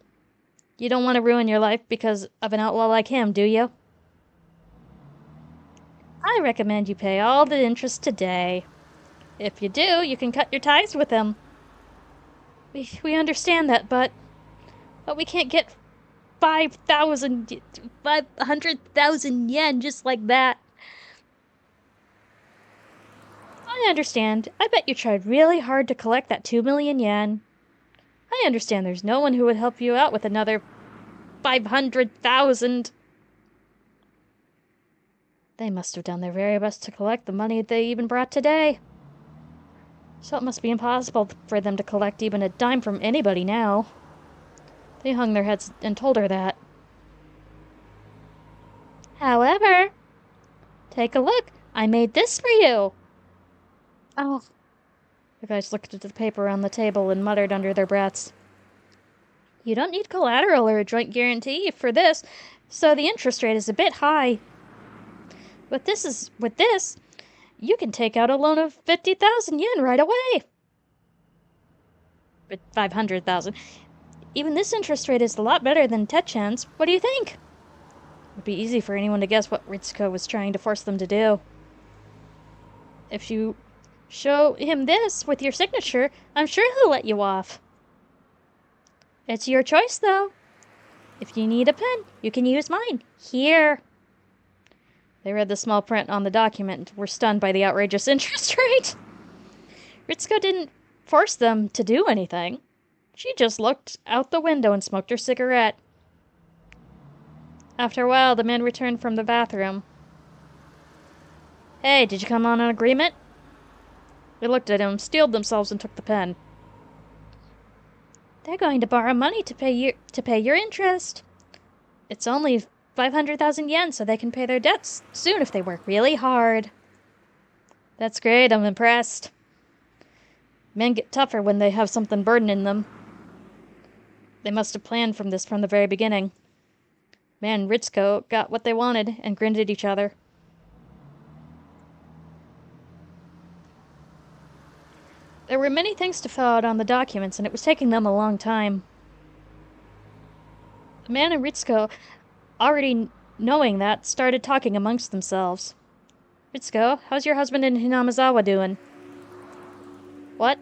You don't want to ruin your life because of an outlaw like him, do you? I recommend you pay all the interest today. If you do, you can cut your ties with him. We understand that, but we can't get 500,000 yen just like that. I understand. I bet you tried really hard to collect that 2 million yen. I understand there's no one who would help you out with another 500,000. They must have done their very best to collect the money they even brought today. So it must be impossible for them to collect even a dime from anybody now. They hung their heads and told her that. However, take a look. I made this for you. Oh. The guys looked at the paper on the table and muttered under their breaths. You don't need collateral or a joint guarantee for this, so the interest rate is a bit high. With this, you can take out a loan of 50,000 yen right away. But 500,000. Even this interest rate is a lot better than Tetchan's. What do you think? It would be easy for anyone to guess what Ritsuko was trying to force them to do. If you show him this with your signature, I'm sure he'll let you off. It's your choice, though. If you need a pen, you can use mine. Here. They read the small print on the document and were stunned by the outrageous interest rate. Ritsuko didn't force them to do anything. She just looked out the window and smoked her cigarette. After a while, the men returned from the bathroom. Hey, did you come on an agreement? They looked at him, steeled themselves, and took the pen. They're going to borrow money to pay your interest. It's only 500,000 yen, so they can pay their debts soon if they work really hard. That's great, I'm impressed. Men get tougher when they have something burdening them. They must have planned from the very beginning. Man and Ritsuko got what they wanted and grinned at each other. There were many things to fill out on the documents, and it was taking them a long time. The man and Ritsuko, already knowing that, started talking amongst themselves. Ritsuko, how's your husband in Hinamizawa doing? What?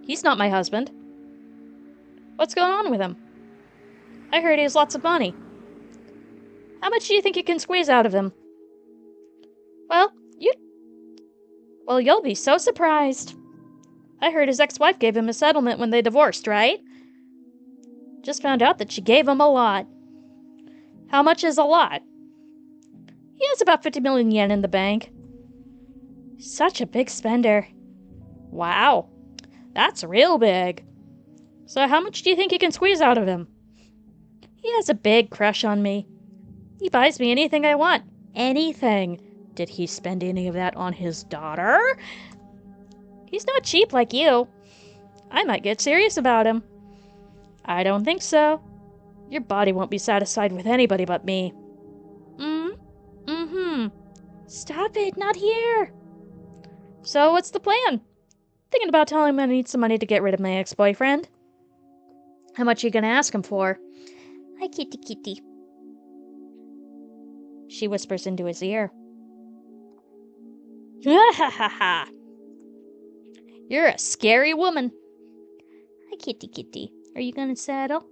He's not my husband. What's going on with him? I heard he has lots of money. How much do you think you can squeeze out of him? Well, you'll be so surprised. I heard his ex-wife gave him a settlement when they divorced, right? Just found out that she gave him a lot. How much is a lot? He has about 50 million yen in the bank. Such a big spender. Wow, that's real big. So how much do you think you can squeeze out of him? He has a big crush on me. He buys me anything I want. Anything. Did he spend any of that on his daughter? He's not cheap like you. I might get serious about him. I don't think so. Your body won't be satisfied with anybody but me. Stop it, not here. So what's the plan? Thinking about telling him I need some money to get rid of my ex-boyfriend. How much are you gonna ask him for? Hi, kitty kitty. She whispers into his ear. Ha ha ha ha. You're a scary woman. Hi, kitty kitty. Are you gonna settle?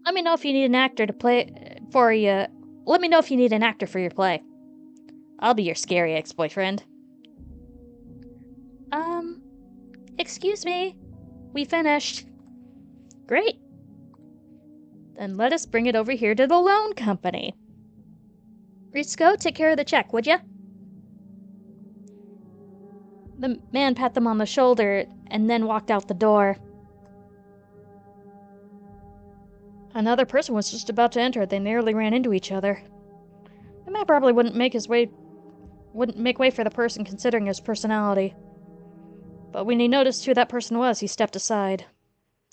Let me know if you need an actor to play for you. Let me know if you need an actor for your play. I'll be your scary ex-boyfriend. Excuse me. We finished. Great. Then let us bring it over here to the loan company. Ritsuko, take care of the check, would ya? The man pat them on the shoulder and then walked out the door. Another person was just about to enter. They nearly ran into each other. The man probably wouldn't make way for the person considering his personality. But when he noticed who that person was, he stepped aside.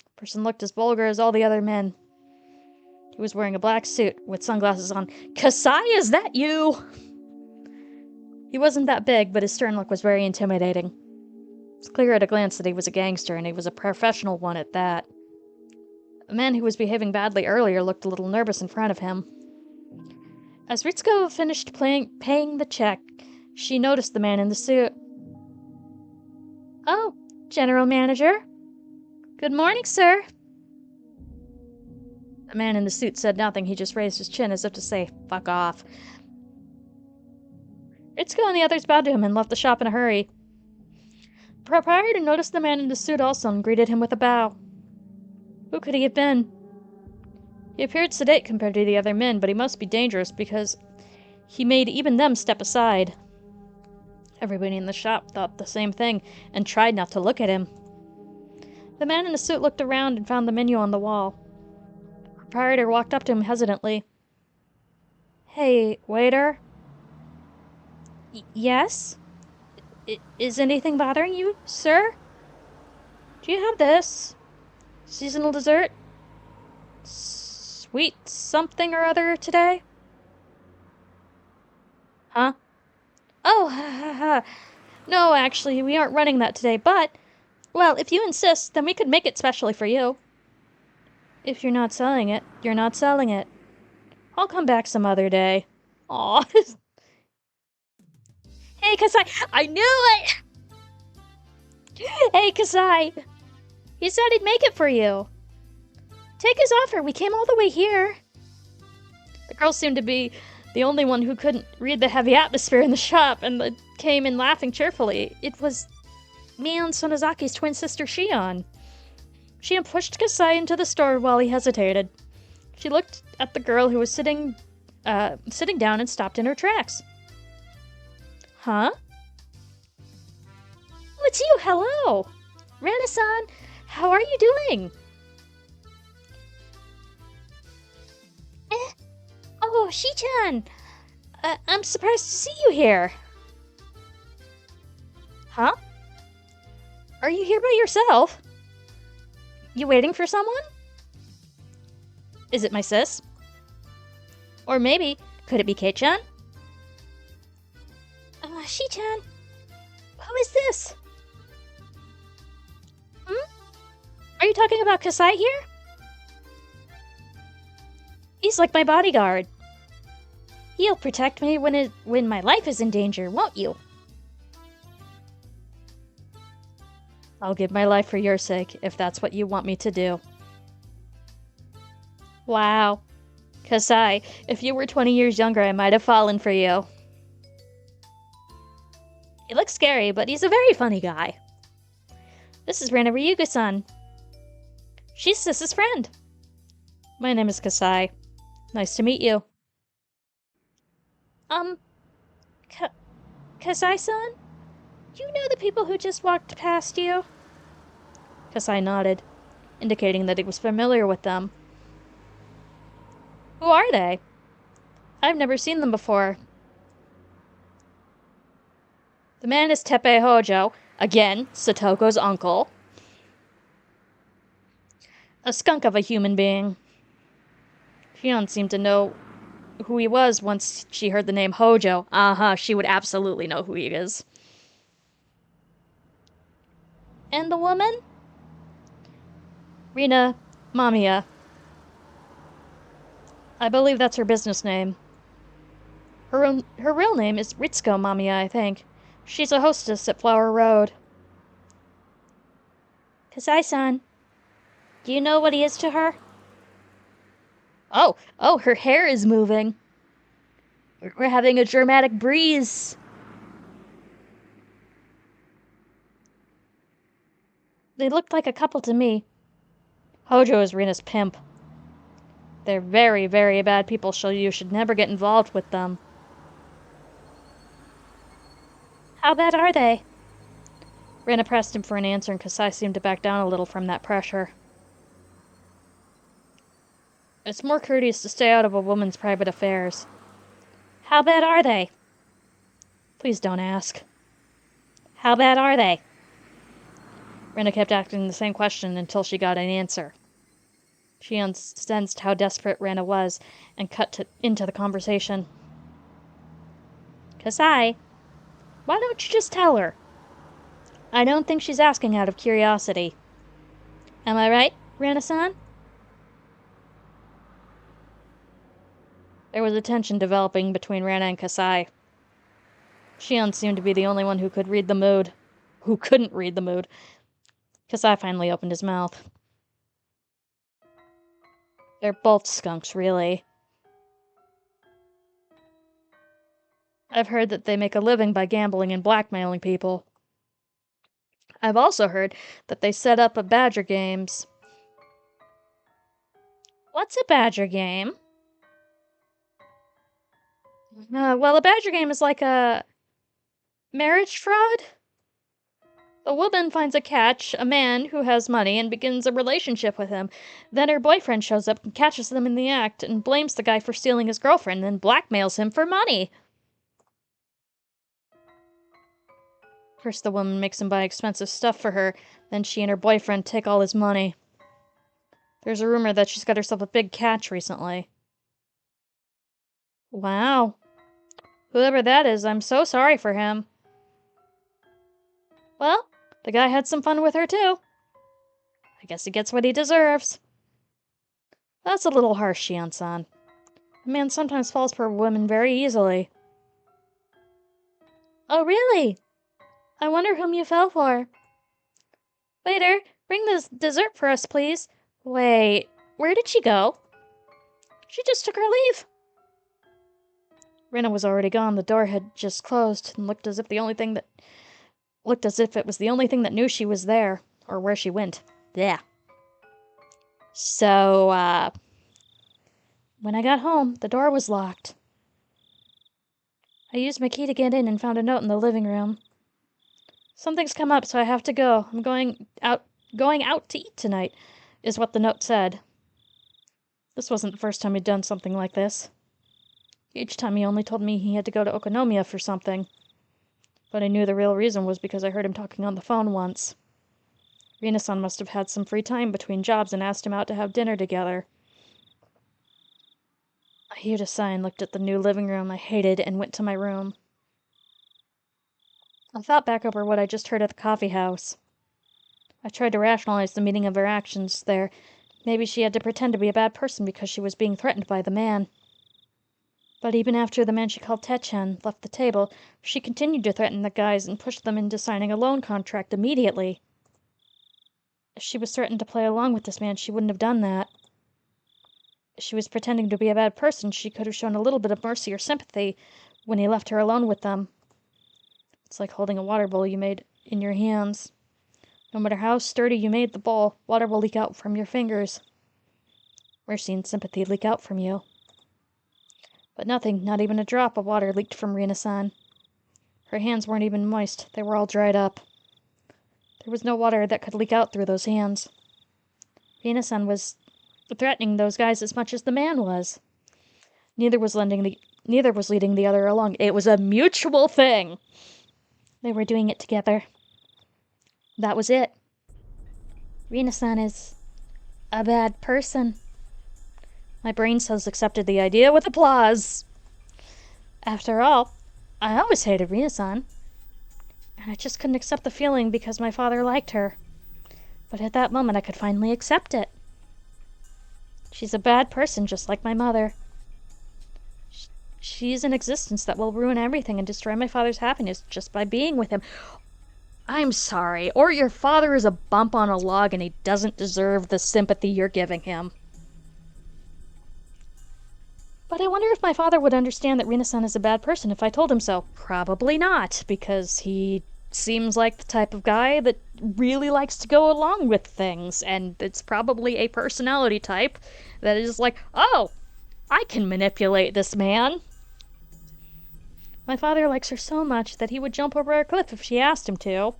The person looked as vulgar as all the other men. He was wearing a black suit with sunglasses on. Kasai, is that you? He wasn't that big, but his stern look was very intimidating. It's clear at a glance that he was a gangster, and he was a professional one at that. A man who was behaving badly earlier looked a little nervous in front of him. As Ritsuko finished paying the check, She noticed the man in the suit. "Oh, General Manager. Good morning, sir." The man in the suit said nothing. He just raised his chin as if to say, "Fuck off." Ritsuko and the others bowed to him and left the shop in a hurry. The proprietor noticed the man in the suit also and greeted him with a bow. Who could he have been? He appeared sedate compared to the other men, but he must be dangerous because he made even them step aside. Everybody in the shop thought the same thing and tried not to look at him. The man in the suit looked around and found the menu on the wall. The proprietor walked up to him hesitantly. "Hey, waiter." "Yes? Is anything bothering you, sir? Do you have this? Seasonal dessert? Sweet something or other today?" "Huh? Oh, ha ha ha. No, actually, we aren't running that today, but, well, if you insist, then we could make it specially for you." "If you're not selling it, you're not selling it. I'll come back some other day." Aw. "Hey, Kasai, I knew it!" "Hey, Kasai, he said he'd make it for you. Take his offer, we came all the way here." The girl seemed to be the only one who couldn't read the heavy atmosphere in the shop and came in laughing cheerfully. It was Mion Sonozaki's twin sister, Shion. Shion pushed Kasai into the store while he hesitated. She looked at the girl who was sitting down and stopped in her tracks. "Huh? Oh, it's you! Hello! Rana-san, how are you doing?" "Oh, Shi-chan! I'm surprised to see you here." "Huh? Are you here by yourself? You waiting for someone? Is it my sis? Or maybe, could it be Kei-chan?" Shi-chan, who is this?" Are you talking about Kasai here?" "He's like my bodyguard. He'll protect me when my life is in danger, won't you?" "I'll give my life for your sake, if that's what you want me to do." "Wow. Kasai, if you were 20 years younger, I might have fallen for you." "He looks scary, but he's a very funny guy." "This is Rana Ryuga-san. She's Sis's friend." "My name is Kasai. Nice to meet you." Kasai-san? Do you know the people who just walked past you?" Kasai nodded, indicating that he was familiar with them. "Who are they? I've never seen them before." "The man is Teppei Hojo, again, Satoko's uncle. A skunk of a human being." Shion seemed to know who he was once she heard the name Hojo. She would absolutely know who he is. "And the woman?" "Rina Mamiya. I believe that's her business name. Her real name is Ritsuko Mamiya, I think. She's a hostess at Flower Road." "Kasai-san, do you know what he is to her?" Oh, her hair is moving. We're having a dramatic breeze." "They looked like a couple to me." "Hojo is Rina's pimp. They're very, very bad people, so you should never get involved with them." "How bad are they?" Rina pressed him for an answer, and Kasai seemed to back down a little from that pressure. "It's more courteous to stay out of a woman's private affairs." "How bad are they?" "Please don't ask." "How bad are they?" Rina kept asking the same question until she got an answer. She sensed how desperate Rina was and cut into the conversation. "Kasai, why don't you just tell her? I don't think she's asking out of curiosity. Am I right, Rana-san?" There was a tension developing between Rana and Kasai. Shion seemed to be the only one who could read the mood. Who couldn't read the mood. Kasai finally opened his mouth. They're both skunks, really. I've heard that they make a living by gambling and blackmailing people. I've also heard that they set up a badger games. What's a badger game? Well, a badger game is like a marriage fraud. A woman finds a catch, a man who has money, and begins a relationship with him. Then her boyfriend shows up and catches them in the act and blames the guy for stealing his girlfriend, then blackmails him for money. First, the woman makes him buy expensive stuff for her, then she and her boyfriend take all his money. There's a rumor that she's got herself a big catch recently. Wow. Whoever that is, I'm so sorry for him. Well, the guy had some fun with her, too. I guess he gets what he deserves. That's a little harsh, Shion-san. A man sometimes falls for women very easily. Oh, really? I wonder whom you fell for. Waiter, bring this dessert for us, please. Wait, where did she go? She just took her leave. Rina was already gone. The door had just closed and looked as if it was the only thing that knew she was there, or where she went. Yeah. So, when I got home, the door was locked. I used my key to get in and found a note in the living room. Something's come up, so I have to go. I'm going out to eat tonight, is what the note said. This wasn't the first time he'd done something like this. Each time he only told me he had to go to Okonomiya for something. But I knew the real reason was because I heard him talking on the phone once. Rina-san must have had some free time between jobs and asked him out to have dinner together. I heaved a sigh and looked at the new living room I hated and went to my room. I thought back over what I just heard at the coffee house. I tried to rationalize the meaning of her actions there. Maybe she had to pretend to be a bad person because she was being threatened by the man. But even after the man she called Techan left the table, she continued to threaten the guys and pushed them into signing a loan contract immediately. If she was threatened to play along with this man, she wouldn't have done that. If she was pretending to be a bad person, she could have shown a little bit of mercy or sympathy when he left her alone with them. It's like holding a water bowl you made in your hands. No matter how sturdy you made the bowl, water will leak out from your fingers. Mercy and sympathy leak out from you. But nothing, not even a drop of water leaked from Rina-san. Her hands weren't even moist, they were all dried up. There was no water that could leak out through those hands. Rina-san was threatening those guys as much as the man was. Neither was leading the other along. It was a mutual thing. They were doing it together. That was it. Rina-san is a bad person. My brain cells accepted the idea with applause. After all, I always hated Rina-san. And I just couldn't accept the feeling because my father liked her. But at that moment I could finally accept it. She's a bad person just like my mother. She's an existence that will ruin everything and destroy my father's happiness just by being with him. I'm sorry, or your father is a bump on a log and he doesn't deserve the sympathy you're giving him. But I wonder if my father would understand that Rina-san is a bad person if I told him so. Probably not, because he seems like the type of guy that really likes to go along with things, and it's probably a personality type that is like, oh, I can manipulate this man. My father likes her so much that he would jump over a cliff if she asked him to.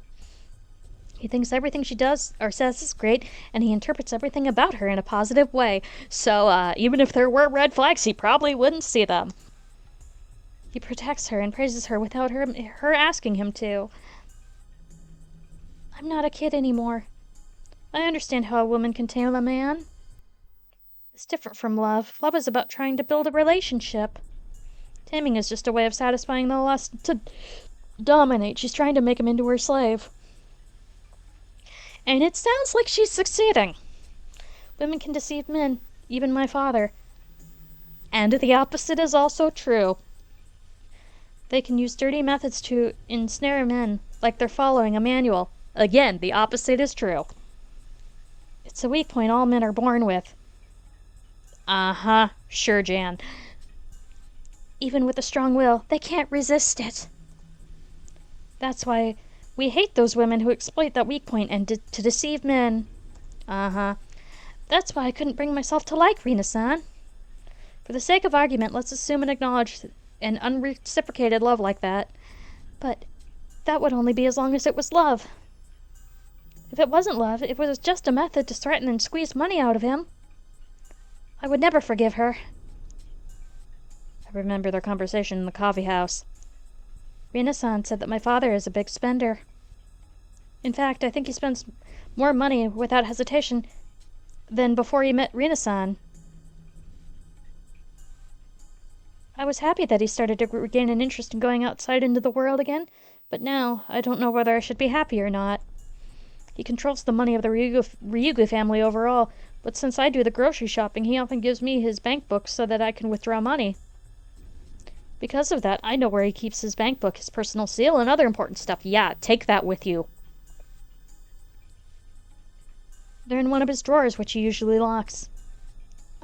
He thinks everything she does or says is great, and he interprets everything about her in a positive way. So, even if there were red flags, he probably wouldn't see them. He protects her and praises her without her asking him to. I'm not a kid anymore. I understand how a woman can tame a man. It's different from love. Love is about trying to build a relationship. Taming is just a way of satisfying the lust to dominate. She's trying to make him into her slave. And it sounds like she's succeeding. Women can deceive men, even my father. And the opposite is also true. They can use dirty methods to ensnare men, like they're following a manual. Again, the opposite is true. It's a weak point all men are born with. Uh-huh, sure, Jan. Even with a strong will, they can't resist it. That's why we hate those women who exploit that weak point and to deceive men. Uh-huh. That's why I couldn't bring myself to like Rina-san. For the sake of argument, let's assume and acknowledge an unreciprocated love like that. But that would only be as long as it was love. If it wasn't love, it was just a method to threaten and squeeze money out of him. I would never forgive her. I remember their conversation in the coffee house. Rina-san said that my father is a big spender. In fact, I think he spends more money without hesitation than before he met Rina-san. I was happy that he started to regain an interest in going outside into the world again, but now I don't know whether I should be happy or not. He controls the money of the Ryugu family overall, but since I do the grocery shopping, he often gives me his bank book so that I can withdraw money. Because of that, I know where he keeps his bank book, his personal seal, and other important stuff. Yeah, take that with you. They're in one of his drawers, which he usually locks.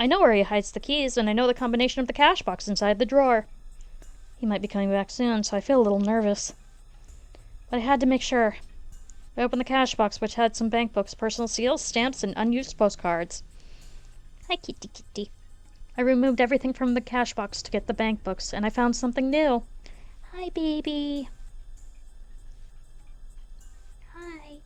I know where he hides the keys, and I know the combination of the cash box inside the drawer. He might be coming back soon, so I feel a little nervous. But I had to make sure. I opened the cash box, which had some bank books, personal seals, stamps, and unused postcards. Hi, kitty kitty. I removed everything from the cash box to get the bank books, and I found something new. Hi, baby. Hi.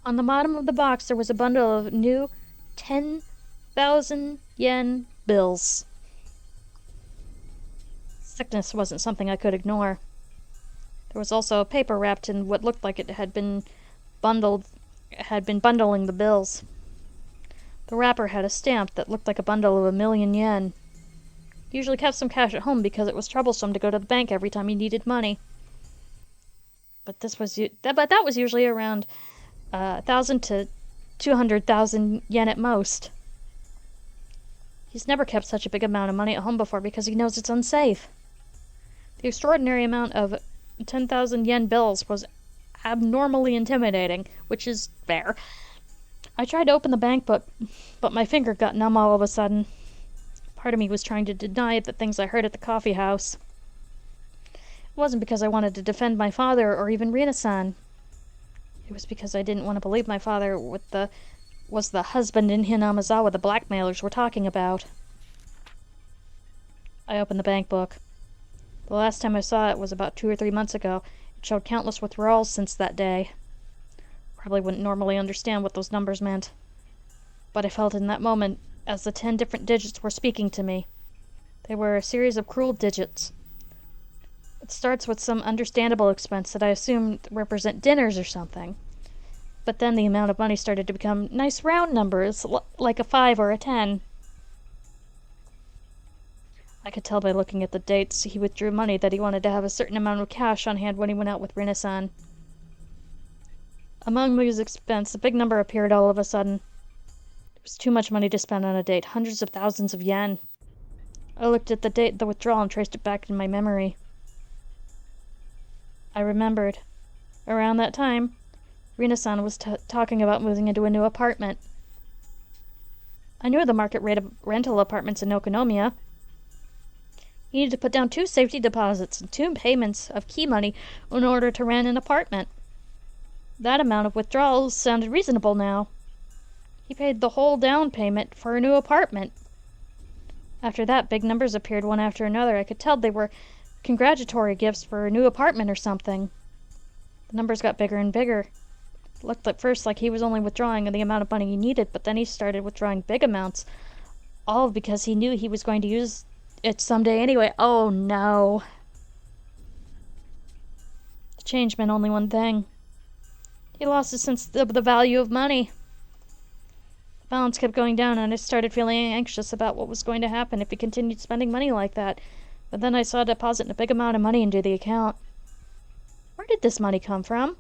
On the bottom of the box, there was a bundle of new 10,000 yen bills. Sickness wasn't something I could ignore. There was also a paper wrapped in what looked like it had been bundling the bills. The wrapper had a stamp that looked like a bundle of 1,000,000 yen. He usually kept some cash at home because it was troublesome to go to the bank every time he needed money. But that was usually around 1,000 to 200,000 yen at most. He's never kept such a big amount of money at home before because he knows it's unsafe. The extraordinary amount of 10,000 yen bills was abnormally intimidating, which is fair. I tried to open the bank book, but my finger got numb all of a sudden. Part of me was trying to deny the things I heard at the coffee house. It wasn't because I wanted to defend my father or even Rina-san. It was because I didn't want to believe my father was the husband in Hinamizawa the blackmailers were talking about. I opened the bank book. The last time I saw it was about 2 or 3 months ago. It showed countless withdrawals since that day. Probably wouldn't normally understand what those numbers meant. But I felt in that moment as the 10 different digits were speaking to me. They were a series of cruel digits. It starts with some understandable expense that I assumed represent dinners or something. But then the amount of money started to become nice round numbers, like a 5 or a 10. I could tell by looking at the dates he withdrew money that he wanted to have a certain amount of cash on hand when he went out with Rina-san. Among these expenses, a big number appeared all of a sudden. It was too much money to spend on a date, hundreds of thousands of yen. I looked at the withdrawal and traced it back in my memory. I remembered. Around that time, Rina-san was talking about moving into a new apartment. I knew the market rate of rental apartments in Okonomiya. You needed to put down 2 safety deposits and 2 payments of key money in order to rent an apartment. That amount of withdrawals sounded reasonable now. He paid the whole down payment for a new apartment. After that, big numbers appeared one after another. I could tell they were congratulatory gifts for a new apartment or something. The numbers got bigger and bigger. It looked at first like he was only withdrawing the amount of money he needed, but then he started withdrawing big amounts, all because he knew he was going to use it someday anyway. Oh no. The change meant only one thing. He lost his sense of the value of money. The balance kept going down, and I started feeling anxious about what was going to happen if he continued spending money like that. But then I saw depositing a big amount of money into the account. Where did this money come from?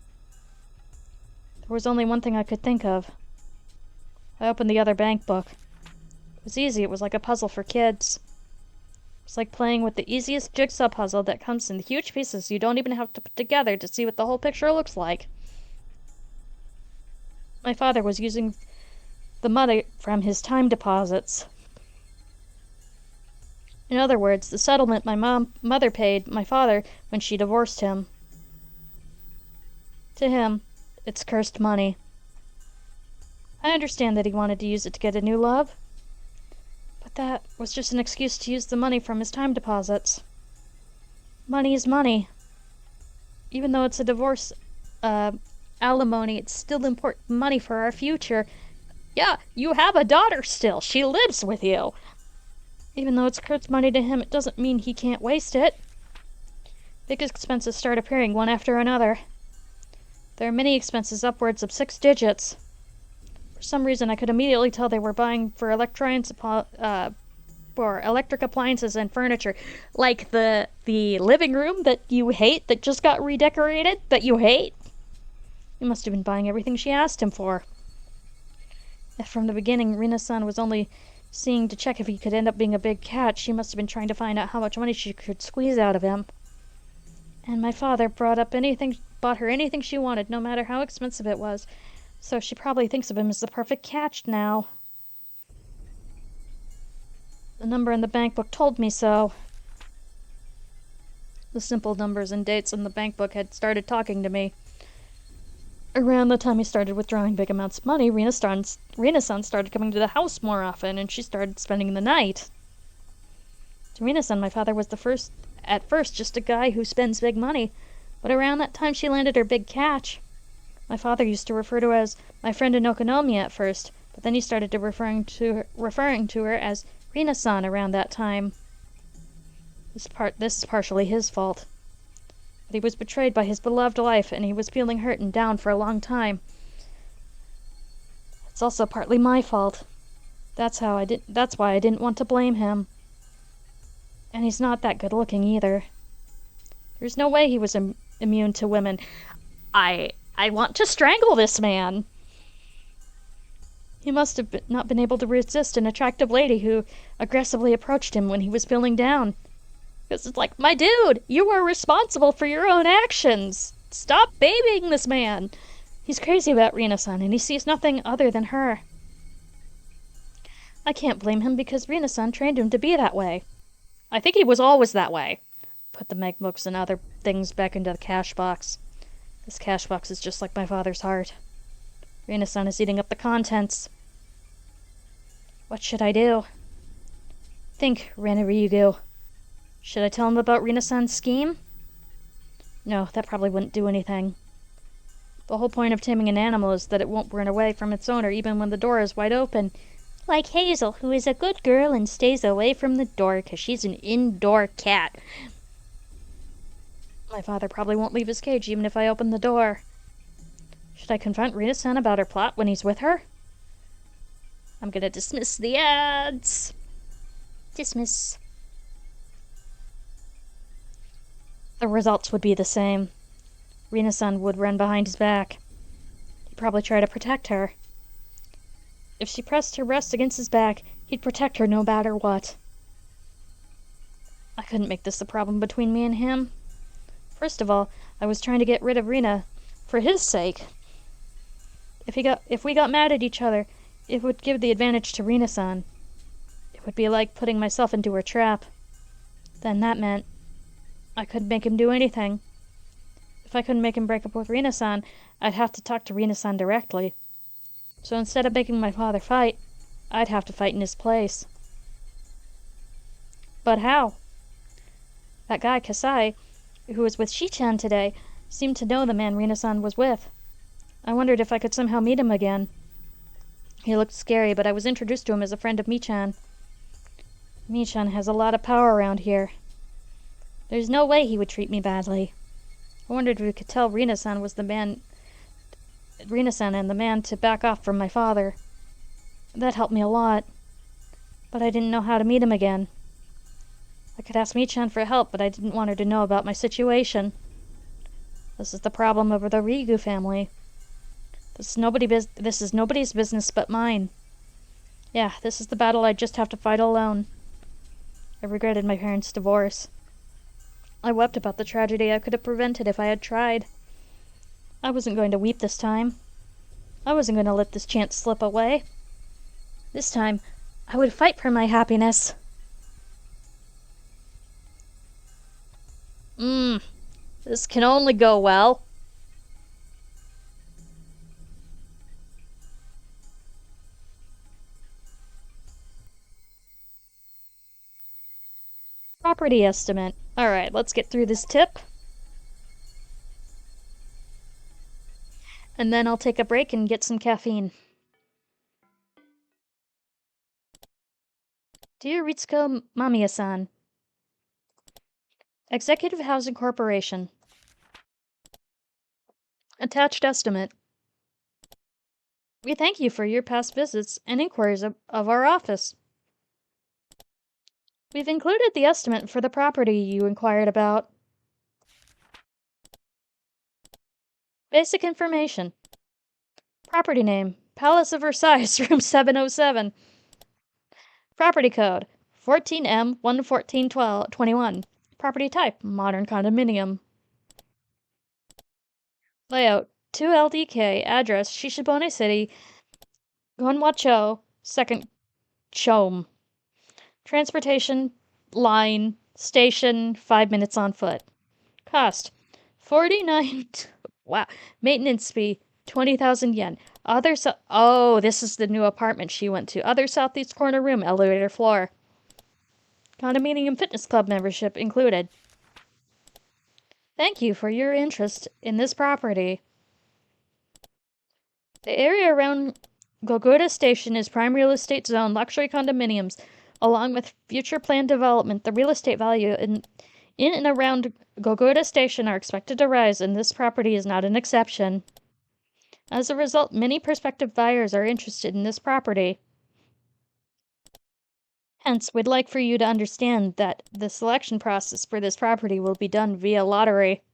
There was only one thing I could think of. I opened the other bank book. It was easy. It was like a puzzle for kids. It's like playing with the easiest jigsaw puzzle that comes in huge pieces you don't even have to put together to see what the whole picture looks like. My father was using the money from his time deposits. In other words, the settlement my mother paid my father when she divorced him. To him, it's cursed money. I understand that he wanted to use it to get a new love, but that was just an excuse to use the money from his time deposits. Money is money. Even though it's a divorce, alimony, it's still important money for our future. Yeah, you have a daughter still. She lives with you. Even though it's cursed money to him, it doesn't mean he can't waste it. Big expenses start appearing one after another. There are many expenses upwards of 6 digits. For some reason, I could immediately tell they were buying for electric appliances and furniture. Like the living room that you hate, that just got redecorated, that you hate. He must have been buying everything she asked him for. If from the beginning Rina-san was only seeing to check if he could end up being a big cat, she must have been trying to find out how much money she could squeeze out of him. And my father bought her anything she wanted, no matter how expensive it was. So she probably thinks of him as the perfect catch now. The number in the bank book told me so. The simple numbers and dates in the bank book had started talking to me. Around the time he started withdrawing big amounts of money, Rina-san started coming to the house more often, and she started spending the night. To Rina-san, my father was at first just a guy who spends big money, but around that time she landed her big catch. My father used to refer to her as my friend in Okonomiya at first, but then he started to referring to her as Rina-san around that time. This is partially his fault. But he was betrayed by his beloved wife, and he was feeling hurt and down for a long time. It's also partly my fault. That's why I didn't want to blame him. And he's not that good looking either. There's no way he was immune to women. I want to strangle this man. He must have not been able to resist an attractive lady who aggressively approached him when he was feeling down. Because it's like, my dude, you are responsible for your own actions. Stop babying this man. He's crazy about Rina-san, and he sees nothing other than her. I can't blame him because Rina-san trained him to be that way. I think he was always that way. Put the bank books and other things back into the cash box. This cash box is just like my father's heart. Rina-san is eating up the contents. What should I do? Think, Ryugu. Should I tell him about Rina-san's scheme? No, that probably wouldn't do anything. The whole point of taming an animal is that it won't run away from its owner even when the door is wide open. Like Hazel, who is a good girl and stays away from the door because she's an indoor cat. My father probably won't leave his cage even if I open the door. Should I confront Rina-san about her plot when he's with her? I'm gonna dismiss the ads. Dismiss. The results would be the same. Rina-san would run behind his back. He'd probably try to protect her. If she pressed her breast against his back, he'd protect her no matter what. I couldn't make this a problem between me and him. First of all, I was trying to get rid of Rina for his sake. If we got mad at each other, it would give the advantage to Rina-san. It would be like putting myself into her trap. Then that meant I couldn't make him do anything. If I couldn't make him break up with Rina-san, I'd have to talk to Rina-san directly. So instead of making my father fight, I'd have to fight in his place. But how? That guy, Kasai, who was with Shi-chan today, seemed to know the man Rina-san was with. I wondered if I could somehow meet him again. He looked scary, but I was introduced to him as a friend of Mi-chan. Mi-chan has a lot of power around here. There's no way he would treat me badly. I wondered if we could tell Rina-san and the man to back off from my father. That helped me a lot. But I didn't know how to meet him again. I could ask Mi-chan for help, but I didn't want her to know about my situation. This is the problem of the Ryugu family. This is nobody's business but mine. Yeah, this is the battle I just have to fight alone. I regretted my parents' divorce. I wept about the tragedy I could have prevented if I had tried. I wasn't going to weep this time. I wasn't going to let this chance slip away. This time, I would fight for my happiness. This can only go well. Property estimate. Alright, let's get through this tip. And then I'll take a break and get some caffeine. Dear Ritsuko Mamiya-san, Executive Housing Corporation. Attached estimate. We thank you for your past visits and inquiries of our office. We've included the estimate for the property you inquired about. Basic information. Property name, Palace of Versailles, room 707. Property code, 14M11421. Property type, modern condominium. Layout, 2LDK, address, Shishibone City, Gonwacho, 2nd Chome. Transportation, line, station, 5 minutes on foot. Cost, 49. Wow. Maintenance fee, 20,000 yen. Oh, this is the new apartment she went to. Other southeast corner room, elevator floor. Condominium fitness club membership included. Thank you for your interest in this property. The area around Goguda Station is prime real estate zone, luxury condominiums. Along with future planned development, the real estate value in and around Goguda Station are expected to rise, and this property is not an exception. As a result, many prospective buyers are interested in this property. Hence, we'd like for you to understand that the selection process for this property will be done via lottery.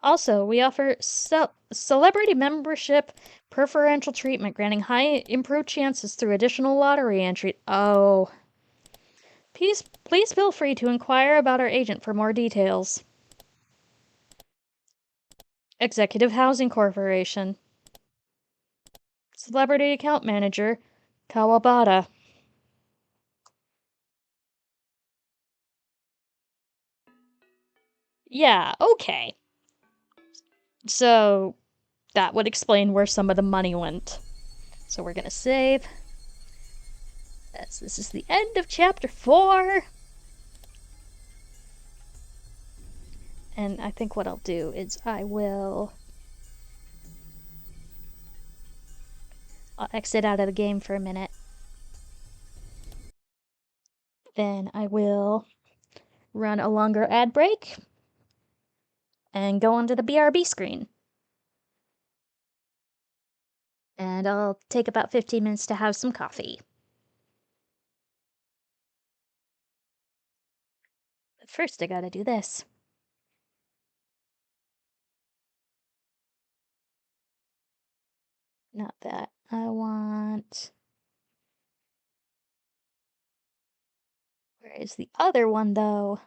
Also, we offer celebrity membership preferential treatment, granting high improved chances through additional lottery entry. Oh. Please feel free to inquire about our agent for more details. Executive Housing Corporation. Celebrity Account Manager, Kawabata. Yeah, okay. So, that would explain where some of the money went. So we're gonna save. As this is the end of chapter 4. And I think what I'll do is I'll exit out of the game for a minute. Then I will run a longer ad break and go onto the BRB screen. And I'll take about 15 minutes to have some coffee. But first I gotta do this. Not that. I want... Where is the other one, though?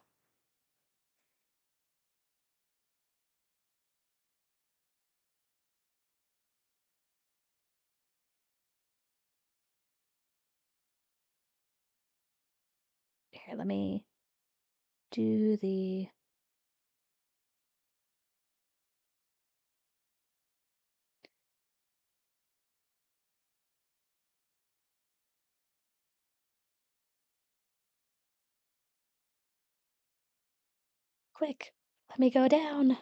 Here, let me do the... Quick, let me go down.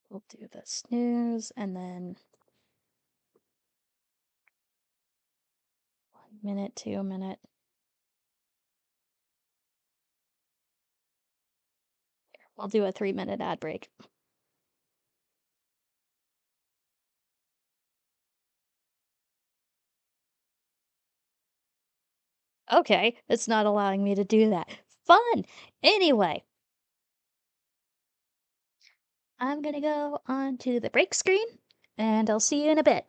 We'll do the snooze and then 1 minute, 2 minute. I'll do a 3-minute ad break. Okay, it's not allowing me to do that. Fun! Anyway, I'm gonna go on to the break screen, and I'll see you in a bit.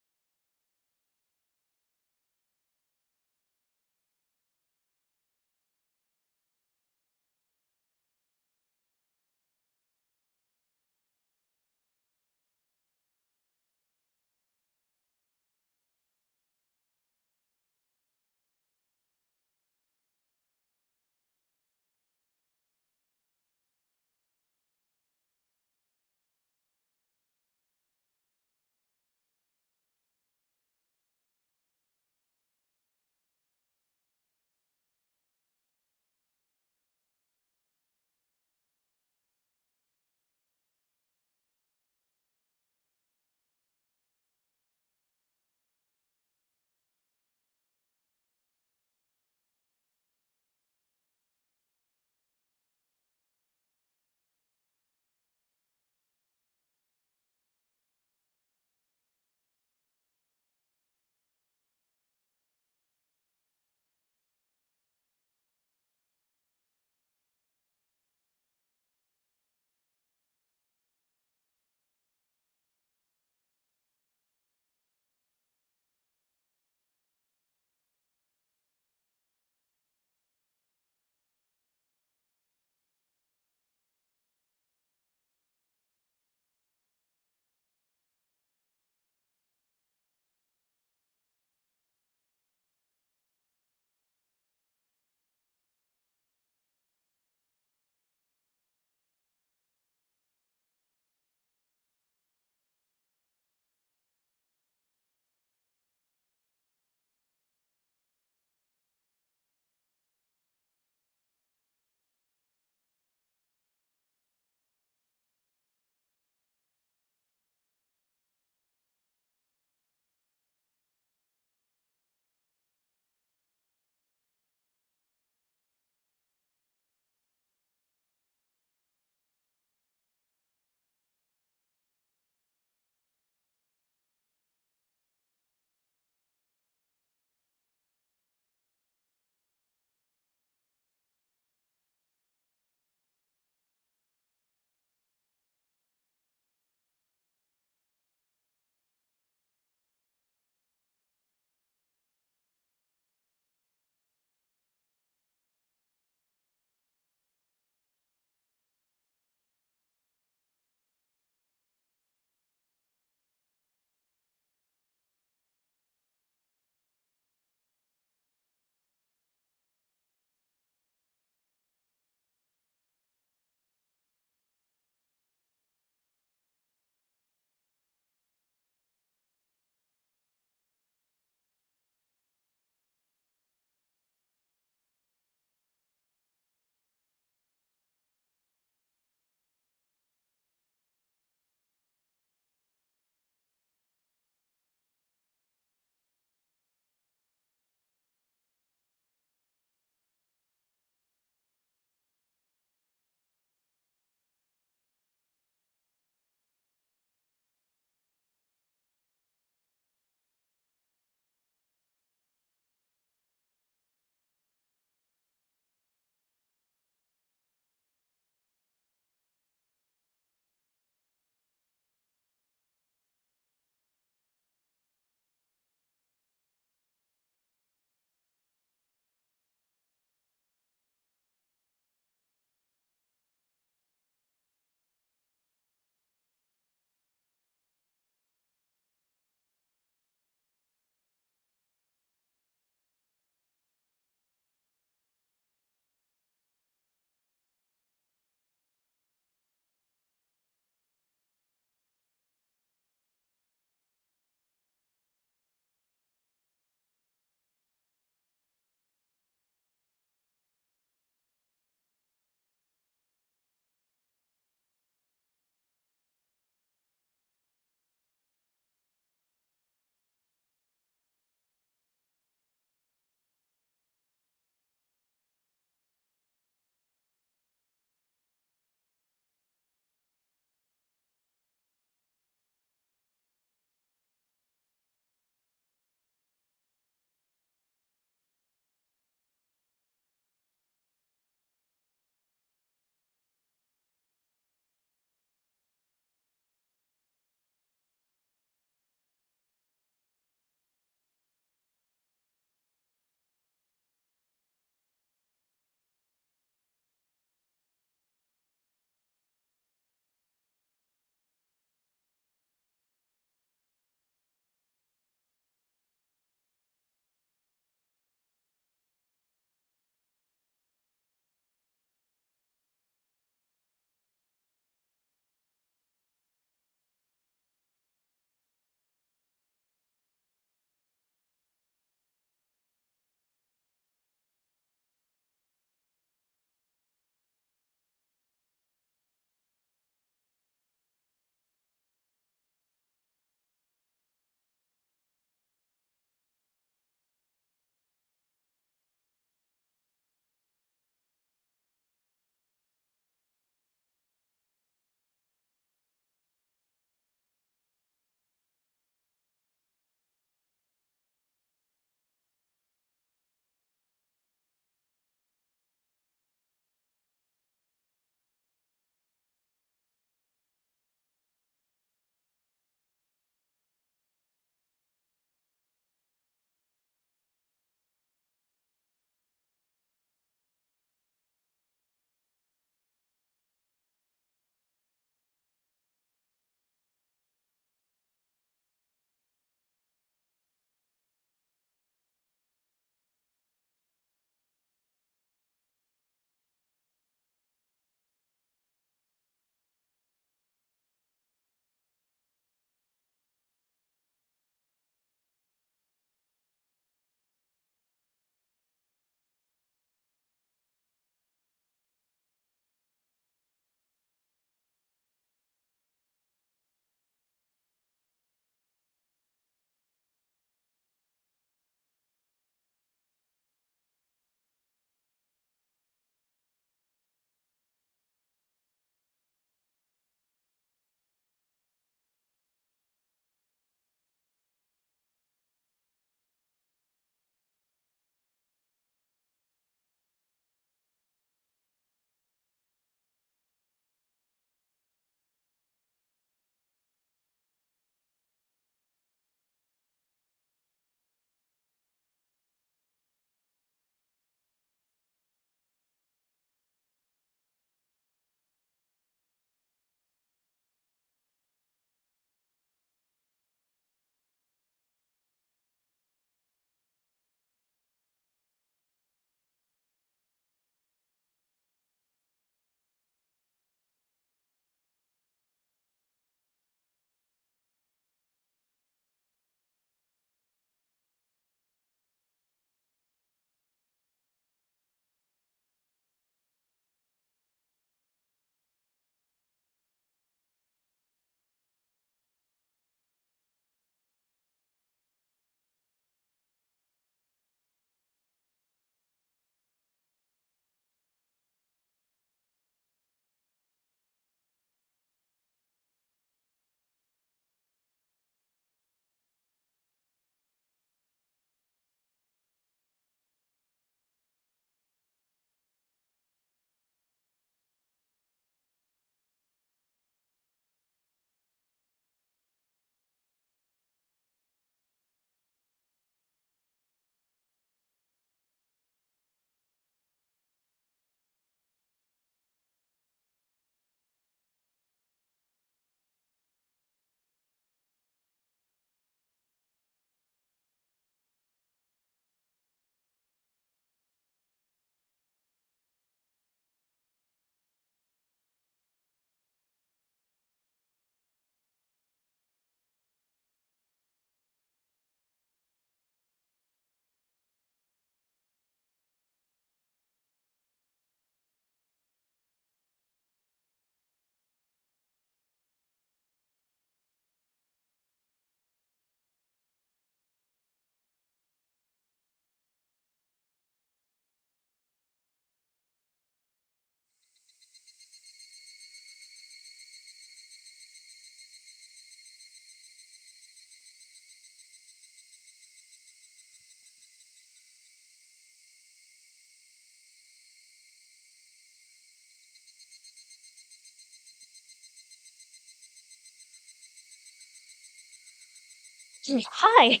Hi.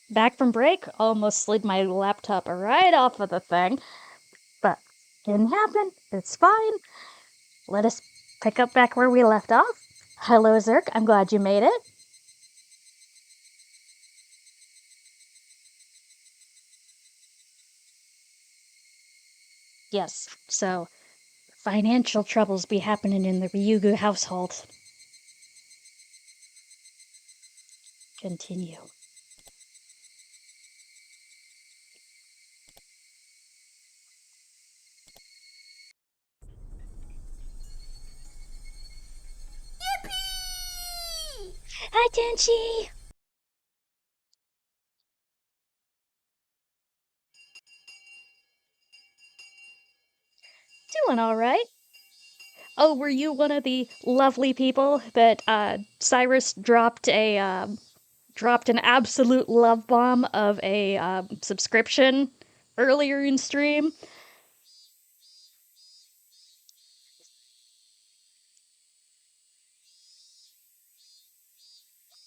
Back from break, almost slid my laptop right off of the thing, but didn't happen. It's fine. Let us pick up back where we left off. Hello, Zerk. I'm glad you made it. Yes, so financial troubles be happening in the Ryugu household. Continue. Hi, Tenchi! Doing all right. Oh, were you one of the lovely people that Cyrus dropped an absolute love bomb of a subscription earlier in stream?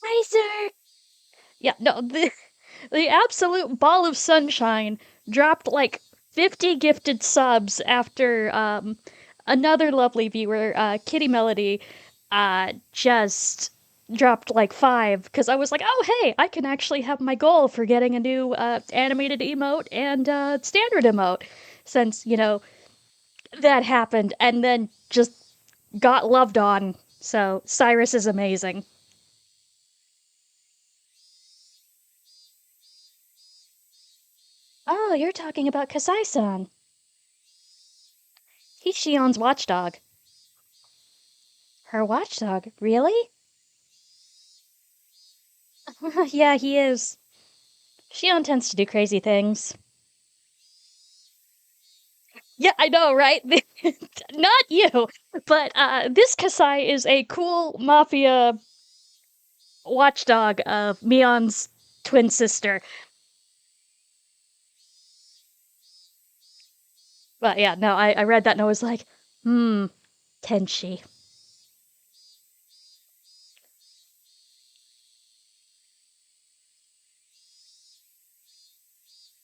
Hi, sir! Yeah, no, the absolute ball of sunshine dropped like 50 gifted subs after another lovely viewer, Kitty Melody, just dropped like 5 because I was like, oh hey, I can actually have my goal for getting a new animated emote and standard emote since that happened and then just got loved on. So Cyrus is amazing. Oh, you're talking about Kasai-san. He's Shion's watchdog. Her watchdog, really? Yeah, he is. Shion tends to do crazy things. Yeah, I know, right? Not you, but this Kasai is a cool mafia watchdog of Mion's twin sister. But yeah, no, I read that and I was like, Tenchi.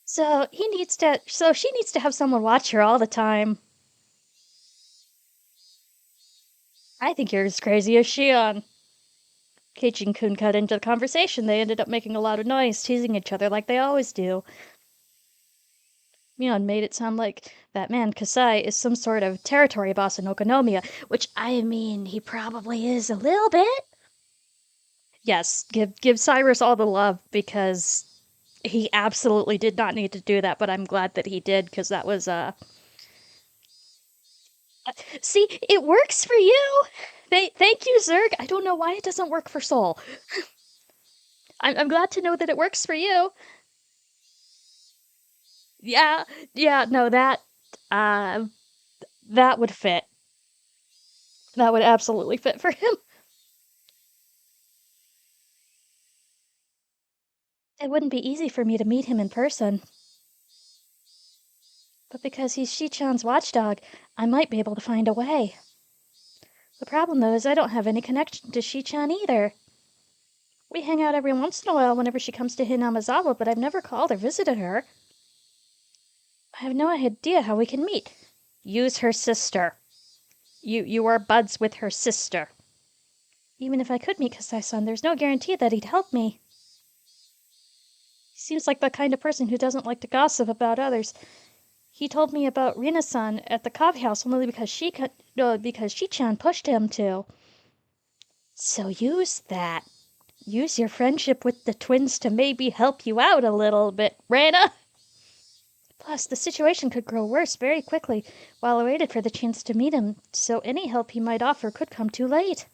So she needs to have someone watch her all the time. I think you're as crazy as Shion. Keichin Kun cut into the conversation. They ended up making a lot of noise, teasing each other like they always do. Mion made it sound like that man Kasai is some sort of territory boss in Okonomiya, which I mean, he probably is a little bit. Yes, give Cyrus all the love because he absolutely did not need to do that, but I'm glad that he did because that was see, it works for you. Thank you, Zerg. I don't know why it doesn't work for Soul. I'm glad to know that it works for you. Yeah, yeah, no, uh that would fit. That would absolutely fit for him. It wouldn't be easy for me to meet him in person. But because he's Shi-chan's watchdog, I might be able to find a way. The problem, though, is I don't have any connection to Shi-chan either. We hang out every once in a while whenever she comes to Hinamazawa, but I've never called or visited her. I have no idea how we can meet. Use her sister. You are buds with her sister. Even if I could meet Kasai-san, there's no guarantee that he'd help me. He seems like the kind of person who doesn't like to gossip about others. He told me about Rina-san at the coffee house only because Shi-chan pushed him to. So use that. Use your friendship with the twins to maybe help you out a little bit, Rana. Plus, the situation could grow worse very quickly while I waited for the chance to meet him, so any help he might offer could come too late.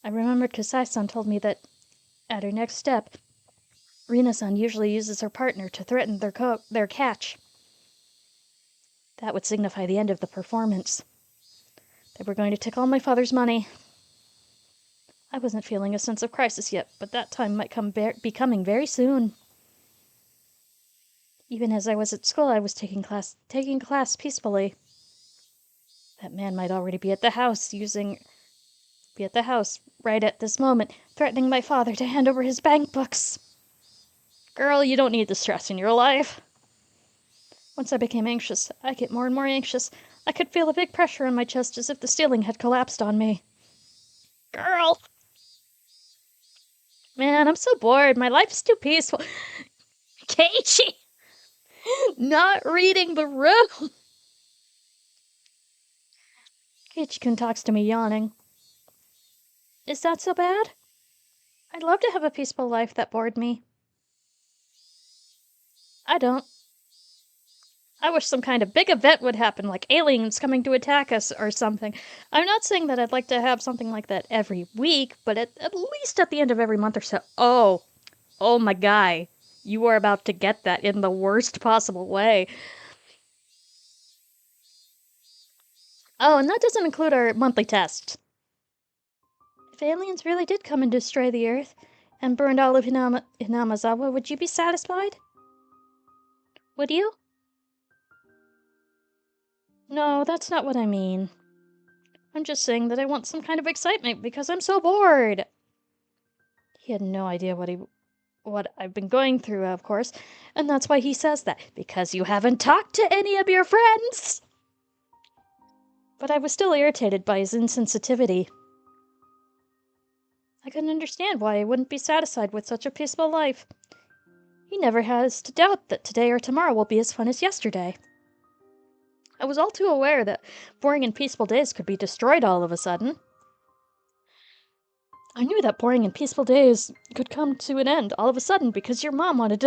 I remembered Kasai-san told me that at her next step, Rina-san usually uses her partner to threaten their catch. That would signify the end of the performance. They were going to take all my father's money. I wasn't feeling a sense of crisis yet, but that time might be coming very soon. Even as I was at school, I was taking class peacefully. That man might already be at the house using be at the house right at this moment, threatening my father to hand over his bank books. Girl, you don't need the stress in your life. Once I became anxious, I get more and more anxious. I could feel a big pressure on my chest as if the ceiling had collapsed on me. Girl! Man, I'm so bored. My life's too peaceful. Keiichi! Not reading the room! Keiichi-kun talks to me, yawning. Is that so bad? I'd love to have a peaceful life that bored me. I don't. I wish some kind of big event would happen, like aliens coming to attack us or something. I'm not saying that I'd like to have something like that every week, but at least at the end of every month or so. Oh my guy. You are about to get that in the worst possible way. Oh, and that doesn't include our monthly tests. If aliens really did come and destroy the Earth and burned all of Hinamazawa, would you be satisfied? Would you? No, that's not what I mean. I'm just saying that I want some kind of excitement because I'm so bored. He had no idea what I've been going through, of course, and that's why he says that, because you haven't talked to any of your friends. But I was still irritated by his insensitivity. I couldn't understand why I wouldn't be satisfied with such a peaceful life. He never has to doubt that today or tomorrow will be as fun as yesterday. I was all too aware that boring and peaceful days could be destroyed all of a sudden. I knew that boring and peaceful days could come to an end all of a sudden because your mom wanted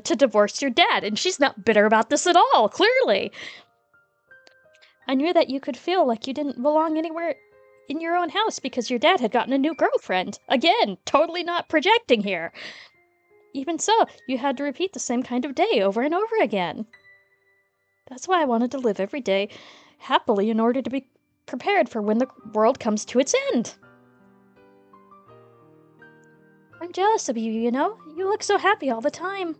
to divorce your dad, and she's not bitter about this at all, clearly. I knew that you could feel like you didn't belong anywhere in your own house because your dad had gotten a new girlfriend. Again, totally not projecting here. Even so, you had to repeat the same kind of day over and over again. That's why I wanted to live every day happily in order to be prepared for when the world comes to its end. I'm jealous of you, you know? You look so happy all the time.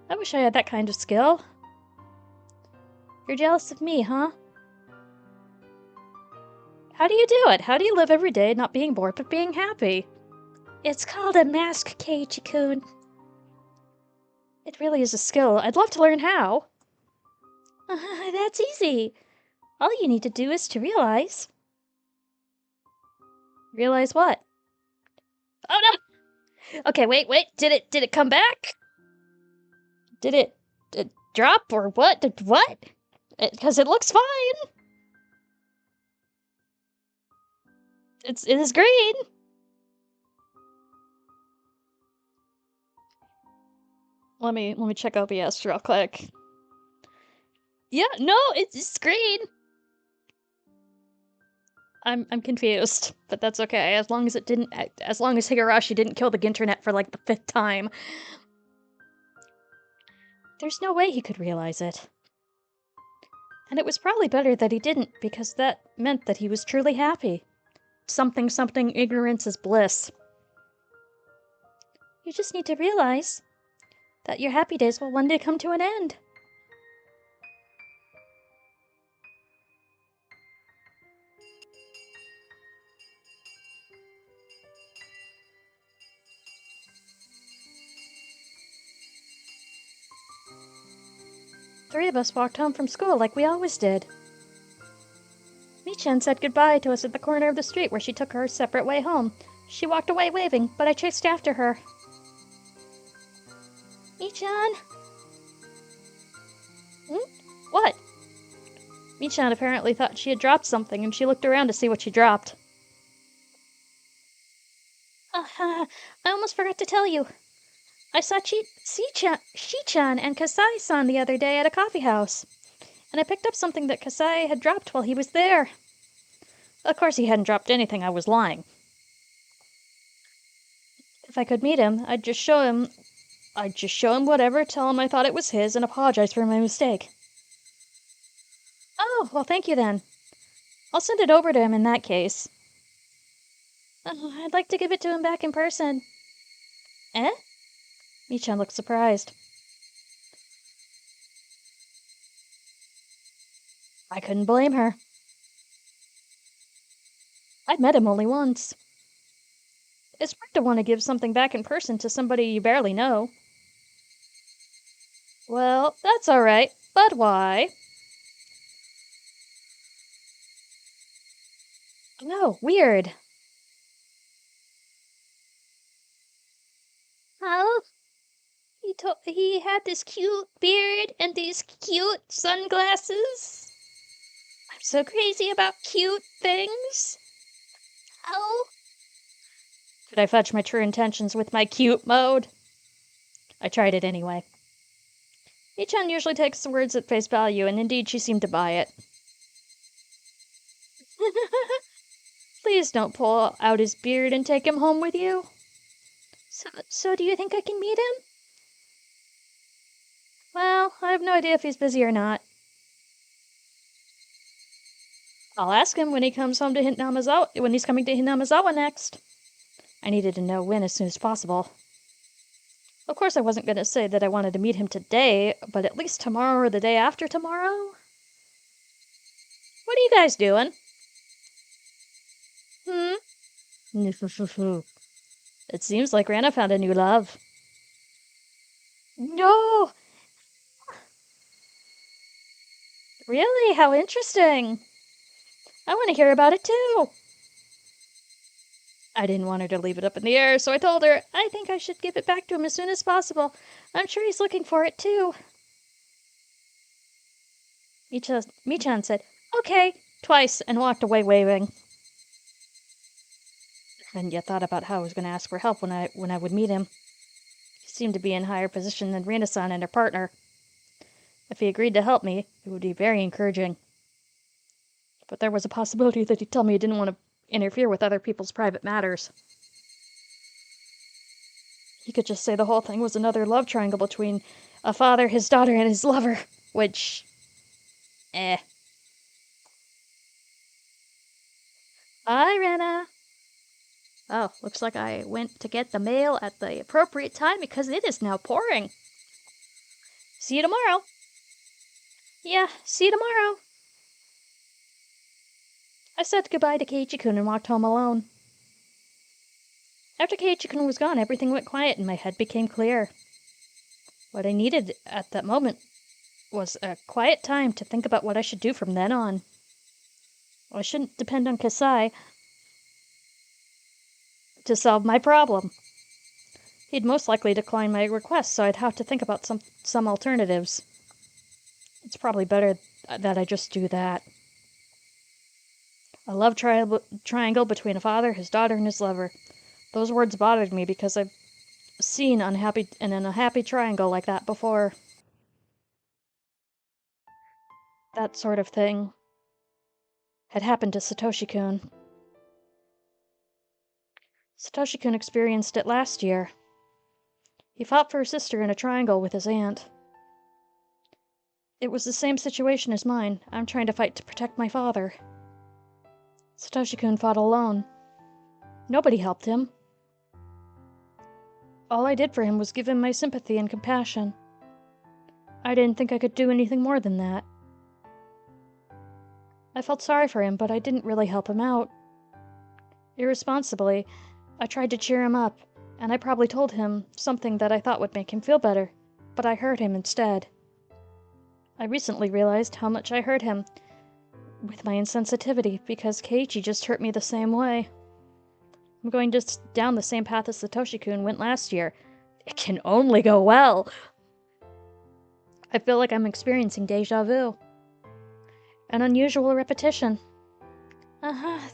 I wish I had that kind of skill. You're jealous of me, huh? How do you do it? How do you live every day not being bored but being happy? It's called a mask, Keiichi-kun. It really is a skill. I'd love to learn how. That's easy. All you need to do is to realize. Realize what? Oh no! Okay, wait. Did it come back? Did it drop or what? What? Because it looks fine. It is green. Let me check OBS real quick. Yeah, no, it's green. I'm confused, but that's okay. As long as Higurashi didn't kill the Ginternet for like the 5th time. There's no way he could realize it. And it was probably better that he didn't, because that meant that he was truly happy. Something ignorance is bliss. You just need to realize that your happy days will one day come to an end. Three of us walked home from school like we always did. Michan said goodbye to us at the corner of the street where she took her separate way home. She walked away waving, but I chased after her. Michan! What? Michan apparently thought she had dropped something, and she looked around to see what she dropped. I almost forgot to tell you. I saw Shichan and Kasai-san the other day at a coffee house, and I picked up something that Kasai had dropped while he was there. Of course he hadn't dropped anything, I was lying. If I could meet him, I'd just show him whatever, tell him I thought it was his, and apologize for my mistake. Oh, well thank you then. I'll send it over to him in that case. I'd like to give it to him back in person. Eh? Michan looked surprised. I couldn't blame her. I met him only once. It's weird to want to give something back in person to somebody you barely know. Well, that's alright, but why? No, weird. Oh, He had this cute beard and these cute sunglasses. I'm so crazy about cute things. oh. Could I fudge my true intentions with my cute mode? I tried it anyway. Ichan usually takes the words at face value, and indeed she seemed to buy it. Please don't pull out his beard and take him home with you. So do you think I can meet him? Well, I have no idea if he's busy or not. I'll ask him when he comes home to Hinamizawa, when he's coming to Hinamizawa next. I needed to know when as soon as possible. Of course, I wasn't going to say that I wanted to meet him today, but at least tomorrow or the day after tomorrow? What are you guys doing? It seems like Rana found a new love. No! Really? How interesting! I want to hear about it too! I didn't want her to leave it up in the air, so I told her I think I should give it back to him as soon as possible. I'm sure he's looking for it too. Michan said, "Okay," twice and walked away waving. I hadn't yet thought about how I was going to ask for help when I would meet him. He seemed to be in higher position than Rina-san and her partner. If he agreed to help me, it would be very encouraging. But there was a possibility that he'd tell me he didn't want to interfere with other people's private matters. He could just say the whole thing was another love triangle between a father, his daughter, and his lover, which... Hi, Rena. Oh, looks like I went to get the mail at the appropriate time because it is now pouring. See you tomorrow. Yeah, see you tomorrow. I said goodbye to Keiichi-kun and walked home alone. After Keiichi-kun was gone, everything went quiet and my head became clear. What I needed at that moment was a quiet time to think about what I should do from then on. I shouldn't depend on Kasai to solve my problem. He'd most likely decline my request, so I'd have to think about some alternatives. It's probably better that I just do that. A love triangle between a father, his daughter, and his lover. Those words bothered me because I've seen an unhappy triangle like that before. That sort of thing had happened to Satoshi-kun. Satoshi-kun experienced it last year. He fought for his sister in a triangle with his aunt. It was the same situation as mine. I'm trying to fight to protect my father. Satoshi-kun fought alone. Nobody helped him. All I did for him was give him my sympathy and compassion. I didn't think I could do anything more than that. I felt sorry for him, but I didn't really help him out. Irresponsibly, I tried to cheer him up, and I probably told him something that I thought would make him feel better, but I hurt him instead. I recently realized how much I hurt him with my insensitivity, because Keiichi just hurt me the same way. I'm going just down the same path as Satoshi-kun went last year. It can only go well! I feel like I'm experiencing deja vu. An unusual repetition.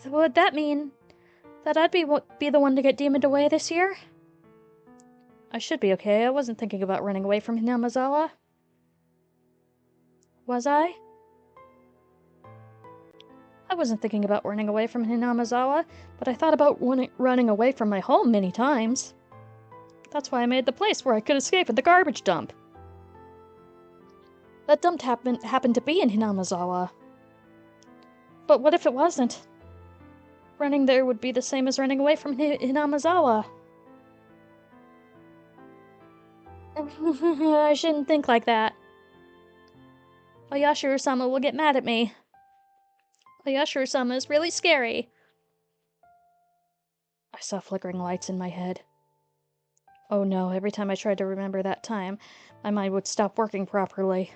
Would that mean that I'd be the one to get demoned away this year? I should be okay. I wasn't thinking about running away from Hinamizawa. Was I? I wasn't thinking about running away from Hinamizawa, but I thought about running away from my home many times. That's why I made the place where I could escape at the garbage dump. That dump happened to be in Hinamizawa. But what if it wasn't? Running there would be the same as running away from Hinamizawa. I shouldn't think like that. Oyashiro-sama will get mad at me. Oyashiro-sama is really scary. I saw flickering lights in my head. Oh no, every time I tried to remember that time, my mind would stop working properly.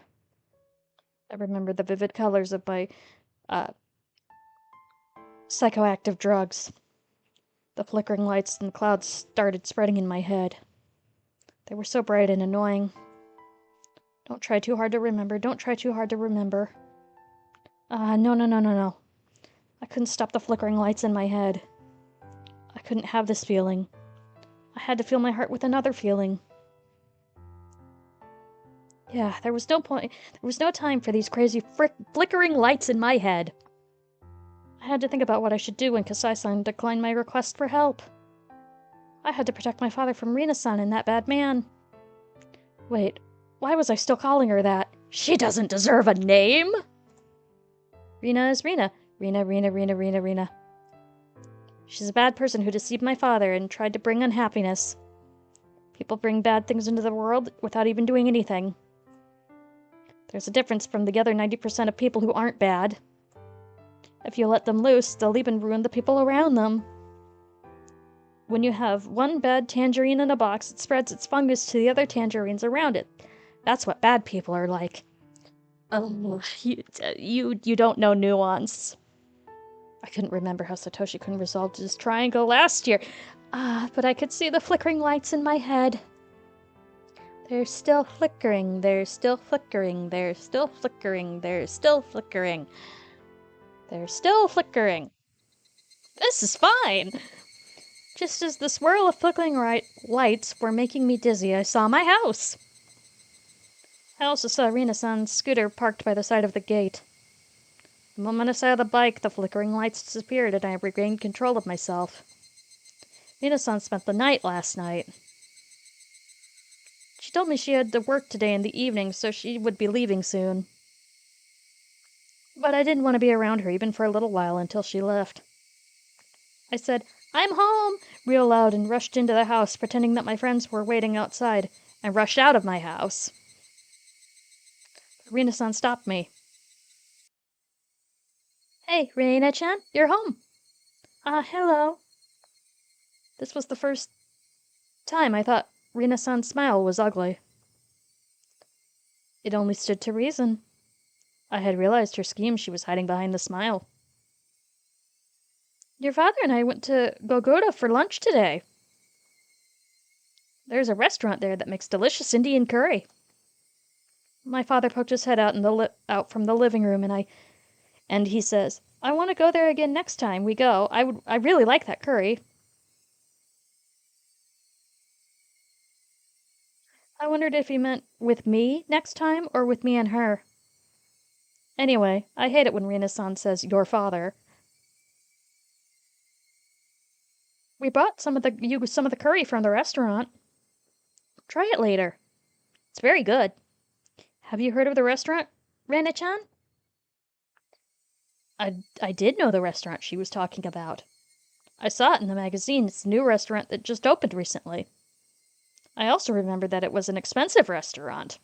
I remembered the vivid colors of my, psychoactive drugs. The flickering lights and clouds started spreading in my head. They were so bright and annoying. Don't try too hard to remember. Don't try too hard to remember. No. I couldn't stop the flickering lights in my head. I couldn't have this feeling. I had to fill my heart with another feeling. Yeah, there was no point. There was no time for these crazy flickering lights in my head. I had to think about what I should do when Kasai-san declined my request for help. I had to protect my father from Rina-san and that bad man. Wait, why was I still calling her that? She doesn't deserve a name! Rina is Rina. Rina. She's a bad person who deceived my father and tried to bring unhappiness. People bring bad things into the world without even doing anything. There's a difference from the other 90% of people who aren't bad. If you let them loose, they'll even ruin the people around them. When you have one bad tangerine in a box, it spreads its fungus to the other tangerines around it. That's what bad people are like. Oh, you don't know nuance. I couldn't remember how Satoshi Kun resolved his triangle last year. But I could see the flickering lights in my head. They're still flickering, they're still flickering, they're still flickering, they're still flickering. They're still flickering. This is fine! Just as the swirl of flickering lights were making me dizzy, I saw my house. I also saw Rina-san's scooter parked by the side of the gate. The moment I saw the bike, the flickering lights disappeared and I regained control of myself. Rina-san spent the night last night. She told me she had to work today in the evening, so she would be leaving soon. But I didn't want to be around her even for a little while until she left. I said, "I'm home!" real loud and rushed into the house, pretending that my friends were waiting outside, and rushed out of my house. Rina-san stopped me. "Hey, Reina-chan, you're home." Hello." This was the first time I thought Rina-san's smile was ugly. It only stood to reason. I had realized her scheme. She was hiding behind the smile. "Your father and I went to Gogota for lunch today. There's a restaurant there that makes delicious Indian curry." My father poked his head out out from the living room, and he says, "I want to go there again next time we go. I really like that curry." I wondered if he meant with me next time or with me and her. Anyway, I hate it when Rina-san says your father. We bought some of the curry from the restaurant. Try it later. It's very good. Have you heard of the restaurant, Rina-chan? I did know the restaurant she was talking about. I saw it in the magazine. It's a new restaurant that just opened recently. I also remembered that it was an expensive restaurant.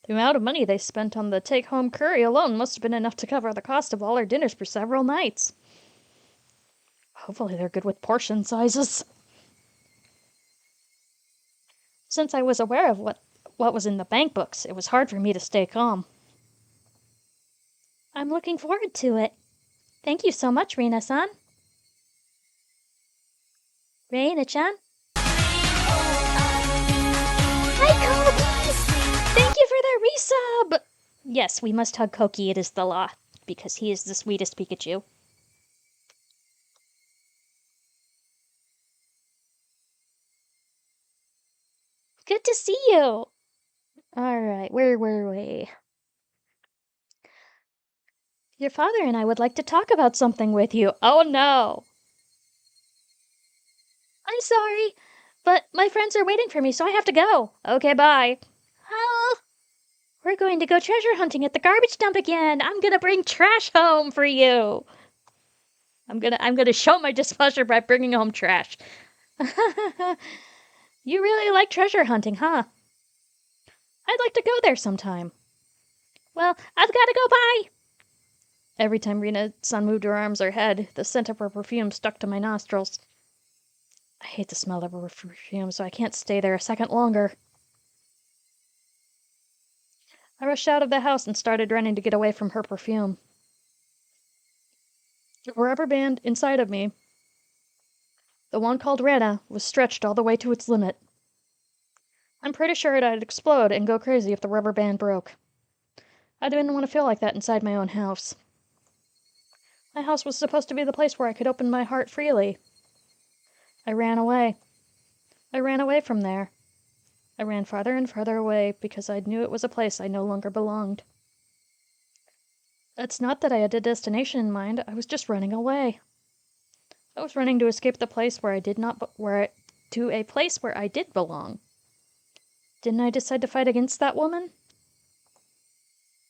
The amount of money they spent on the take-home curry alone must have been enough to cover the cost of all our dinners for several nights. Hopefully they're good with portion sizes. Since I was aware of what was in the bank books, it was hard for me to stay calm. I'm looking forward to it. Thank you so much, Rina-san. Reina-chan? Hi, Koki! Thank you for the resub! Yes, we must hug Koki, it is the law, because he is the sweetest Pikachu. Good to see you! Alright, where were we? Your father and I would like to talk about something with you. Oh no! I'm sorry, but my friends are waiting for me, so I have to go. Okay, bye. Oh, we're going to go treasure hunting at the garbage dump again. I'm gonna bring trash home for you. I'm gonna show my displeasure by bringing home trash. You really like treasure hunting, huh? I'd like to go there sometime. Well, I've gotta go, bye! Every time Rina-san moved her arms or head, the scent of her perfume stuck to my nostrils. I hate the smell of her perfume, so I can't stay there a second longer. I rushed out of the house and started running to get away from her perfume. The rubber band inside of me, the one called Rana, was stretched all the way to its limit. I'm pretty sure I'd explode and go crazy if the rubber band broke. I didn't want to feel like that inside my own house. My house was supposed to be the place where I could open my heart freely. I ran away. I ran away from there. I ran farther and farther away because I knew it was a place I no longer belonged. It's not that I had a destination in mind, I was just running away. I was running to escape the place where I did not to a place where I did belong. Didn't I decide to fight against that woman?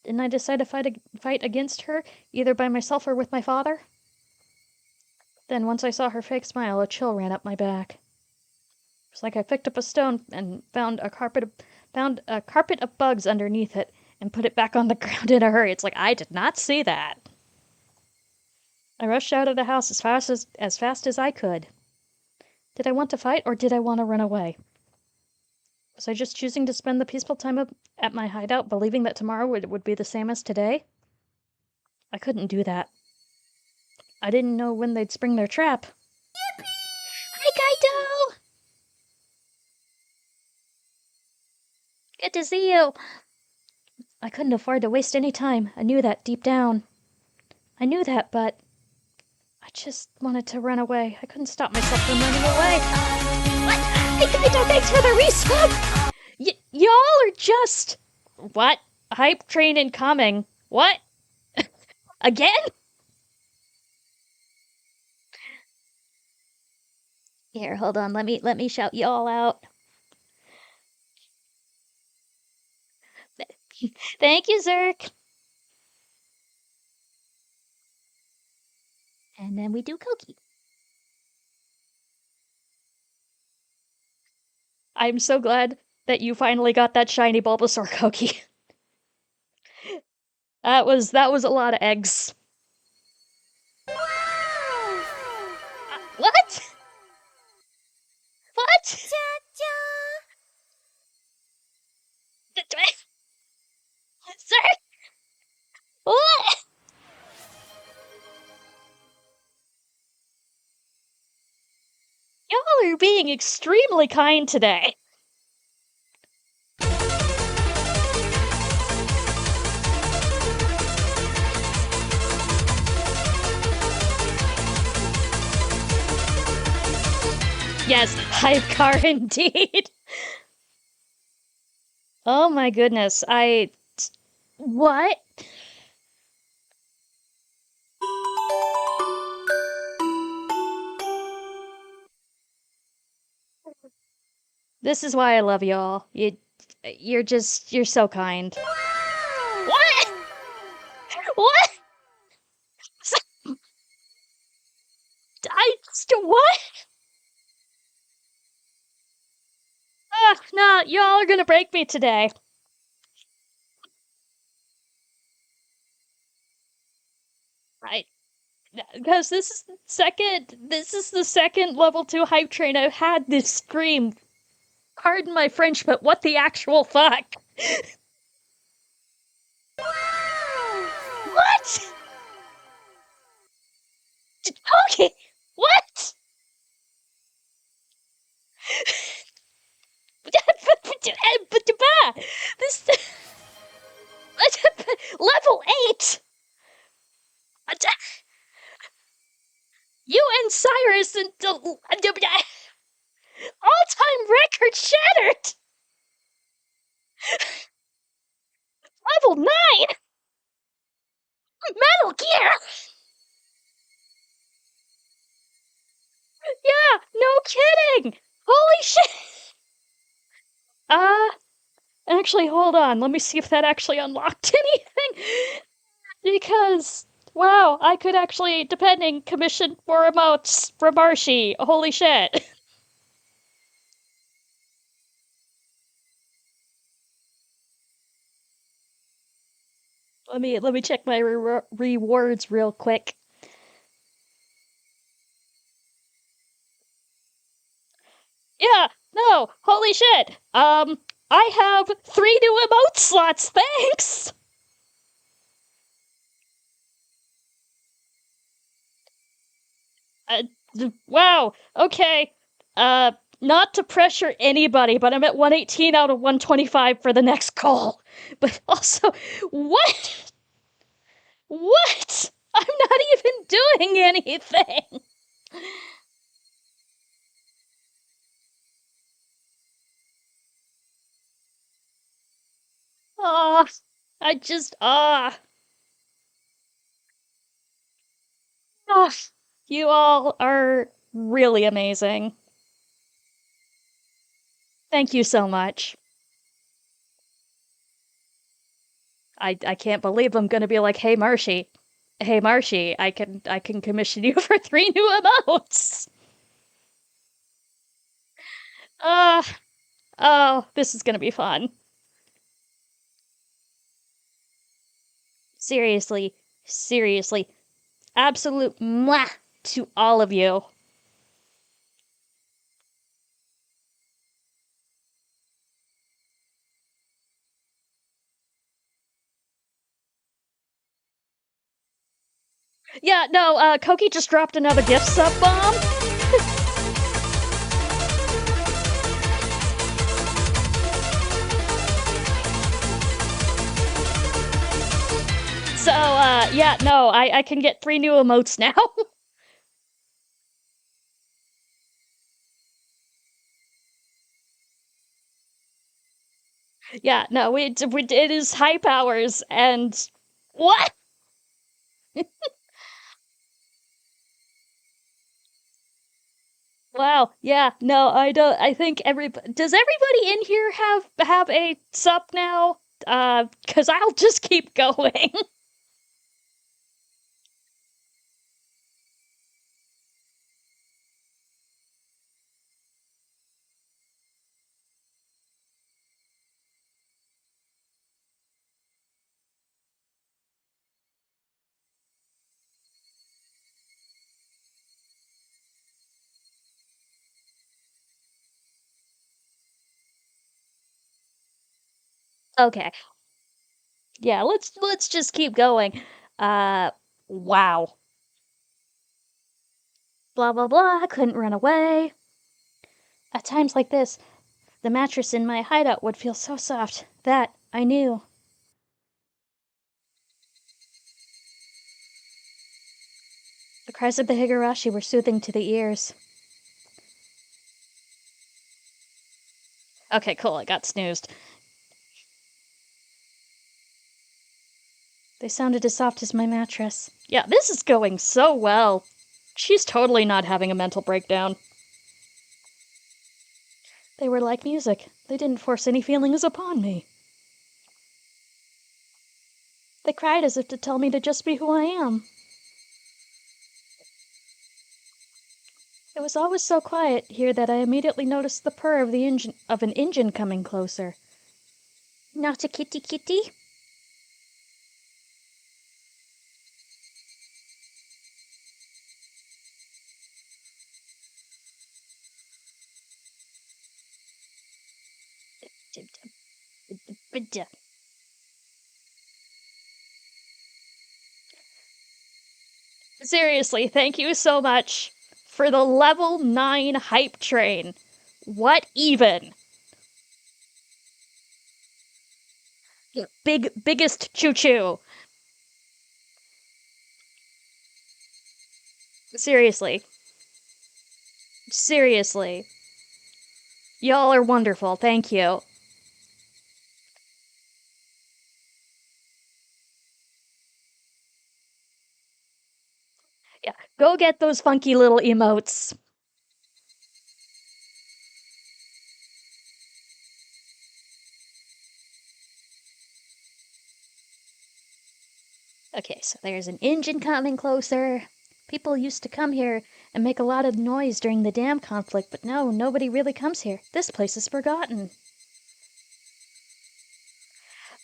Didn't I decide to fight against her, either by myself or with my father? Then once I saw her fake smile, a chill ran up my back. It's like I picked up a stone and found a carpet of bugs underneath it and put it back on the ground in a hurry. It's like I did not see that. I rushed out of the house as fast as I could. Did I want to fight or did I want to run away? Was I just choosing to spend the peaceful time at my hideout, believing that tomorrow would be the same as today? I couldn't do that. I didn't know when they'd spring their trap. Yippee! Hi, Kaito! Good to see you. I couldn't afford to waste any time. I knew that deep down. I knew that, but I just wanted to run away. I couldn't stop myself from running away. What? Hey, Kaito, thanks for the resub! Y'all are just... What? Hype train incoming. What? Again? Here, hold on. Let me shout y'all out. Thank you, Zerk. And then we do Koki. I'm so glad that you finally got that shiny Bulbasaur Koki. That was a lot of eggs. What? What? Sir? What? Y'all are being extremely kind today. Yes, hype car indeed. Oh my goodness, what? This is why I love y'all. You're so kind. What? What? What? Ugh, no, y'all are gonna break me today. Right. Because this is the second level 2 hype train I've had this scream. Pardon my French, but what the actual fuck? What? Okay. What? This level 8. You and Cyrus and all-time record shattered. Level 9. Metal Gear. Yeah, no kidding. Holy shit. Actually, hold on. Let me see if that actually unlocked anything. Because, wow, I could actually, depending, commission more emotes from Archie. Holy shit. Let me check my rewards real quick. Yeah, no, holy shit. I have 3 new emote slots, thanks! Uh, wow, okay. Uh, Not to pressure anybody, but I'm at 118 out of 125 for the next call. But also, what? What? I'm not even doing anything! Ah, I just, ah. You all are really amazing. Thank you so much. I can't believe I'm gonna be like, hey Marshy, I can commission you for 3 new emotes. Uh oh, this is gonna be fun. Seriously, seriously, absolute mwah to all of you. Yeah, no, Koki just dropped another gift sub bomb. So, yeah, no, I can get 3 new emotes now. Yeah, no, it is high powers, and what? Wow, yeah, no, I don't. I think does everybody in here have a sup now? Cause I'll just keep going. Okay, yeah, let's just keep going. Uh, wow. Blah blah blah. I couldn't run away. At times like this, the mattress in my hideout would feel so soft. That I knew. The cries of the Higurashi were soothing to the ears. Okay, cool. I got snoozed. They sounded as soft as my mattress. Yeah, this is going so well. She's totally not having a mental breakdown. They were like music. They didn't force any feelings upon me. They cried as if to tell me to just be who I am. It was always so quiet here that I immediately noticed the purr of an engine coming closer. Not a kitty kitty? Seriously, thank you so much for the level 9 hype train. What even? Biggest choo choo. Seriously. Seriously. Y'all are wonderful. Thank you. Yeah, go get those funky little emotes. Okay, so there's an engine coming closer. People used to come here and make a lot of noise during the dam conflict, but no, nobody really comes here. This place is forgotten.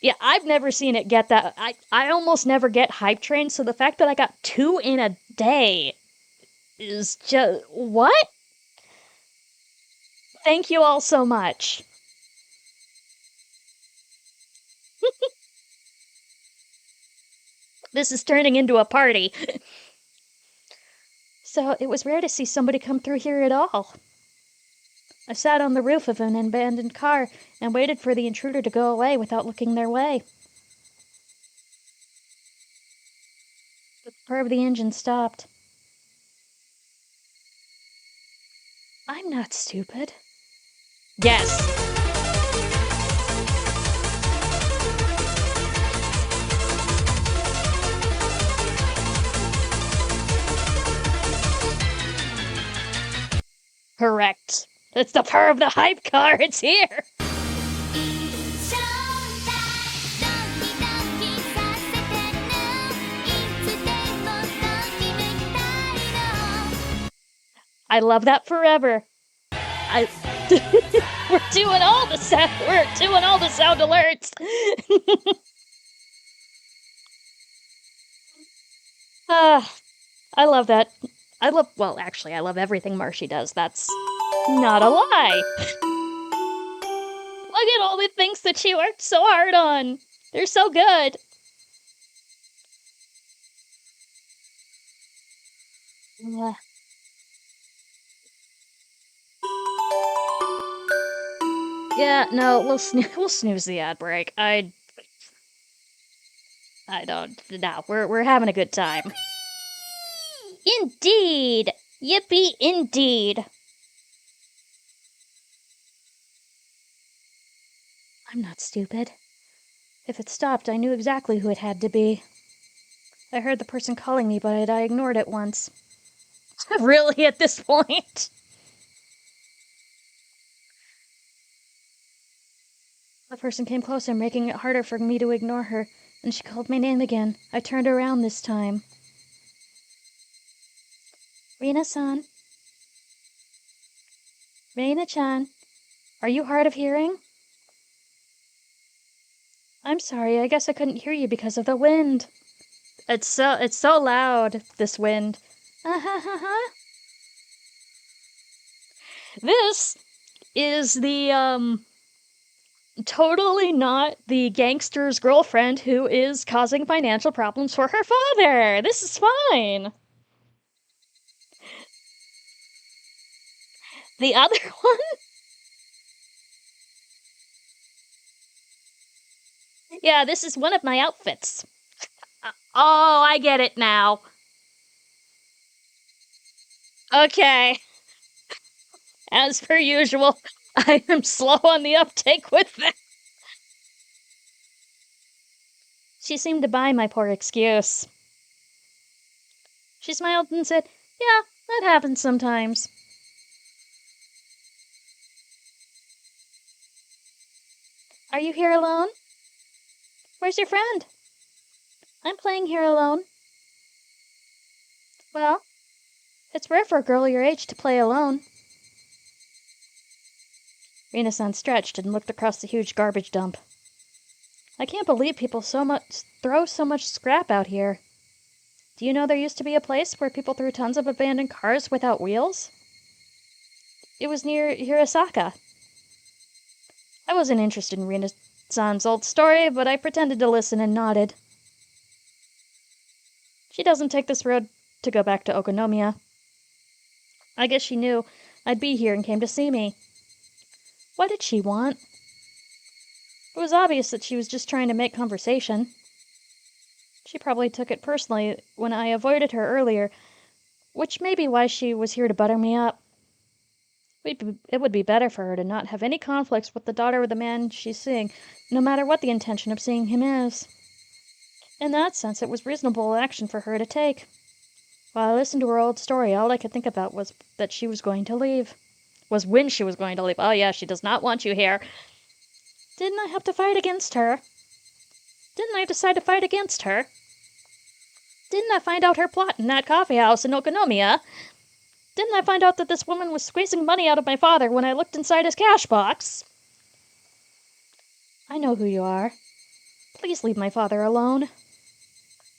Yeah, I've never seen it get that. I almost never get hype trains, so the fact that I got 2 in a day is just. What? Thank you all so much. This is turning into a party. So it was rare to see somebody come through here at all. I sat on the roof of an abandoned car and waited for the intruder to go away without looking their way. The purr of the engine stopped. I'm not stupid. Yes. Correct. It's the purr of the hype car. It's here. I love that forever. We're doing all the sound alerts. I love that. I love everything Marshy does. That's not a lie. Look at all the things that she worked so hard on. They're so good. Yeah, no, we'll snooze the ad break. I don't. No, we're having a good time. Indeed. Yippee, indeed. I'm not stupid. If it stopped, I knew exactly who it had to be. I heard the person calling me, but I ignored it once. Really, at this point? The person came closer, making it harder for me to ignore her, and she called my name again. I turned around this time. Rina-san. Reina-chan. Are you hard of hearing? I'm sorry, I guess I couldn't hear you because of the wind. It's so loud, this wind. This is the, totally not the gangster's girlfriend who is causing financial problems for her father. This is fine. The other one? Yeah, this is one of my outfits. Oh, I get it now. Okay. As per usual, I am slow on the uptake with that. She seemed to buy my poor excuse. She smiled and said, "Yeah, that happens sometimes." Are you here alone? Where's your friend? I'm playing here alone. Well, it's rare for a girl your age to play alone. Rina-san stretched and looked across the huge garbage dump. I can't believe people throw so much scrap out here. Do you know there used to be a place where people threw tons of abandoned cars without wheels? It was near Hirosaka. I wasn't interested in Rina-san's old story, but I pretended to listen and nodded. She doesn't take this road to go back to Okonomiya. I guess she knew I'd be here and came to see me. What did she want? It was obvious that she was just trying to make conversation. She probably took it personally when I avoided her earlier, which may be why she was here to butter me up. It would be better for her to not have any conflicts with the daughter of the man she's seeing, no matter what the intention of seeing him is. In that sense, it was reasonable action for her to take. While I listened to her old story, all I could think about was that she was going to leave. Was when she was going to leave. Oh yeah, she does not want you here. Didn't I have to fight against her? Didn't I decide to fight against her? Didn't I find out her plot in that coffee house in Okonomiya? Didn't I find out that this woman was squeezing money out of my father when I looked inside his cash box? I know who you are. Please leave my father alone.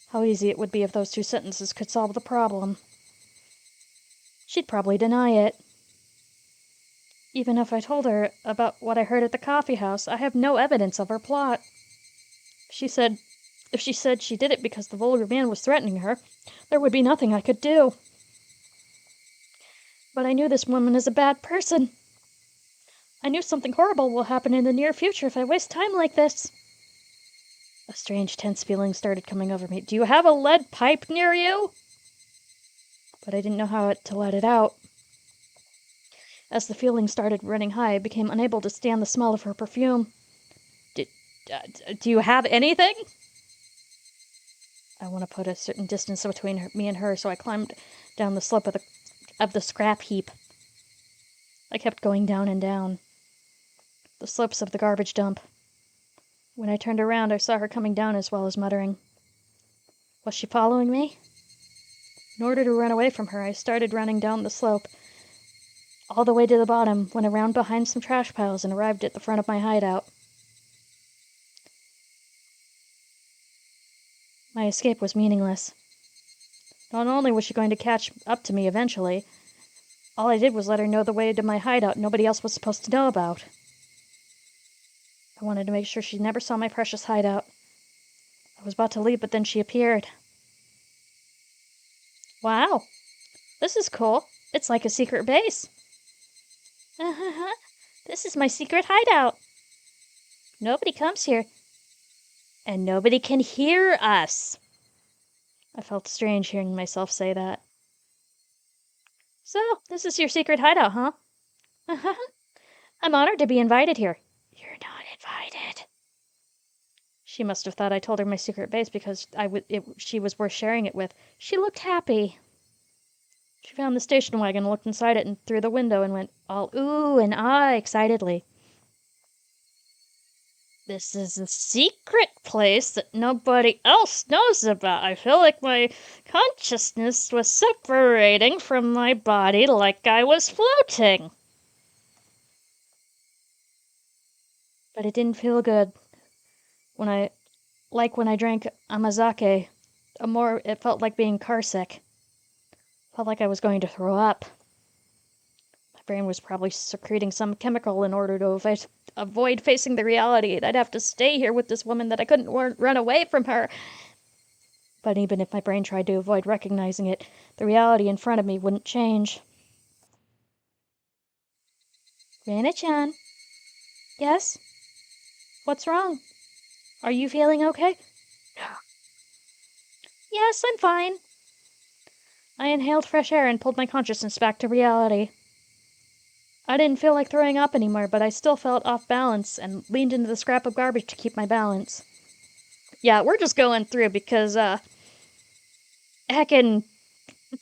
How easy it would be if those two sentences could solve the problem. She'd probably deny it. Even if I told her about what I heard at the coffee house, I have no evidence of her plot. If she said she did it because the vulgar man was threatening her, there would be nothing I could do. But I knew this woman is a bad person. I knew something horrible will happen in the near future if I waste time like this. A strange, tense feeling started coming over me. Do you have a lead pipe near you? But I didn't know how to let it out. As the feeling started running high, I became unable to stand the smell of her perfume. Do you have anything? I want to put a certain distance between me and her, so I climbed down the slope of the scrap heap. I kept going down and down. The slopes of the garbage dump. When I turned around, I saw her coming down as well as muttering. Was she following me? In order to run away from her, I started running down the slope, all the way to the bottom, went around behind some trash piles and arrived at the front of my hideout. My escape was meaningless. Not only was she going to catch up to me eventually, all I did was let her know the way to my hideout nobody else was supposed to know about. I wanted to make sure she never saw my precious hideout. I was about to leave, but then she appeared. Wow, this is cool. It's like a secret base. This is my secret hideout. Nobody comes here. And nobody can hear us. I felt strange hearing myself say that. So, this is your secret hideout, huh? I'm honored to be invited here. You're not invited. She must have thought I told her my secret base because she was worth sharing it with. She looked happy. She found the station wagon, looked inside it and through the window and went all ooh and ah excitedly. This is a secret place that nobody else knows about. I feel like my consciousness was separating from my body like I was floating. But it didn't feel good. When I drank amazake, it felt like being carsick. Felt like I was going to throw up. My brain was probably secreting some chemical in order to avoid facing the reality that I'd have to stay here with this woman, that I couldn't run away from her. But even if my brain tried to avoid recognizing it, the reality in front of me wouldn't change. Rana-chan. Yes? What's wrong? Are you feeling okay? No. Yes, I'm fine. I inhaled fresh air and pulled my consciousness back to reality. I didn't feel like throwing up anymore, but I still felt off balance and leaned into the scrap of garbage to keep my balance. Yeah, we're just going through because, heckin'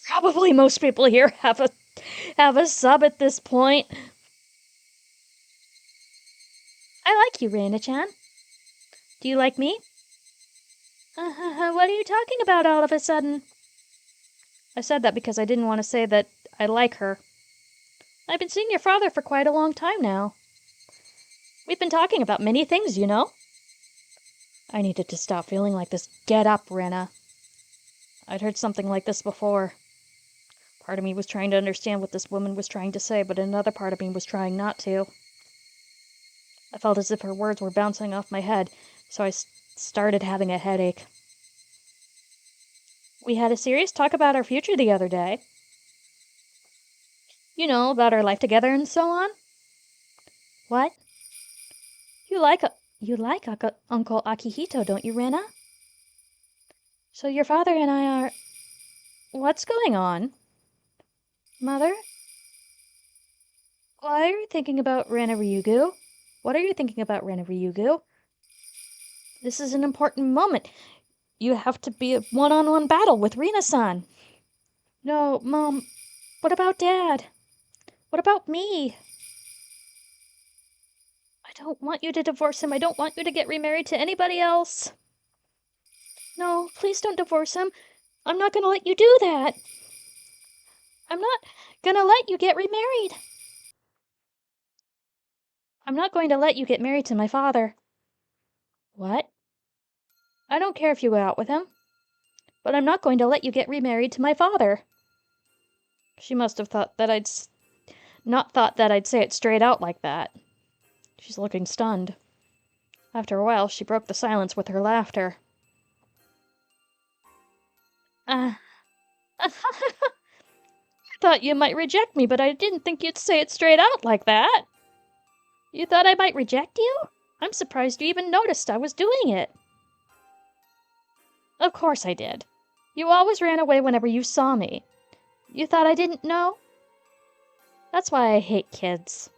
probably most people here have a sub at this point. I like you, Rana-chan. Do you like me? What are you talking about all of a sudden? I said that because I didn't want to say that I like her. I've been seeing your father for quite a long time now. We've been talking about many things, you know. I needed to stop feeling like this. Get up, Rena. I'd heard something like this before. Part of me was trying to understand what this woman was trying to say, but another part of me was trying not to. I felt as if her words were bouncing off my head, so I started having a headache. We had a serious talk about our future the other day. You know, about our life together and so on. What? You like Uncle Akihito, don't you, Rena? So your father and I are... What's going on? Mother? Why are you thinking about Rena Ryugu? What are you thinking about, Rena Ryugu? This is an important moment. You have to be a one-on-one battle with Rina-san. No, Mom. What about Dad? What about me? I don't want you to divorce him. I don't want you to get remarried to anybody else. No, please don't divorce him. I'm not gonna let you do that. I'm not gonna let you get remarried. I'm not going to let you get married to my father. What? I don't care if you go out with him, but I'm not going to let you get remarried to my father. She must have thought that I'd not thought that I'd say it straight out like that. She's looking stunned. After a while, she broke the silence with her laughter. I thought you might reject me, but I didn't think you'd say it straight out like that. You thought I might reject you? I'm surprised you even noticed I was doing it. Of course I did. You always ran away whenever you saw me. You thought I didn't know? That's why I hate kids.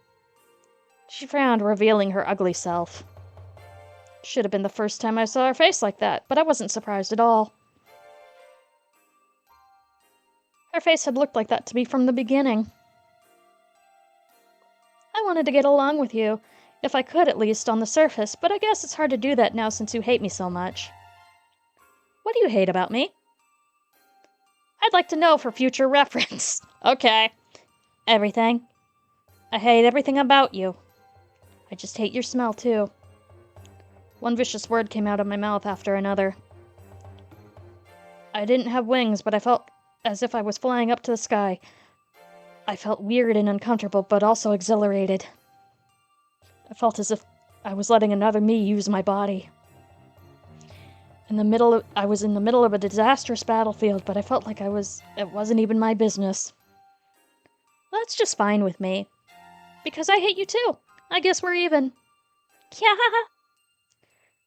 She frowned, revealing her ugly self. Should have been the first time I saw her face like that, but I wasn't surprised at all. Her face had looked like that to me from the beginning. I wanted to get along with you, if I could at least on the surface, but I guess it's hard to do that now since you hate me so much. What do you hate about me? I'd like to know for future reference. Okay. Everything. I hate everything about you. I just hate your smell, too. One vicious word came out of my mouth after another. I didn't have wings, but I felt as if I was flying up to the sky. I felt weird and uncomfortable, but also exhilarated. I felt as if I was letting another me use my body. I was in the middle of a disastrous battlefield, but I felt like it wasn't even my business. That's just fine with me. Because I hate you too. I guess we're even. Yeah.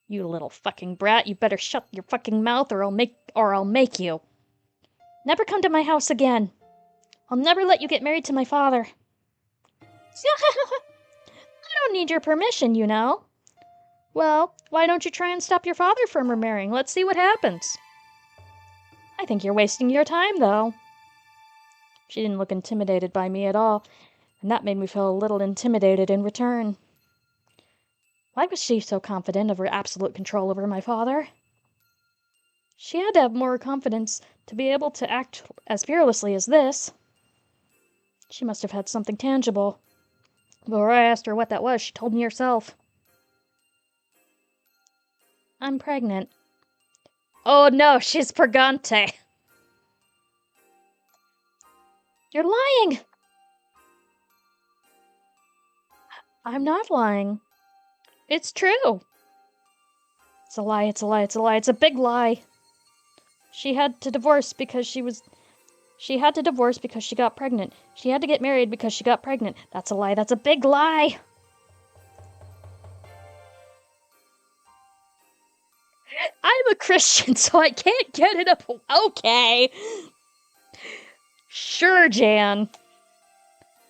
You little fucking brat, you better shut your fucking mouth or I'll make you. Never come to my house again. I'll never let you get married to my father. I don't need your permission, you know. Well, why don't you try and stop your father from remarrying? Let's see what happens. I think you're wasting your time, though. She didn't look intimidated by me at all, and that made me feel a little intimidated in return. Why was she so confident of her absolute control over my father? She had to have more confidence to be able to act as fearlessly as this. She must have had something tangible. Before I asked her what that was, she told me herself. I'm pregnant. Oh no, she's pregante. You're lying! I'm not lying. It's true. It's a lie, it's a lie, it's a lie, it's a big lie. She had to divorce because she got pregnant. She had to get married because she got pregnant. That's a lie, that's a big lie. I'm a Christian, so I can't get it up. Okay. Sure, Jan.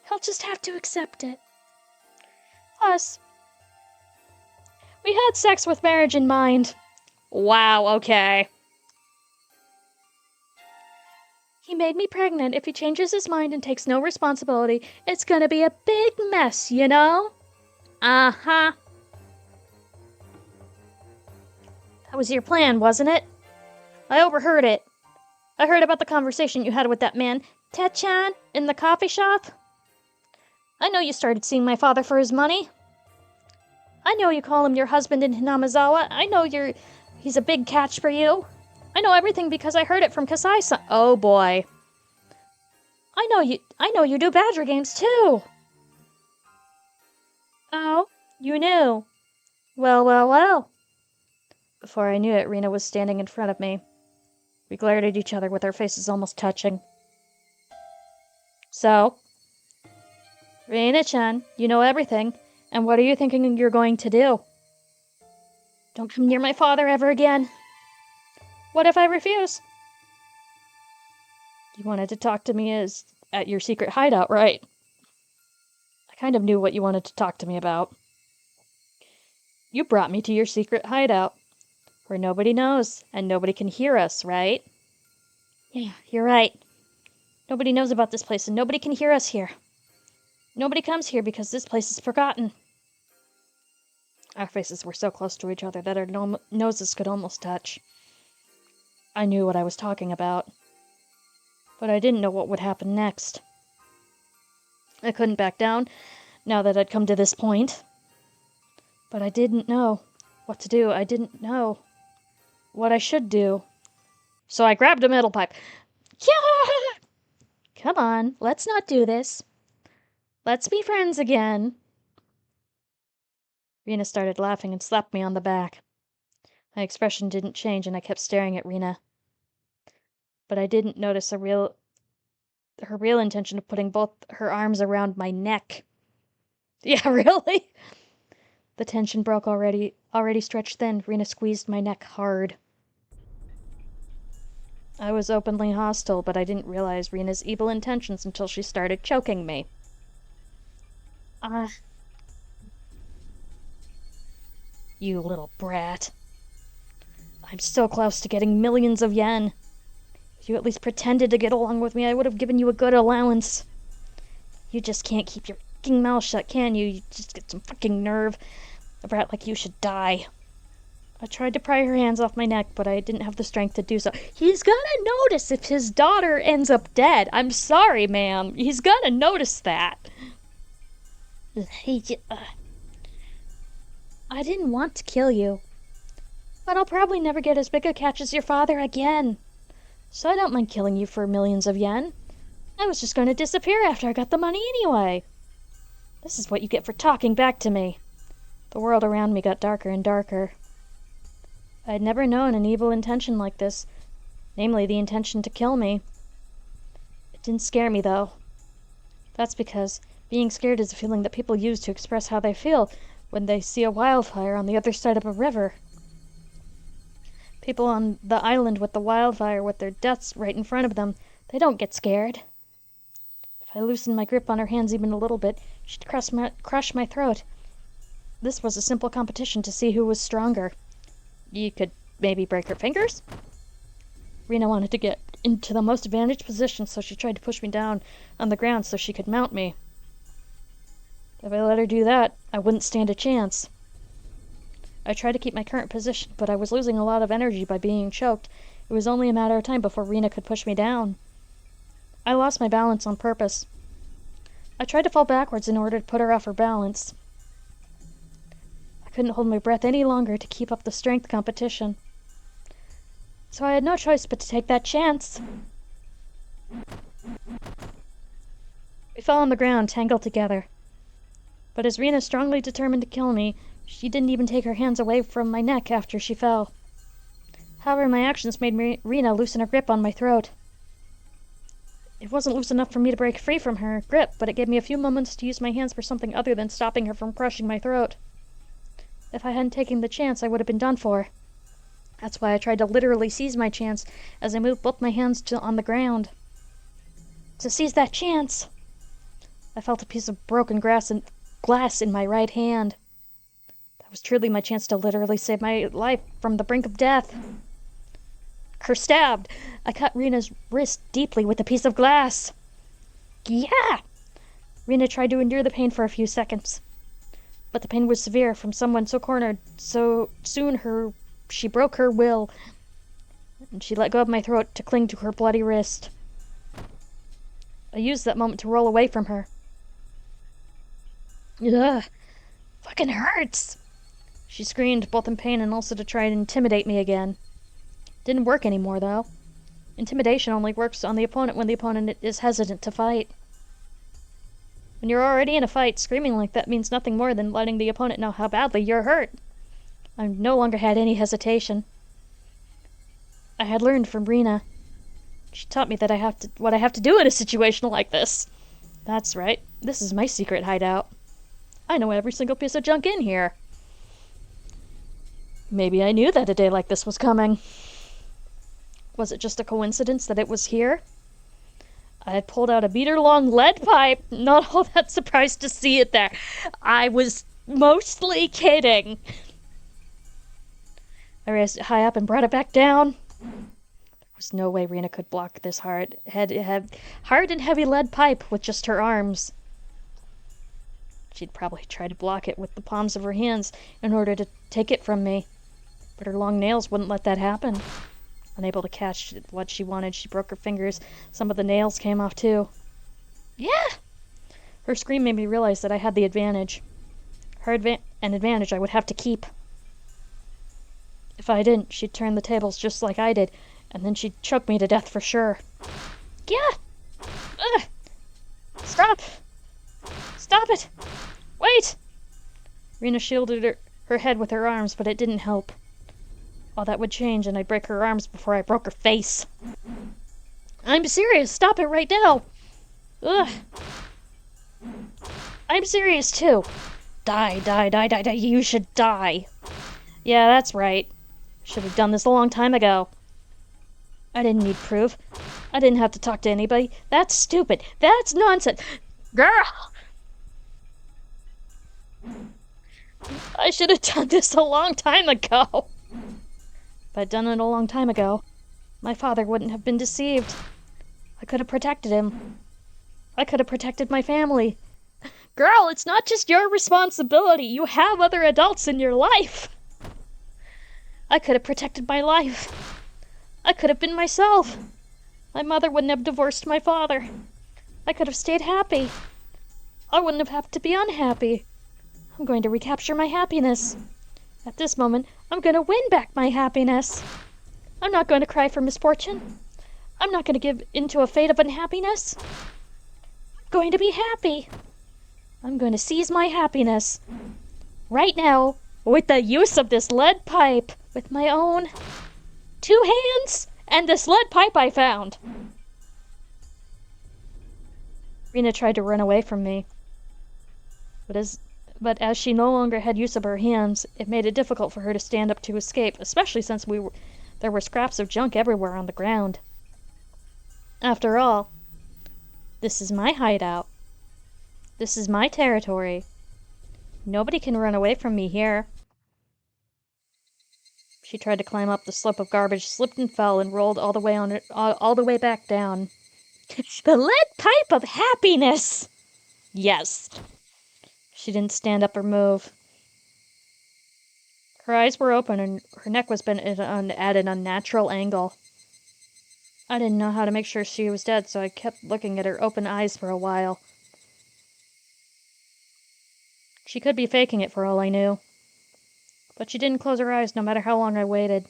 He'll just have to accept it. Plus, we had sex with marriage in mind. Wow, okay. He made me pregnant. If he changes his mind and takes no responsibility, it's gonna be a big mess, you know? Uh-huh. That was your plan, wasn't it? I overheard it. I heard about the conversation you had with that man, Ted-chan, in the coffee shop. I know you started seeing my father for his money. I know you call him your husband in Hinamizawa. I know he's a big catch for you. I know everything because I heard it from Kasai-san. Oh boy. I know you do Badger games too. Oh, you knew. Well, well, well. Before I knew it, Rena was standing in front of me. We glared at each other with our faces almost touching. So, Rena-chan, you know everything, and what are you thinking you're going to do? Don't come near my father ever again. What if I refuse? You wanted to talk to me at your secret hideout, right? I kind of knew what you wanted to talk to me about. You brought me to your secret hideout, where nobody knows, and nobody can hear us, right? Yeah, you're right. Nobody knows about this place, and nobody can hear us here. Nobody comes here because this place is forgotten. Our faces were so close to each other that our noses could almost touch. I knew what I was talking about, but I didn't know what would happen next. I couldn't back down, now that I'd come to this point. But I didn't know what to do. I didn't know what I should do. So I grabbed a metal pipe. Yeah! Come on, let's not do this. Let's be friends again. Rena started laughing and slapped me on the back. My expression didn't change and I kept staring at Rena. But I didn't notice her real intention of putting both her arms around my neck. Yeah, really? The tension broke already stretched thin. Rena squeezed my neck hard. I was openly hostile, but I didn't realize Rena's evil intentions until she started choking me. You little brat. I'm so close to getting millions of yen. If you at least pretended to get along with me, I would have given you a good allowance. You just can't keep your fucking mouth shut, can you? You just get some fucking nerve. A brat like you should die. I tried to pry her hands off my neck, but I didn't have the strength to do so. He's gonna notice if his daughter ends up dead. I'm sorry, ma'am. He's gonna notice that. I didn't want to kill you. But I'll probably never get as big a catch as your father again. So I don't mind killing you for millions of yen. I was just going to disappear after I got the money anyway. This is what you get for talking back to me. The world around me got darker and darker. I had never known an evil intention like this, namely the intention to kill me. It didn't scare me, though. That's because being scared is a feeling that people use to express how they feel when they see a wildfire on the other side of a river. People on the island with the wildfire with their deaths right in front of them, they don't get scared. If I loosened my grip on her hands even a little bit, she'd crush my throat. This was a simple competition to see who was stronger. You could maybe break her fingers? Rena wanted to get into the most advantaged position, so she tried to push me down on the ground so she could mount me. If I let her do that, I wouldn't stand a chance. I tried to keep my current position, but I was losing a lot of energy by being choked. It was only a matter of time before Rena could push me down. I lost my balance on purpose. I tried to fall backwards in order to put her off her balance. I couldn't hold my breath any longer to keep up the strength competition. So I had no choice but to take that chance. We fell on the ground, tangled together. But as Rena strongly determined to kill me, she didn't even take her hands away from my neck after she fell. However, my actions made Rena loosen her grip on my throat. It wasn't loose enough for me to break free from her grip, but it gave me a few moments to use my hands for something other than stopping her from crushing my throat. If I hadn't taken the chance, I would have been done for. That's why I tried to literally seize my chance as I moved both my hands on the ground. To seize that chance, I felt a piece of broken glass in my right hand. That was truly my chance to literally save my life from the brink of death. Stabbed, I cut Rena's wrist deeply with a piece of glass. Yeah! Rena tried to endure the pain for a few seconds. But the pain was severe from someone so cornered, so soon she broke her will, and she let go of my throat to cling to her bloody wrist. I used that moment to roll away from her. Ugh, fucking hurts! She screamed, both in pain and also to try and intimidate me again. Didn't work anymore, though. Intimidation only works on the opponent when the opponent is hesitant to fight. When you're already in a fight, screaming like that means nothing more than letting the opponent know how badly you're hurt. I no longer had any hesitation. I had learned from Rena. She taught me that what I have to do in a situation like this. That's right. This is my secret hideout. I know every single piece of junk in here. Maybe I knew that a day like this was coming. Was it just a coincidence that it was here? I had pulled out a meter-long lead pipe. Not all that surprised to see it there. I was mostly kidding. I raised it high up and brought it back down. There was no way Rena could block this hard and heavy lead pipe with just her arms. She'd probably try to block it with the palms of her hands in order to take it from me. But her long nails wouldn't let that happen. Unable to catch what she wanted, she broke her fingers. Some of the nails came off too. Yeah! Her scream made me realize that I had the advantage. An advantage I would have to keep. If I didn't, she'd turn the tables just like I did, and then she'd choke me to death for sure. Yeah! Ugh! Stop! Stop it! Wait! Rena shielded her head with her arms, but it didn't help. All that would change, and I'd break her arms before I broke her face. I'm serious! Stop it right now! Ugh! I'm serious, too! Die, die, die, die, die, you should die! Yeah, that's right. Should have done this a long time ago. I didn't need proof. I didn't have to talk to anybody. That's stupid. That's nonsense. Girl! I should have done this a long time ago. If I'd done it a long time ago, my father wouldn't have been deceived. I could have protected him. I could have protected my family. Girl, it's not just your responsibility. You have other adults in your life. I could have protected my life. I could have been myself. My mother wouldn't have divorced my father. I could have stayed happy. I wouldn't have had to be unhappy. I'm going to recapture my happiness. At this moment, I'm going to win back my happiness. I'm not going to cry for misfortune. I'm not going to give into a fate of unhappiness. I'm going to be happy. I'm going to seize my happiness. Right now, with the use of this lead pipe. With my own 2 hands and this lead pipe I found. Rena tried to run away from me. But as she no longer had use of her hands, it made it difficult for her to stand up to escape, especially since there were scraps of junk everywhere on the ground. After all, this is my hideout. This is my territory. Nobody can run away from me here. She tried to climb up the slope of garbage, slipped and fell, and rolled all the way back down. The lead pipe of happiness! Yes. She didn't stand up or move. Her eyes were open, and her neck was bent at an unnatural angle. I didn't know how to make sure she was dead, so I kept looking at her open eyes for a while. She could be faking it for all I knew. But she didn't close her eyes no matter how long I waited.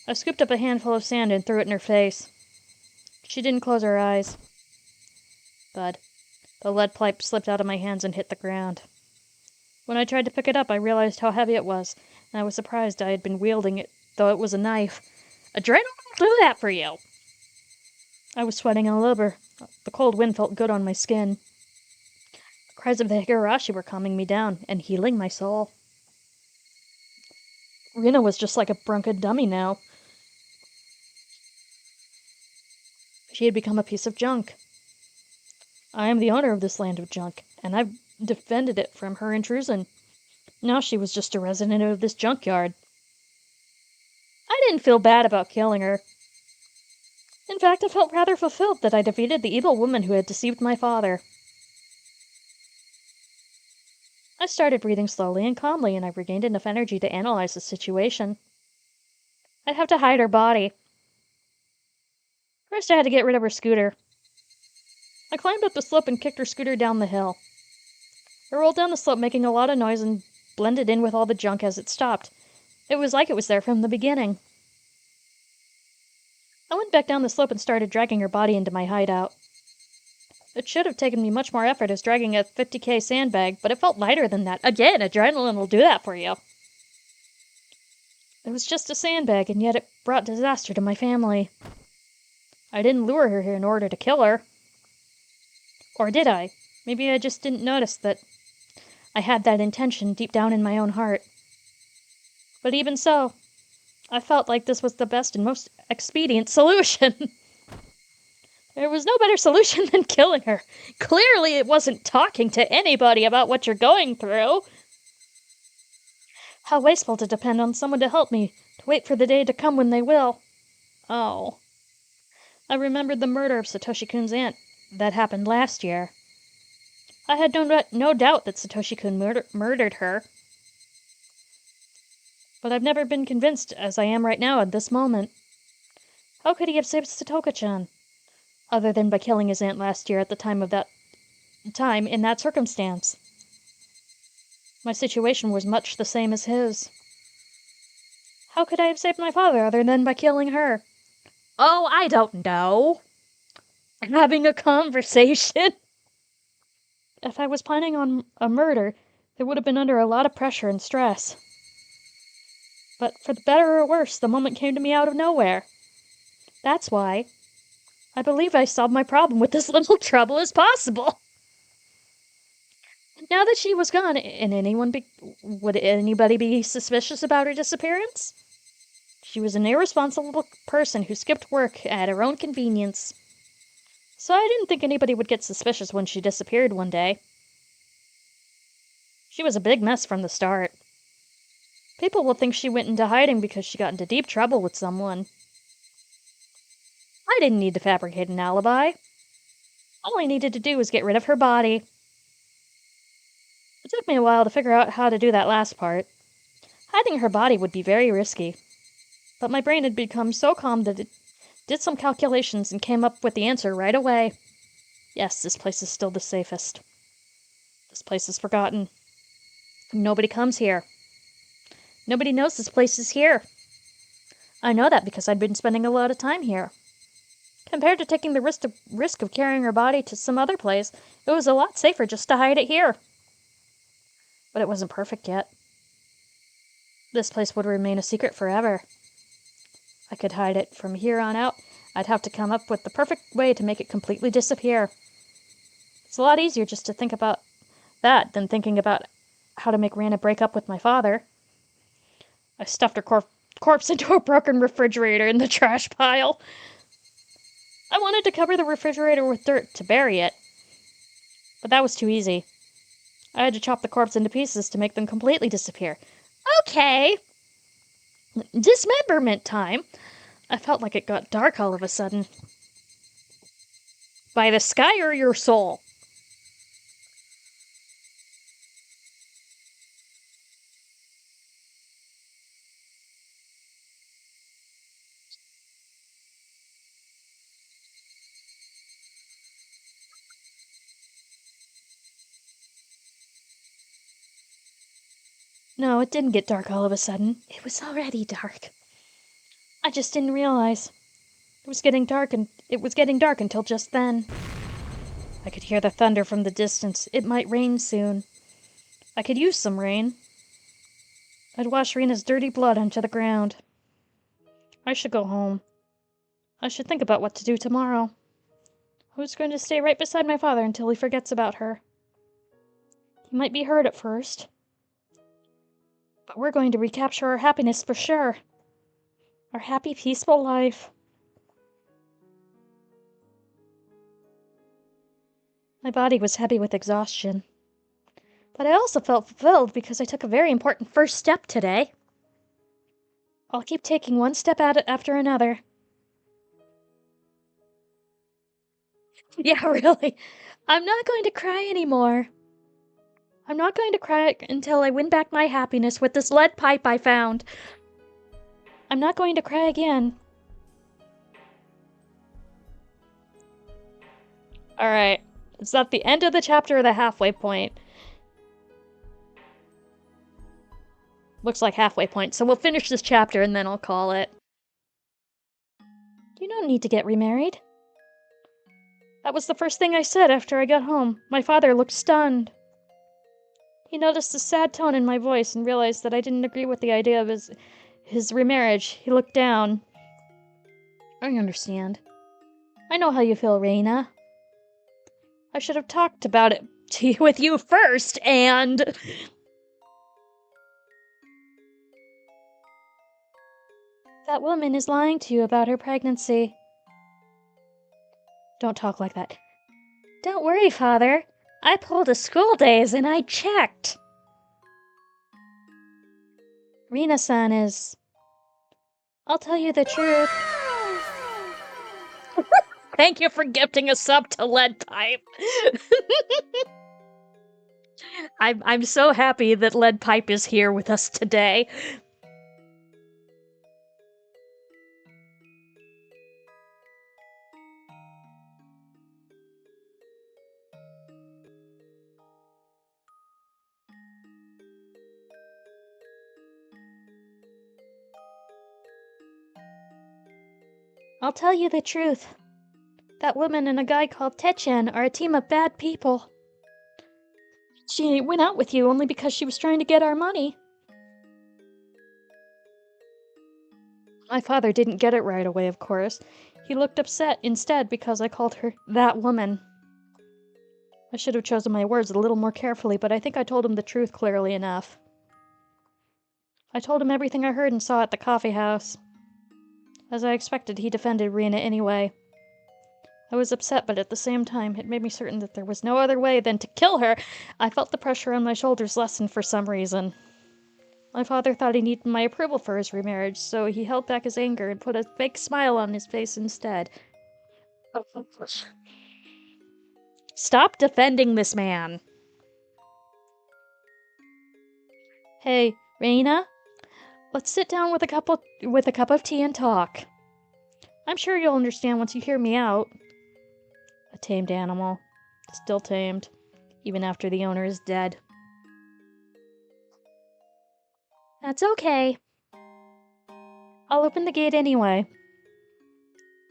I scooped up a handful of sand and threw it in her face. She didn't close her eyes. Thud. The lead pipe slipped out of my hands and hit the ground. When I tried to pick it up, I realized how heavy it was, and I was surprised I had been wielding it, though it was a knife. Adrenaline will do that for you! I was sweating all over. The cold wind felt good on my skin. The cries of the Higurashi were calming me down and healing my soul. Rena was just like a drunken dummy now. She had become a piece of junk. I am the owner of this land of junk, and I've defended it from her intrusion. Now she was just a resident of this junkyard. I didn't feel bad about killing her. In fact, I felt rather fulfilled that I defeated the evil woman who had deceived my father. I started breathing slowly and calmly, and I regained enough energy to analyze the situation. I'd have to hide her body. First, I had to get rid of her scooter. I climbed up the slope and kicked her scooter down the hill. It rolled down the slope, making a lot of noise, and blended in with all the junk as it stopped. It was like it was there from the beginning. I went back down the slope and started dragging her body into my hideout. It should have taken me much more effort as dragging a 50K sandbag, but it felt lighter than that. Again, adrenaline will do that for you. It was just a sandbag, and yet it brought disaster to my family. I didn't lure her here in order to kill her. Or did I? Maybe I just didn't notice that I had that intention deep down in my own heart. But even so, I felt like this was the best and most expedient solution. There was no better solution than killing her. Clearly it wasn't talking to anybody about what you're going through. How wasteful to depend on someone to help me, to wait for the day to come when they will. Oh. I remembered the murder of Satoshi-kun's aunt that happened last year. I had no doubt that Satoshi-kun murdered her. But I've never been convinced as I am right now at this moment. How could he have saved Satoka-chan? Other than by killing his aunt last year at the time in that circumstance. My situation was much the same as his. How could I have saved my father other than by killing her? Oh, I don't know. Having a conversation. if I was planning on a murder, it would have been under a lot of pressure and stress. But for the better or worse, the moment came to me out of nowhere. That's why I believe I solved my problem with as little trouble as possible. Now that she was gone, would anybody be suspicious about her disappearance? She was an irresponsible person who skipped work at her own convenience. So I didn't think anybody would get suspicious when she disappeared one day. She was a big mess from the start. People will think she went into hiding because she got into deep trouble with someone. I didn't need to fabricate an alibi. All I needed to do was get rid of her body. It took me a while to figure out how to do that last part. Hiding her body would be very risky. But my brain had become so calm that it did some calculations and came up with the answer right away. Yes, this place is still the safest. This place is forgotten. Nobody comes here. Nobody knows this place is here. I know that because I'd been spending a lot of time here. Compared to taking the risk of carrying her body to some other place, it was a lot safer just to hide it here. But it wasn't perfect yet. This place would remain a secret forever. I could hide it from here on out. I'd have to come up with the perfect way to make it completely disappear. It's a lot easier just to think about that than thinking about how to make Rana break up with my father. I stuffed her corpse into a broken refrigerator in the trash pile. I wanted to cover the refrigerator with dirt to bury it, but that was too easy. I had to chop the corpse into pieces to make them completely disappear. Okay! Dismemberment time! I felt like it got dark all of a sudden. By the sky or your soul? No, it didn't get dark all of a sudden. It was already dark. I just didn't realize. It was getting dark until just then. I could hear the thunder from the distance. It might rain soon. I could use some rain. I'd wash Rena's dirty blood onto the ground. I should go home. I should think about what to do tomorrow. I was going to stay right beside my father until he forgets about her. He might be hurt at first. But we're going to recapture our happiness for sure. Our happy, peaceful life. My body was heavy with exhaustion. But I also felt fulfilled because I took a very important first step today. I'll keep taking one step at it after another. Yeah, really. I'm not going to cry anymore. I'm not going to cry until I win back my happiness with this lead pipe I found. I'm not going to cry again. Alright. Is that the end of the chapter or the halfway point? Looks like halfway point, so we'll finish this chapter and then I'll call it. You don't need to get remarried. That was the first thing I said after I got home. My father looked stunned. He noticed the sad tone in my voice and realized that I didn't agree with the idea of his remarriage. He looked down. I understand. I know how you feel, Reina. I should have talked about it with you first, and... That woman is lying to you about her pregnancy. Don't talk like that. Don't worry, Father. I pulled a school days and I checked. Rina-san is... I'll tell you the truth. Thank you for gifting a sub to Lead Pipe. I'm so happy that Lead Pipe is here with us today. I'll tell you the truth. That woman and a guy called Techan are a team of bad people. She went out with you only because she was trying to get our money. My father didn't get it right away, of course. He looked upset instead because I called her that woman. I should have chosen my words a little more carefully, but I think I told him the truth clearly enough. I told him everything I heard and saw at the coffee house. As I expected, he defended Rena anyway. I was upset, but at the same time, it made me certain that there was no other way than to kill her. I felt the pressure on my shoulders lessen for some reason. My father thought he needed my approval for his remarriage, so he held back his anger and put a fake smile on his face instead. Stop defending this man! Hey, Raina? Let's sit down with a cup of tea and talk. I'm sure you'll understand once you hear me out. A tamed animal. Still tamed, even after the owner is dead. That's okay. I'll open the gate anyway.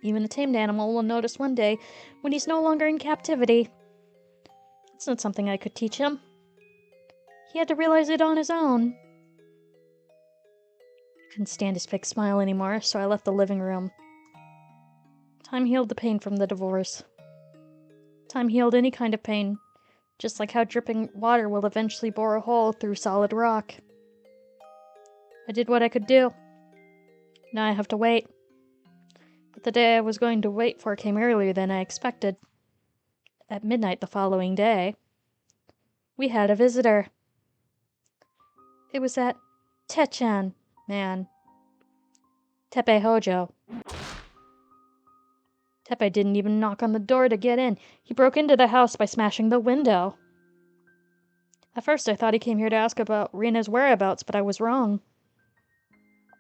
Even a tamed animal will notice one day when he's no longer in captivity. It's not something I could teach him. He had to realize it on his own. I couldn't stand his fake smile anymore, so I left the living room. Time healed the pain from the divorce. Time healed any kind of pain, just like how dripping water will eventually bore a hole through solid rock. I did what I could do. Now I have to wait. But the day I was going to wait for came earlier than I expected. At midnight the following day, we had a visitor. It was that Techan man. Tepe Hojo. Tepe didn't even knock on the door to get in. He broke into the house by smashing the window. At first I thought he came here to ask about Rena's whereabouts, but I was wrong.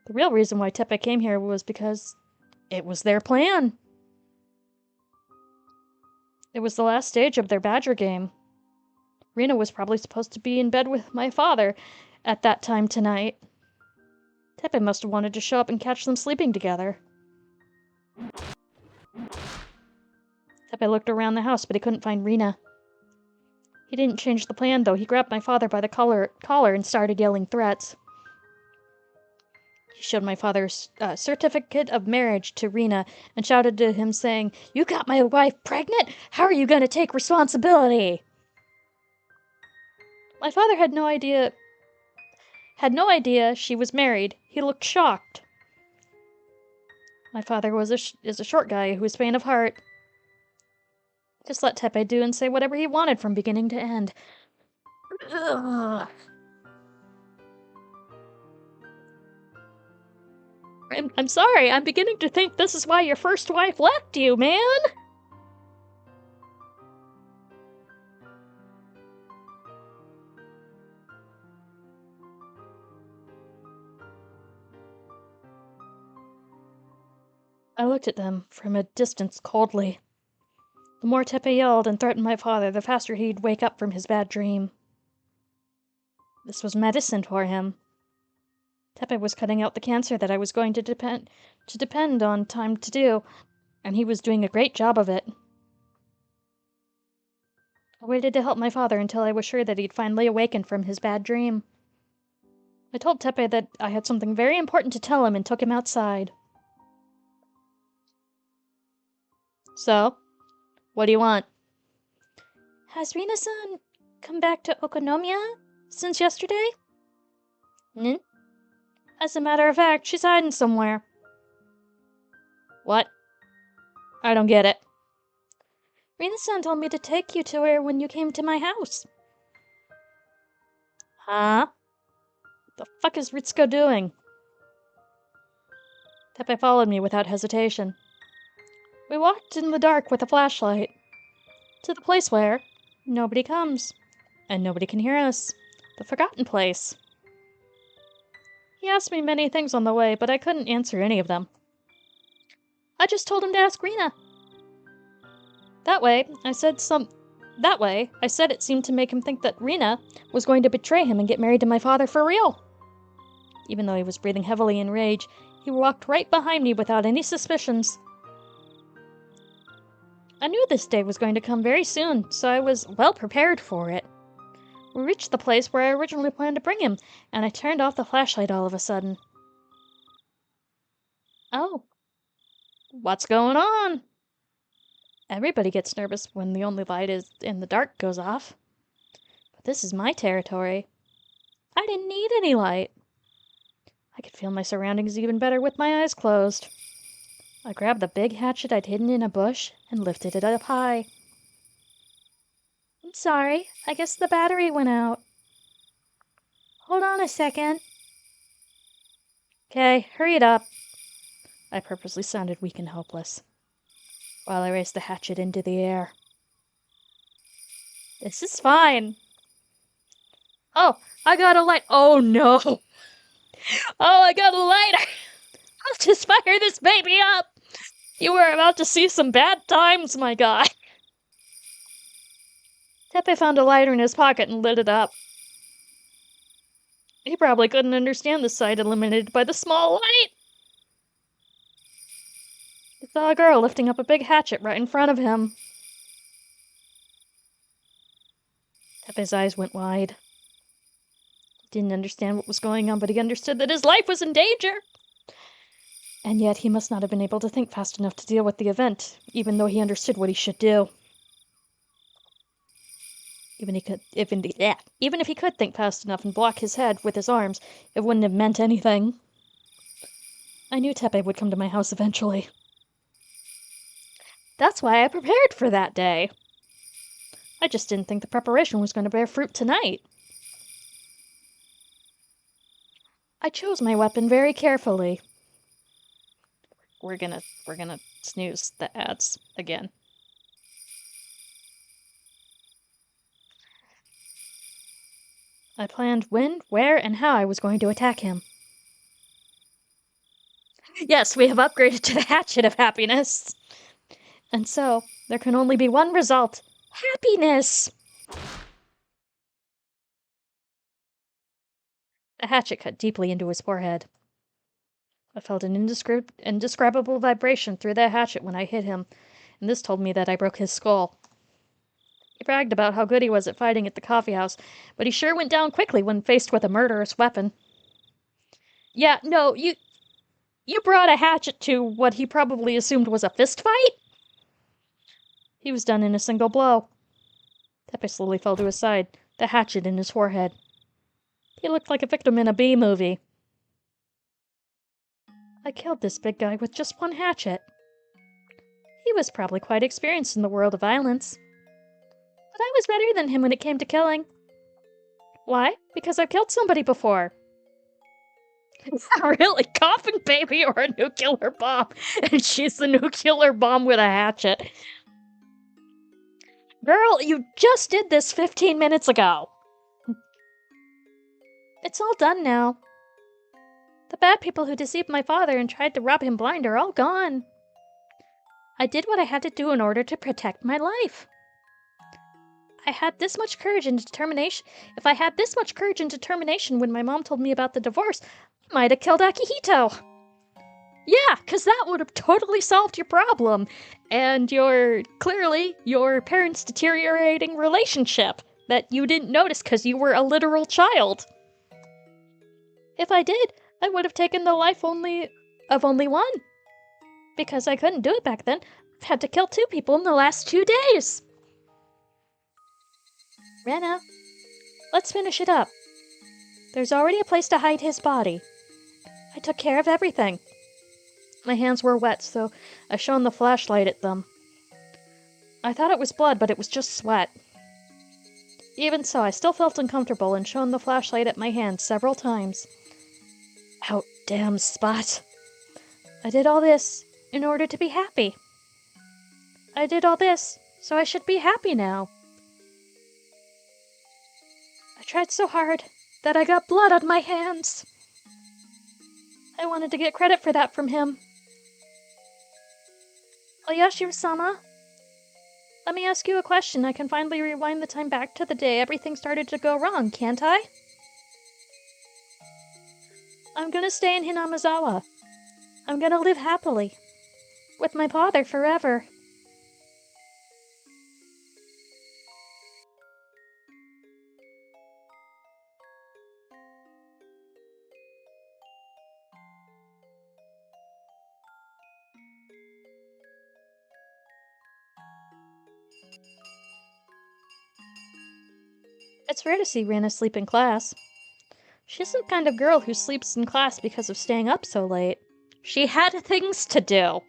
The real reason why Tepe came here was because it was their plan. It was the last stage of their badger game. Rena was probably supposed to be in bed with my father at that time tonight. Tepe must have wanted to show up and catch them sleeping together. Tepe looked around the house, but he couldn't find Rena. He didn't change the plan, though. He grabbed my father by the collar and started yelling threats. He showed my father's certificate of marriage to Rena and shouted to him, saying, "You got my wife pregnant? How are you going to take responsibility?" My father had no idea she was married. He looked shocked. My father is a short guy who is faint of heart. Just let Tepe do and say whatever he wanted from beginning to end. Ugh. I'm sorry, I'm beginning to think this is why your first wife left you, man! I looked at them from a distance coldly. The more Tepe yelled and threatened my father, the faster he'd wake up from his bad dream. This was medicine for him. Tepe was cutting out the cancer that I was going to depend on time to do, and he was doing a great job of it. I waited to help my father until I was sure that he'd finally awakened from his bad dream. I told Tepe that I had something very important to tell him and took him outside. So, what do you want? Has Rina-san come back to Okonomiya since yesterday? As a matter of fact, she's hiding somewhere. What? I don't get it. Rina-san told me to take you to her when you came to my house. Huh? What the fuck is Ritsuko doing? Tepe followed me without hesitation. We walked in the dark with a flashlight to the place where nobody comes, and nobody can hear us. The forgotten place. He asked me many things on the way, but I couldn't answer any of them. I just told him to ask Rina. That way, I said it seemed to make him think that Rina was going to betray him and get married to my father for real. Even though he was breathing heavily in rage, he walked right behind me without any suspicions. I knew this day was going to come very soon, so I was well prepared for it. We reached the place where I originally planned to bring him, and I turned off the flashlight all of a sudden. Oh, what's going on? Everybody gets nervous when the only light is in the dark goes off. But this is my territory. I didn't need any light. I could feel my surroundings even better with my eyes closed. I grabbed the big hatchet I'd hidden in a bush and lifted it up high. I'm sorry, I guess the battery went out. Hold on a second. Okay, hurry it up. I purposely sounded weak and helpless, while I raised the hatchet into the air. This is fine. Oh, I got a light. Oh no. Oh, I got a lighter. I'll just fire this baby up. You were about to see some bad times, my guy. Tepe found a lighter in his pocket and lit it up. He probably couldn't understand the sight illuminated by the small light. He saw a girl lifting up a big hatchet right in front of him. Tepe's eyes went wide. He didn't understand what was going on, but he understood that his life was in danger. And yet he must not have been able to think fast enough to deal with the event, even though he understood what he should do. Even if he could think fast enough and block his head with his arms, it wouldn't have meant anything. I knew Tepe would come to my house eventually. That's why I prepared for that day. I just didn't think the preparation was going to bear fruit tonight. I chose my weapon very carefully. We're gonna snooze the ads again. I planned when, where, and how I was going to attack him. Yes, we have upgraded to the Hatchet of Happiness. And so, there can only be one result. Happiness! The hatchet cut deeply into his forehead. I felt an indescribable vibration through the hatchet when I hit him, and this told me that I broke his skull. He bragged about how good he was at fighting at the coffee house, but he sure went down quickly when faced with a murderous weapon. Yeah, no, you brought a hatchet to what he probably assumed was a fist fight? He was done in a single blow. Tepe slowly fell to his side, the hatchet in his forehead. He looked like a victim in a B movie. I killed this big guy with just one hatchet. He was probably quite experienced in the world of violence. But I was better than him when it came to killing. Why? Because I've killed somebody before. Really? Coffin baby or a nuclear bomb? And she's the nuclear bomb with a hatchet. Girl, you just did this 15 minutes ago. It's all done now. The bad people who deceived my father and tried to rob him blind are all gone. I did what I had to do in order to protect my life. I had this much courage and determination. If I had this much courage and determination when my mom told me about the divorce, I might have killed Akihito. Yeah, because that would have totally solved your problem. And your parents' deteriorating relationship that you didn't notice because you were a literal child. If I did, I would have taken the life of only one. Because I couldn't do it back then, I've had to kill 2 people in the last 2 days. Rena, let's finish it up. There's already a place to hide his body. I took care of everything. My hands were wet, so I shone the flashlight at them. I thought it was blood, but it was just sweat. Even so, I still felt uncomfortable and shone the flashlight at my hands several times. Out damn spot. I did all this in order to be happy. I did all this, so I should be happy now. I tried so hard that I got blood on my hands. I wanted to get credit for that from him. Oyashiro-sama, let me ask you a question. I can finally rewind the time back to the day everything started to go wrong, can't I? I'm gonna stay in Hinamizawa. I'm gonna live happily. With my father forever. It's rare to see Rana sleep in class. She's the kind of girl who sleeps in class because of staying up so late. She had things to do.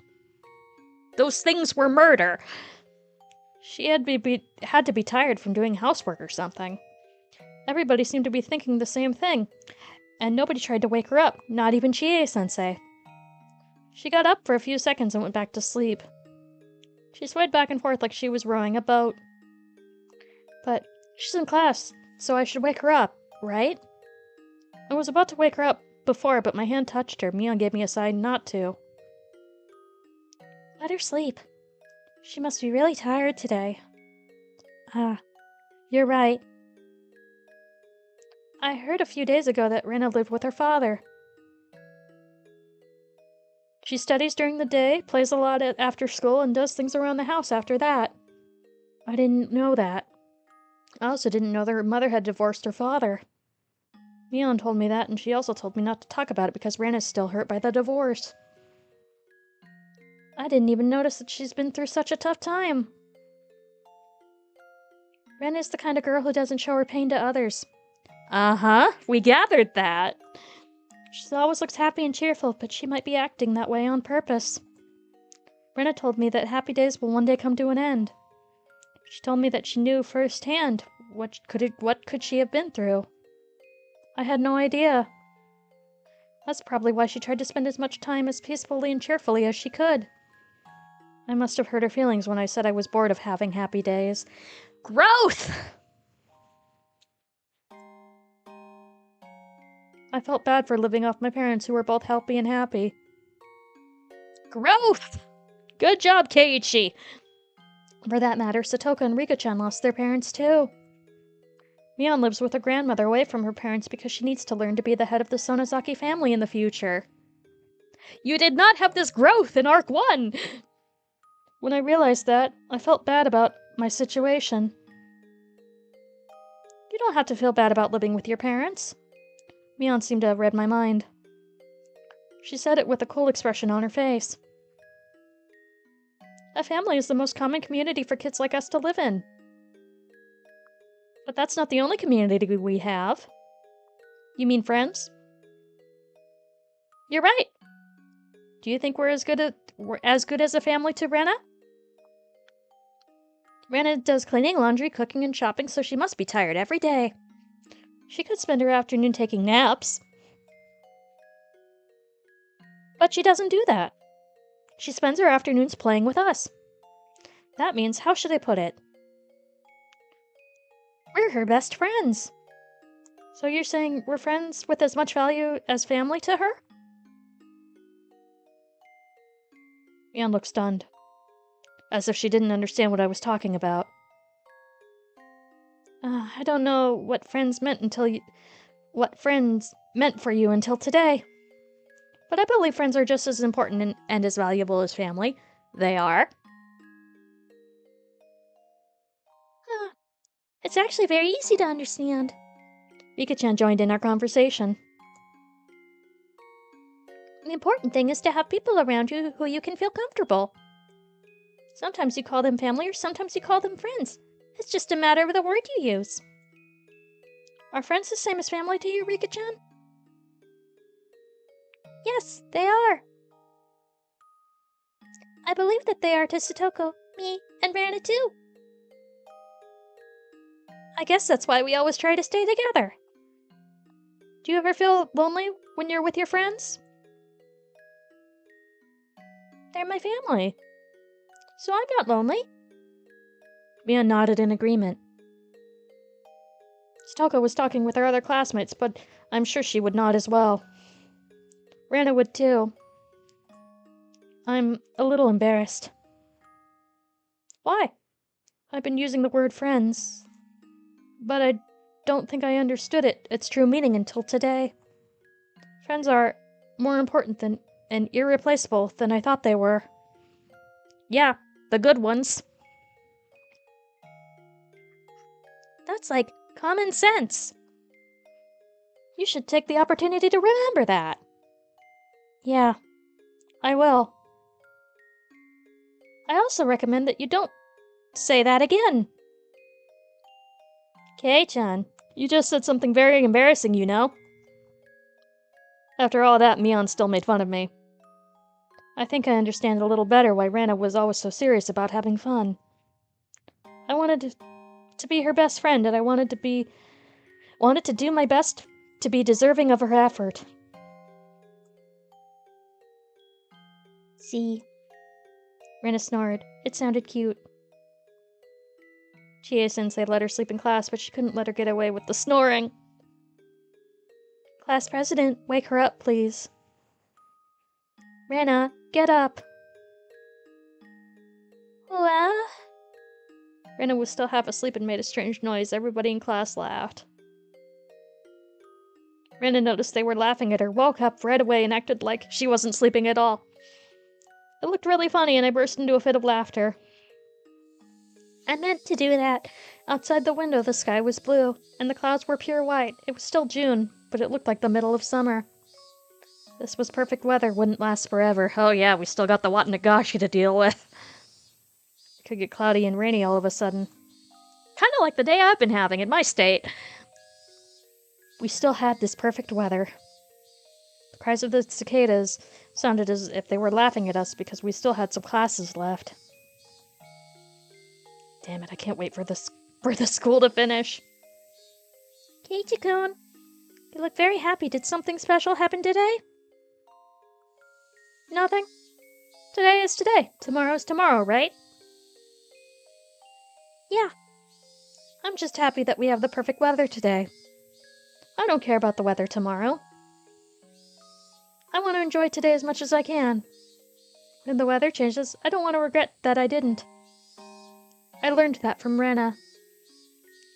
Those things were murder. She had to be tired from doing housework or something. Everybody seemed to be thinking the same thing, and nobody tried to wake her up, not even Chie-sensei. She got up for a few seconds and went back to sleep. She swayed back and forth like she was rowing a boat. But she's in class, so I should wake her up, right? I was about to wake her up before, but my hand touched her. Mion gave me a sign not to. Let her sleep. She must be really tired today. Ah, you're right. I heard a few days ago that Rena lived with her father. She studies during the day, plays a lot after school, and does things around the house after that. I didn't know that. I also didn't know that her mother had divorced her father. Mion told me that, and she also told me not to talk about it because Rena's still hurt by the divorce. I didn't even notice that she's been through such a tough time. Rena's the kind of girl who doesn't show her pain to others. Uh-huh, we gathered that. She always looks happy and cheerful, but she might be acting that way on purpose. Rena told me that happy days will one day come to an end. She told me that she knew firsthand what could she have been through. I had no idea. That's probably why she tried to spend as much time as peacefully and cheerfully as she could. I must have hurt her feelings when I said I was bored of having happy days. Growth! I felt bad for living off my parents who were both healthy and happy. Growth! Good job, Keiichi! For that matter, Satoko and Rika-chan lost their parents too. Mion lives with her grandmother away from her parents because she needs to learn to be the head of the Sonozaki family in the future. You did not have this growth in Arc 1! When I realized that, I felt bad about my situation. You don't have to feel bad about living with your parents. Mion seemed to have read my mind. She said it with a cool expression on her face. A family is the most common community for kids like us to live in. But that's not the only community we have. You mean friends? You're right. Do you think we're as good as a family to Rena? Rena does cleaning, laundry, cooking, and shopping, so she must be tired every day. She could spend her afternoon taking naps. But she doesn't do that. She spends her afternoons playing with us. That means, how should I put it? We're her best friends. So you're saying we're friends with as much value as family to her? Mion looked stunned, as if she didn't understand what I was talking about. I don't know what friends meant for you until today. But I believe friends are just as important and as valuable as family. They are. It's actually very easy to understand. Rika-chan joined in our conversation. The important thing is to have people around you who you can feel comfortable. Sometimes you call them family or sometimes you call them friends. It's just a matter of the word you use. Are friends the same as family to you, Rika-chan? Yes, they are. I believe that they are to Satoko, me, and Rana too. I guess that's why we always try to stay together. Do you ever feel lonely when you're with your friends? They're my family. So I'm not lonely. Mion nodded in agreement. Satoko was talking with her other classmates, but I'm sure she would nod as well. Rana would too. I'm a little embarrassed. Why? I've been using the word friends, but I don't think I understood its true meaning until today. Friends are more important and irreplaceable than I thought they were. Yeah, the good ones. That's like common sense. You should take the opportunity to remember that. Yeah, I will. I also recommend that you don't say that again. Kei-chan, you just said something very embarrassing, you know? After all that, Mion still made fun of me. I think I understand a little better why Rana was always so serious about having fun. I wanted to be her best friend, and I wanted to do my best to be deserving of her effort. See. Rana snored. It sounded cute. Chie-sensei let her sleep in class, but she couldn't let her get away with the snoring. Class president, wake her up, please. Rana, get up. Well? Rana was still half asleep and made a strange noise. Everybody in class laughed. Rana noticed they were laughing at her, woke up right away, and acted like she wasn't sleeping at all. It looked really funny, and I burst into a fit of laughter. I meant to do that. Outside the window, the sky was blue, and the clouds were pure white. It was still June, but it looked like the middle of summer. This was perfect weather, wouldn't last forever. Oh yeah, we still got the Watanagashi to deal with. It could get cloudy and rainy all of a sudden. Kinda like the day I've been having in my state. We still had this perfect weather. The cries of the cicadas sounded as if they were laughing at us because we still had some classes left. Damn it, I can't wait for the school to finish. Keiichi-kun, You look very happy. Did something special happen today? Nothing. Today is today. Tomorrow's tomorrow, right? Yeah. I'm just happy that we have the perfect weather today. I don't care about the weather tomorrow. I want to enjoy today as much as I can. When the weather changes, I don't want to regret that I didn't. I learned that from Rana.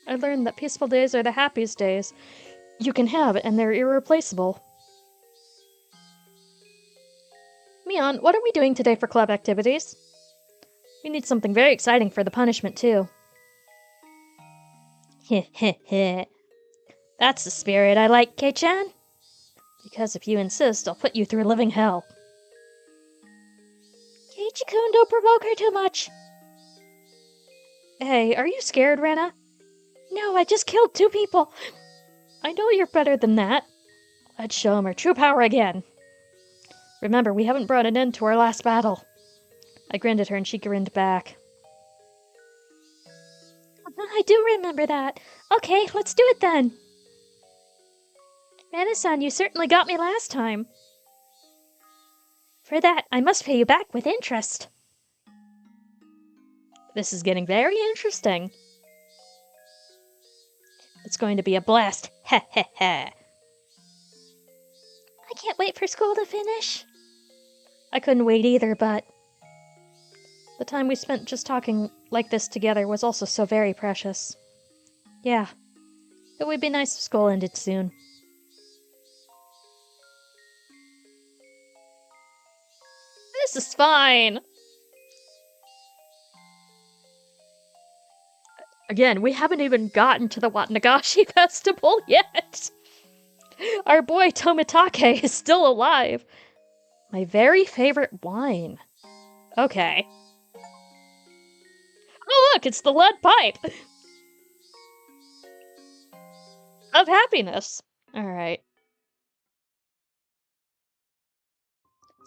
I learned that peaceful days are the happiest days you can have, and they're irreplaceable. Mion, what are we doing today for club activities? We need something very exciting for the punishment, too. Heh heh heh. That's the spirit I like, Kei-chan. Because if you insist, I'll put you through living hell. Keiichi-kun, don't provoke her too much. Hey, are you scared, Rana? No, I just killed 2 people. I know you're better than that. Let's show him her true power again. Remember, we haven't brought an end to our last battle. I grinned at her and she grinned back. I do remember that. Okay, let's do it then. Rana-san, you certainly got me last time. For that, I must pay you back with interest. This is getting very interesting. It's going to be a blast. Ha ha ha. I can't wait for school to finish. I couldn't wait either, but the time we spent just talking like this together was also so very precious. Yeah, it would be nice if school ended soon. This is fine! Again, we haven't even gotten to the Watanagashi Festival yet! Our boy Tomitake is still alive! My very favorite wine. Okay. Oh look, it's the lead pipe! Of happiness. Alright.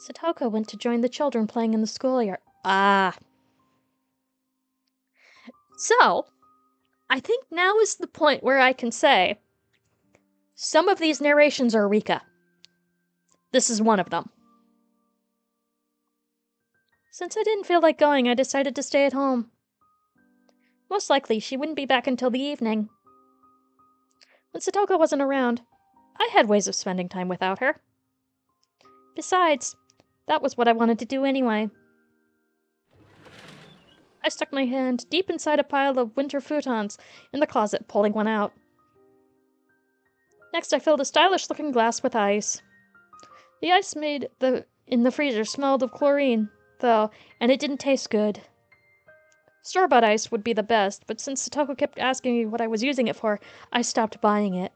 Satoko went to join the children playing in the schoolyard. Ah. So, I think now is the point where I can say some of these narrations are Rika. This is one of them. Since I didn't feel like going, I decided to stay at home. Most likely, she wouldn't be back until the evening. When Satoko wasn't around, I had ways of spending time without her. Besides, that was what I wanted to do anyway. I stuck my hand deep inside a pile of winter futons in the closet, pulling one out. Next, I filled a stylish-looking glass with ice. The ice made in the freezer smelled of chlorine, though, and it didn't taste good. Store-bought ice would be the best, but since Satoko kept asking me what I was using it for, I stopped buying it.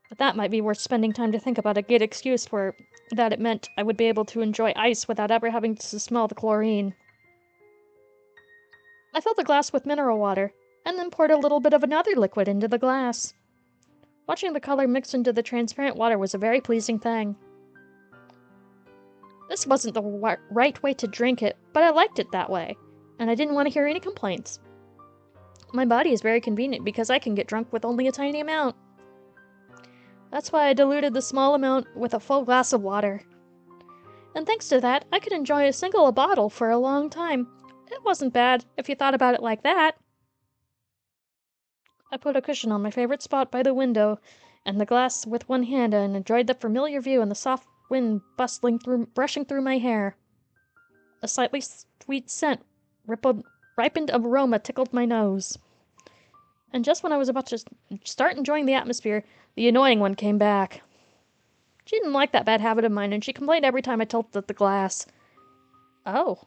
But that might be worth spending time to think about a good excuse for that it meant I would be able to enjoy ice without ever having to smell the chlorine. I filled the glass with mineral water. and then poured a little bit of another liquid into the glass. Watching the color mix into the transparent water was a very pleasing thing. This wasn't the right way to drink it, but I liked it that way, and I didn't want to hear any complaints. My body is very convenient because I can get drunk with only a tiny amount. That's why I diluted the small amount with a full glass of water. And thanks to that, I could enjoy a single bottle for a long time. It wasn't bad, if you thought about it like that. I put a cushion on my favorite spot by the window, and the glass with one hand, and enjoyed the familiar view and the soft wind brushing through my hair. A slightly sweet scent, ripened aroma tickled my nose. And just when I was about to start enjoying the atmosphere, the annoying one came back. She didn't like that bad habit of mine, and she complained every time I tilted the glass. Oh.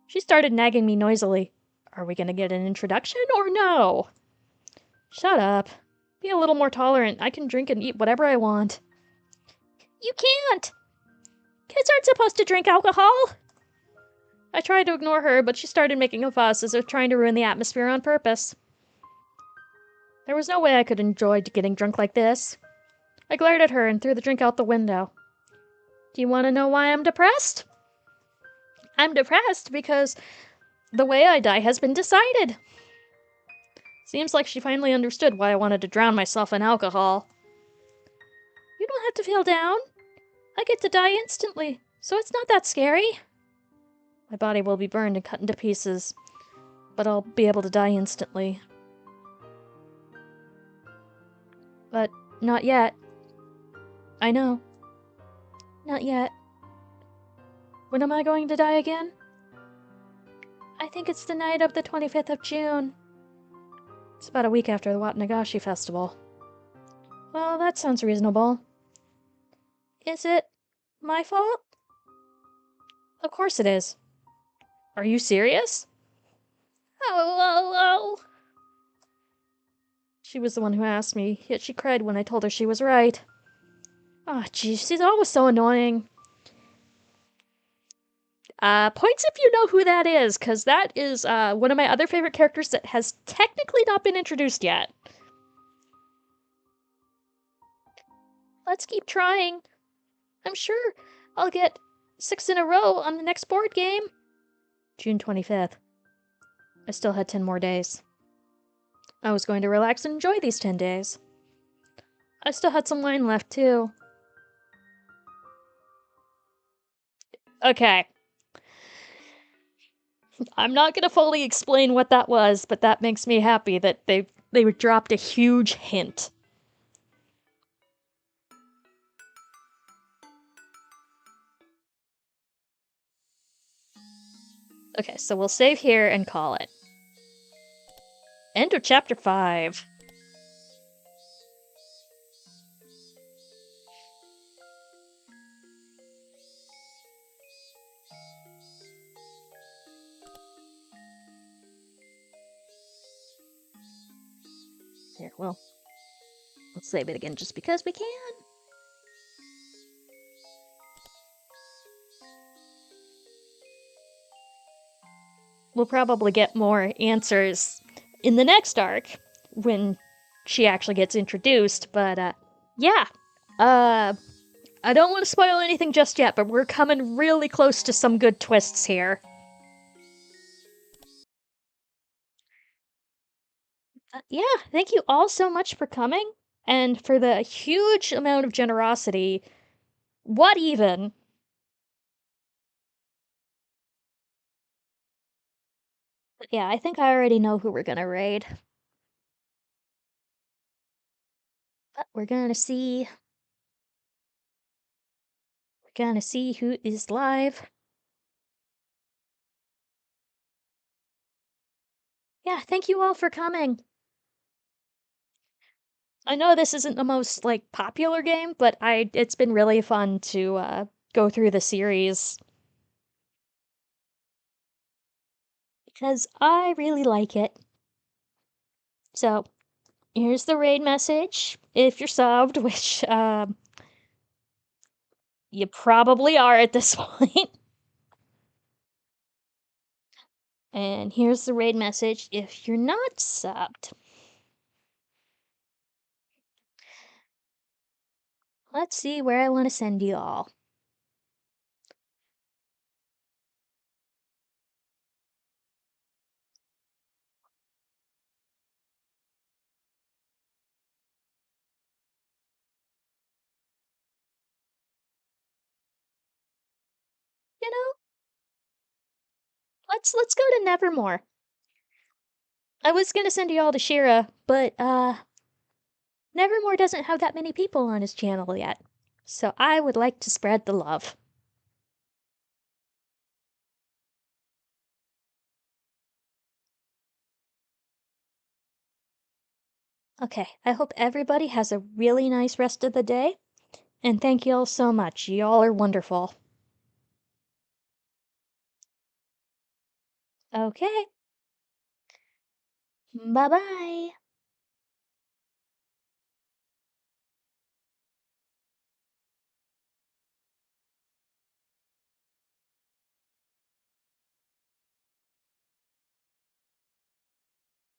She started nagging me noisily. Are we gonna get an introduction or no? Shut up. Be a little more tolerant. I can drink and eat whatever I want. You can't! Kids aren't supposed to drink alcohol! I tried to ignore her, but she started making a fuss as if trying to ruin the atmosphere on purpose. There was no way I could enjoy getting drunk like this. I glared at her and threw the drink out the window. Do you want to know why I'm depressed? I'm depressed because the way I die has been decided. Seems like she finally understood why I wanted to drown myself in alcohol. You don't have to feel down. I get to die instantly, so it's not that scary. My body will be burned and cut into pieces, but I'll be able to die instantly. But not yet. I know. Not yet. When am I going to die again? I think it's the night of the 25th of June. It's about a week after the Watnagashi festival. Well, that sounds reasonable. Is it my fault? Of course it is. Are you serious? Oh. She was the one who asked me, yet she cried when I told her she was right. Ah, jeez, she's always so annoying. Points if you know who that is, because that is one of my other favorite characters that has technically not been introduced yet. Let's keep trying. I'm sure I'll get 6 in a row on the next board game. June 25th. I still had 10 more days. I was going to relax and enjoy these 10 days. I still had some wine left, too. Okay. I'm not gonna fully explain what that was, but that makes me happy that they dropped a huge hint. Okay, so we'll save here and call it. End of chapter 5. Here, well, let's save it again just because we can. We'll probably get more answers in the next arc when she actually gets introduced, but yeah. I don't want to spoil anything just yet, but we're coming really close to some good twists here. Yeah, thank you all so much for coming, and for the huge amount of generosity. What even? Yeah, I think I already know who we're gonna raid. But we're gonna see. We're gonna see who is live. Yeah, thank you all for coming. I know this isn't the most, like, popular game, but it's been really fun to, go through the series. Because I really like it. So, here's the raid message. If you're subbed, which, you probably are at this point. And here's the raid message if you're not subbed. Let's see where I want to send you all. You know, let's go to Nevermore. I was gonna send you all to Shira, but Nevermore doesn't have that many people on his channel yet. So I would like to spread the love. Okay, I hope everybody has a really nice rest of the day. And thank you all so much. Y'all are wonderful. Okay. Bye bye.